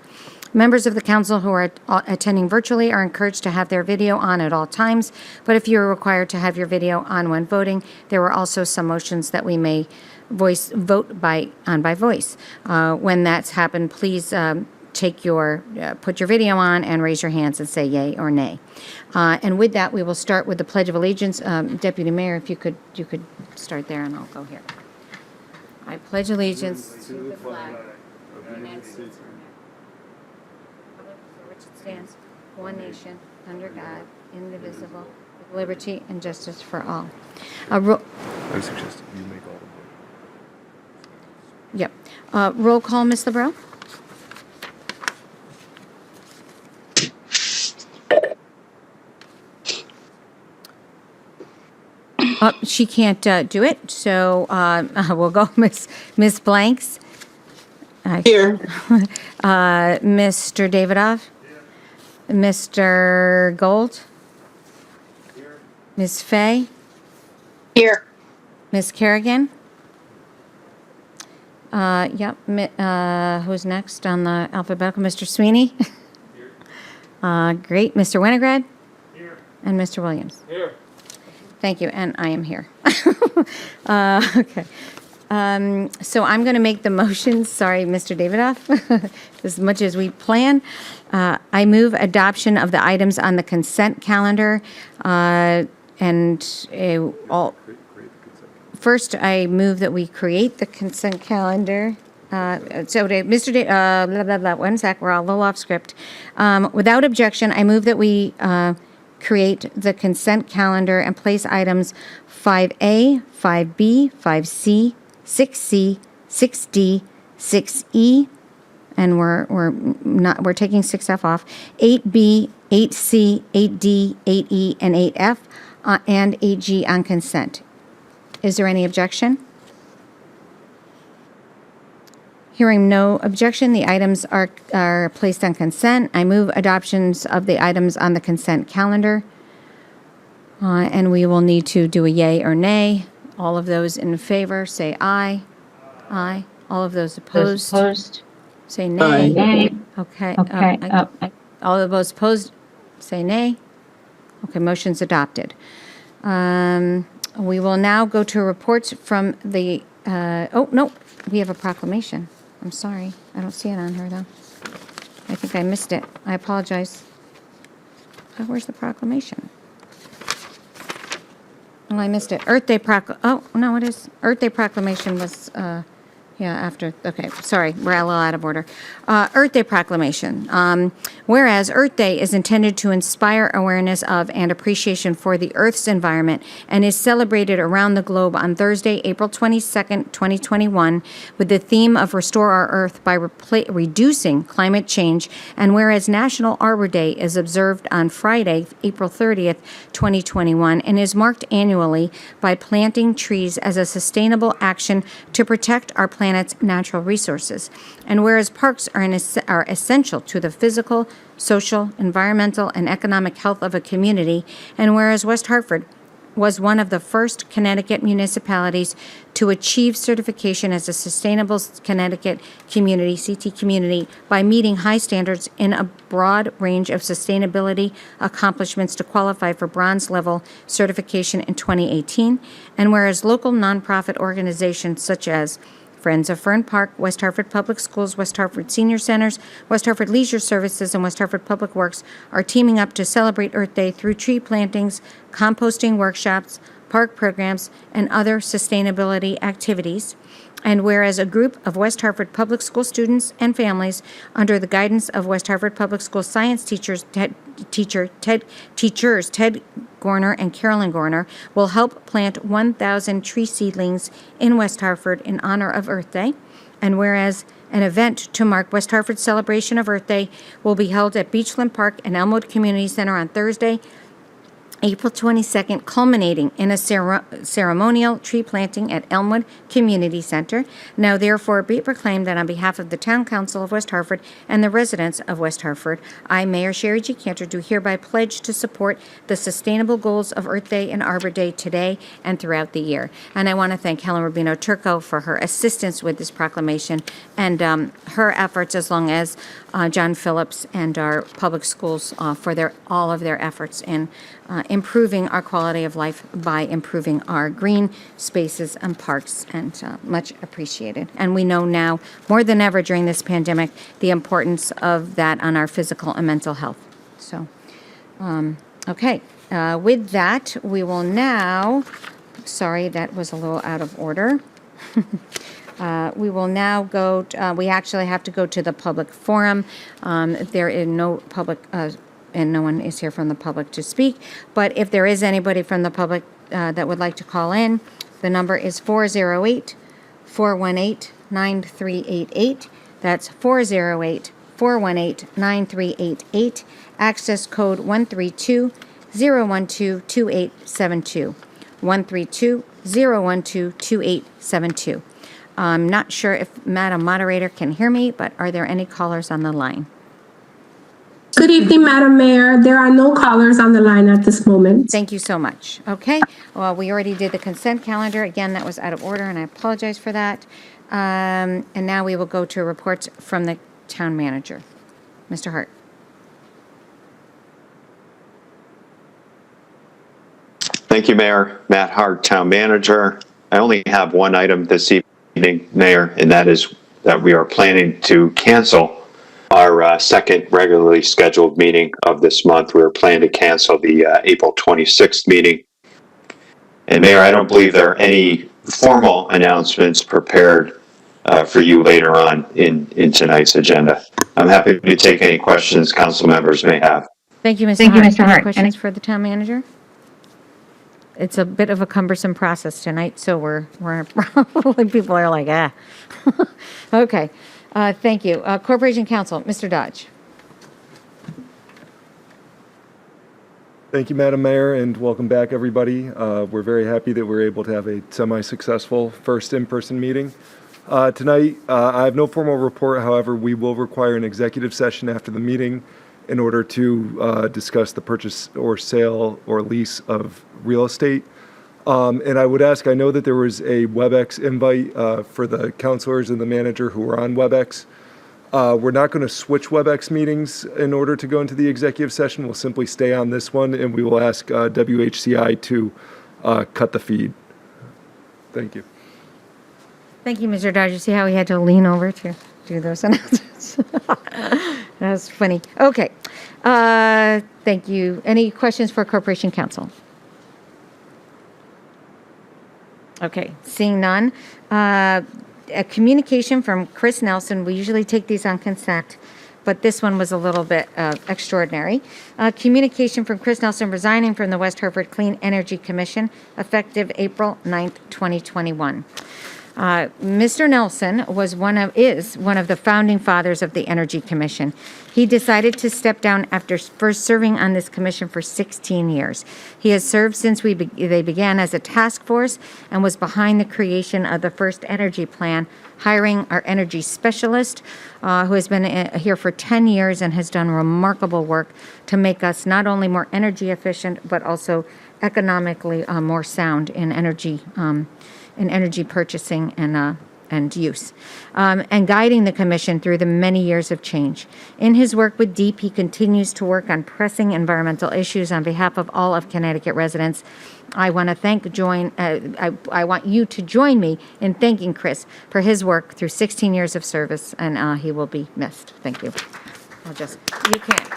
Members of the council who are attending virtually are encouraged to have their video on at all times, but if you are required to have your video on when voting, there are also some motions that we may vote by voice. When that's happened, please put your video on and raise your hands and say yay or nay. And with that, we will start with the Pledge of Allegiance. Deputy Mayor, if you could start there, and I'll go here. I pledge allegiance to the flag of the United States of America, for which it stands, one nation, under God, indivisible, with liberty and justice for all. I suggest you make all the votes. Yep. Roll call, Ms. LeBreau? Oh, she can't do it, so we'll go Miss Blanks. Here. Mr. Davidoff? Mr. Gold? Ms. Fay? Here. Ms. Kerrigan? Yep. Who's next on the alphabetical? Mr. Sweeney? Great. Mr. Winograd? Here. And Mr. Williams? Here. Thank you, and I am here. Okay. So I'm going to make the motion. Sorry, Mr. Davidoff, as much as we plan. I move adoption of the items on the consent calendar, first, I move that we create the consent calendar. Mr. Blah, blah, blah, 1 sec, we're all a little off script. Without objection, I move that we create the consent calendar and place items 5A, 5B, 5C, 6C, 6D, 6E, and we're taking 6F off, 8B, 8C, 8D, 8E, and 8F, and 8G on consent. Is there any objection? Hearing no objection, the items are placed on consent. I move adoptions of the items on the consent calendar. And we will need to do a yay or nay. All of those in favor, say aye. Aye. All of those opposed, say nay. Nay. Okay. Okay. All of those opposed, say nay. Okay, motion's adopted. We will now go to reports from the, oh, no, we have a proclamation. I'm sorry. I don't see it on here, though. I think I missed it. I apologize. Oh, where's the proclamation? Oh, I missed it. Earth Day oh, no, it is. Earth Day proclamation was, after, okay, sorry, we're a little out of order. Earth Day proclamation. Whereas Earth Day is intended to inspire awareness of and appreciation for the Earth's environment and is celebrated around the globe on Thursday, April 22nd, 2021, with the theme of Restore Our Earth by reducing climate change, and whereas National Arbor Day is observed on Friday, April 30th, 2021, and is marked annually by planting trees as a sustainable action to protect our planet's natural resources. And whereas parks are essential to the physical, social, environmental, and economic health of a community, and whereas West Hartford was one of the first Connecticut municipalities to achieve certification as a Sustainable Connecticut Community, CT Community, by meeting high standards in a broad range of sustainability accomplishments to qualify for bronze level certification in 2018, and whereas local nonprofit organizations such as Friends of Fern Park, West Hartford Public Schools, West Hartford Senior Centers, West Hartford Leisure Services, and West Hartford Public Works are teaming up to celebrate Earth Day through tree plantings, composting workshops, park programs, and other sustainability activities. And whereas a group of West Hartford Public School students and families, under the guidance of West Hartford Public School science teachers Ted Gorner and Carolyn Gorner, will help plant 1,000 tree seedlings in West Hartford in honor of Earth Day. And whereas an event to mark West Hartford's celebration of Earth Day will be held at Beachland Park and Elmwood Community Center on Thursday, April 22nd, culminating in a ceremonial tree planting at Elmwood Community Center. Now, therefore, be it proclaimed that on behalf of the Town Council of West Hartford and the residents of West Hartford, I, Mayor Sherry G. Cantor, do hereby pledge to support the sustainable goals of Earth Day and Arbor Day today and throughout the year. And I want to thank Helen Rubino Turco for her assistance with this proclamation and her efforts, as long as John Phillips and our public schools for all of their efforts in improving our quality of life by improving our green spaces and parks, and much appreciated. And we know now more than ever during this pandemic the importance of that on our physical and mental health. So, okay, with that, we will now, sorry, that was a little out of order. We will now go, we actually have to go to the public forum. There is no public, and no one is here from the public to speak. But if there is anybody from the public that would like to call in, the number is 408-418-9388. That's 408-418-9388. Access code 132-012-2872. 132-012-2872. I'm not sure if Madam Moderator can hear me, but are there any callers on the line? Good evening, Madam Mayor. There are no callers on the line at this moment. Thank you so much. Okay, well, we already did the consent calendar. Again, that was out of order, and I apologize for that. And now we will go to reports from the town manager. Mr. Hart. Thank you, Mayor. Matt Hart, Town Manager. I only have one item this evening, Mayor, and that is that we are planning to cancel our second regularly scheduled meeting of this month. We're planning to cancel the April 26th meeting. And Mayor, I don't believe there are any formal announcements prepared for you later on in tonight's agenda. I'm happy to take any questions council members may have. Thank you, Mr. Hart. Any questions for the town manager? It's a bit of a cumbersome process tonight, so we're probably people are like, ah. Okay, thank you. Corporation Counsel, Mr. Dodge. Thank you, Madam Mayor, and welcome back, everybody. We're very happy that we're able to have a semi-successful first in-person meeting. Tonight, I have no formal report. However, we will require an executive session after the meeting in order to discuss the purchase or sale or lease of real estate. And I would ask, I know that there was a WebEx invite for the counselors and the manager who were on WebEx. We're not going to switch WebEx meetings in order to go into the executive session. We'll simply stay on this one, and we will ask WHCI to cut the feed. Thank you. Thank you, Mr. Dodge. You see how he had to lean over to do those announcements? That was funny. Okay. Thank you. Any questions for Corporation Counsel? Okay. Seeing none. A communication from Chris Nelson. We usually take these on consent, but this one was a little bit extraordinary. Communication from Chris Nelson resigning from the West Hartford Clean Energy Commission effective April 9th, 2021. Mr. Nelson is one of the founding fathers of the Energy Commission. He decided to step down after first serving on this commission for 16 years. He has served since they began as a task force and was behind the creation of the first energy plan, hiring our energy specialist, who has been here for 10 years and has done remarkable work to make us not only more energy efficient, but also economically more sound in energy purchasing and use, and guiding the commission through the many years of change. In his work with DEEP, he continues to work on pressing environmental issues on behalf of all of Connecticut residents. I want to I want you to join me in thanking Chris for his work through 16 years of service, and he will be missed. Thank you. You can.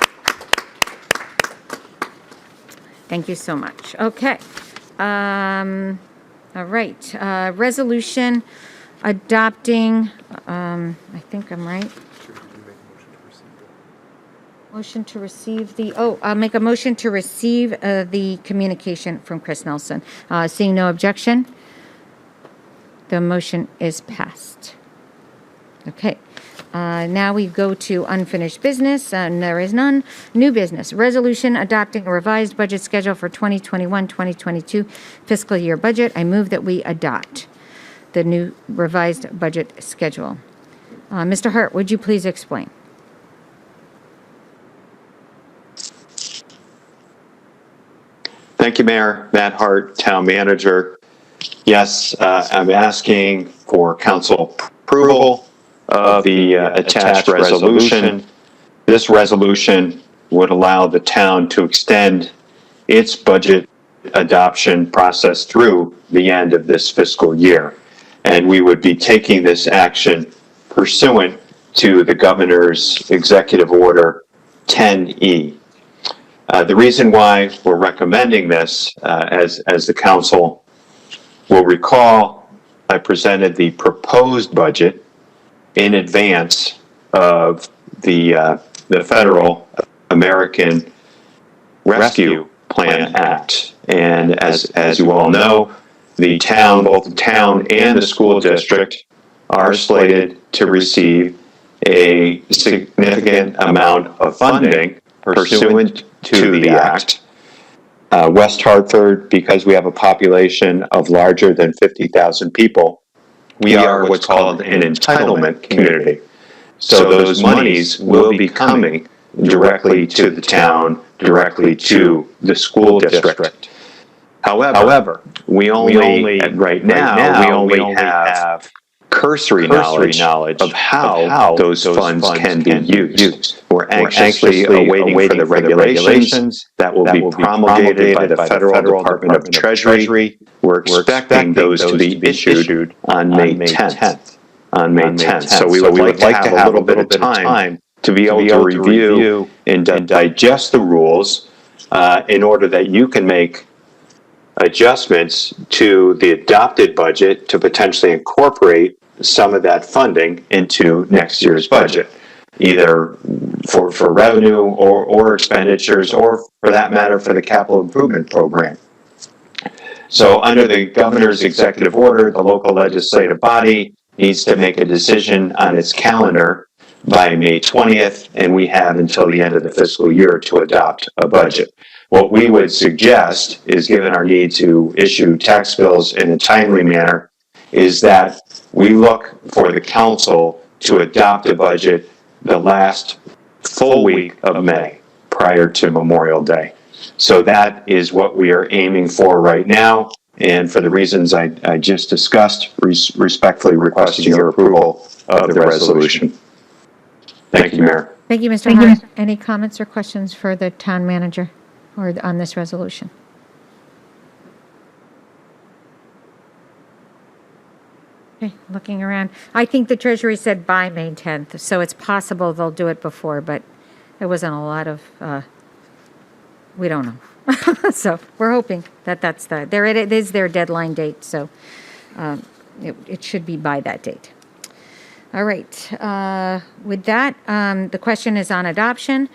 Thank you so much. Okay. All right, resolution adopting, I think I'm right. Motion to receive I'll make a motion to receive the communication from Chris Nelson. Seeing no objection, the motion is passed. Okay. Now we go to unfinished business, and there is none. New business, resolution adopting a revised budget schedule for 2021-2022 fiscal year budget. I move that we adopt the new revised budget schedule. Mr. Hart, would you please explain? Thank you, Mayor. Matt Hart, Town Manager. Yes, I'm asking for council approval of the attached resolution. This resolution would allow the town to extend its budget adoption process through the end of this fiscal year. And we would be taking this action pursuant to the governor's executive order 10E. The reason why we're recommending this, as the council will recall, I presented the proposed budget in advance of the Federal American Rescue Plan Act. And as you all know, both the town and the school district are slated to receive a significant amount of funding pursuant to the act. West Hartford, because we have a population of larger than 50,000 people, we are what's called an entitlement community. So those monies will be coming directly to the town, directly to the school district. However, we only right now, we only have cursory knowledge of how those funds can be used. We're anxiously awaiting for the regulations that will be promulgated by the Federal Department of Treasury. We're expecting those to be issued on May 10th. So we would like to have a little bit of time to be able to review and digest the rules in order that you can make adjustments to the adopted budget to potentially incorporate some of that funding into next year's budget, either for revenue or expenditures, or for that matter, for the capital improvement program. So under the governor's executive order, the local legislative body needs to make a decision on its calendar by May 20th, and we have until the end of the fiscal year to adopt a budget. What we would suggest is, given our need to issue tax bills in a timely manner, is that we look for the council to adopt a budget the last full week of May prior to Memorial Day. So that is what we are aiming for right now. And for the reasons I just discussed, respectfully requesting your approval of the resolution. Thank you, Mayor. Thank you, Mr. Hart. Any comments or questions for the town manager or on this resolution? Okay, looking around. I think the Treasury said by May 10th, so it's possible they'll do it before, but there wasn't a lot of, we don't know. So we're hoping that that's it is their deadline date, so it should be by that date. All right. With that, the question is on adoption.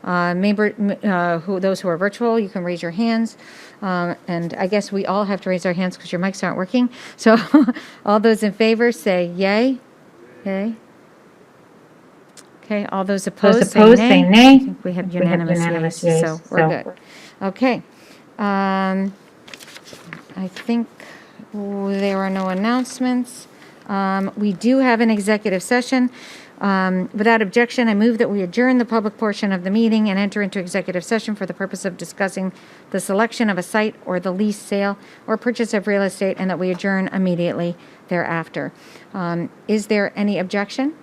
Those who are virtual, you can raise your hands. And I guess we all have to raise our hands because your mics aren't working. So all those in favor say yay. Yay. Okay. All those opposed, say nay. I think we have unanimous yeas, so we're good. Okay. I think there are no announcements. We do have an executive session. Without objection, I move that we adjourn the public portion of the meeting and enter into executive session for the purpose of discussing the selection of a site or the lease, sale, or purchase of real estate, and that we adjourn immediately thereafter. Is there any objection?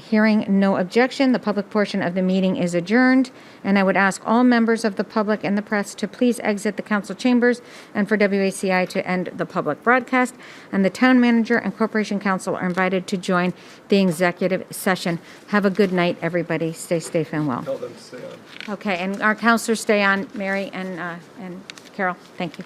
Hearing no objection, the public portion of the meeting is adjourned, and I would ask all members of the public and the press to please exit the council chambers and for WACI to end the public broadcast, and the town manager and corporation council are invited to join the executive session. Have a good night, everybody. Stay safe and well. Tell them to stay on. Okay, and our counselors stay on, Mary and Carol. Thank you.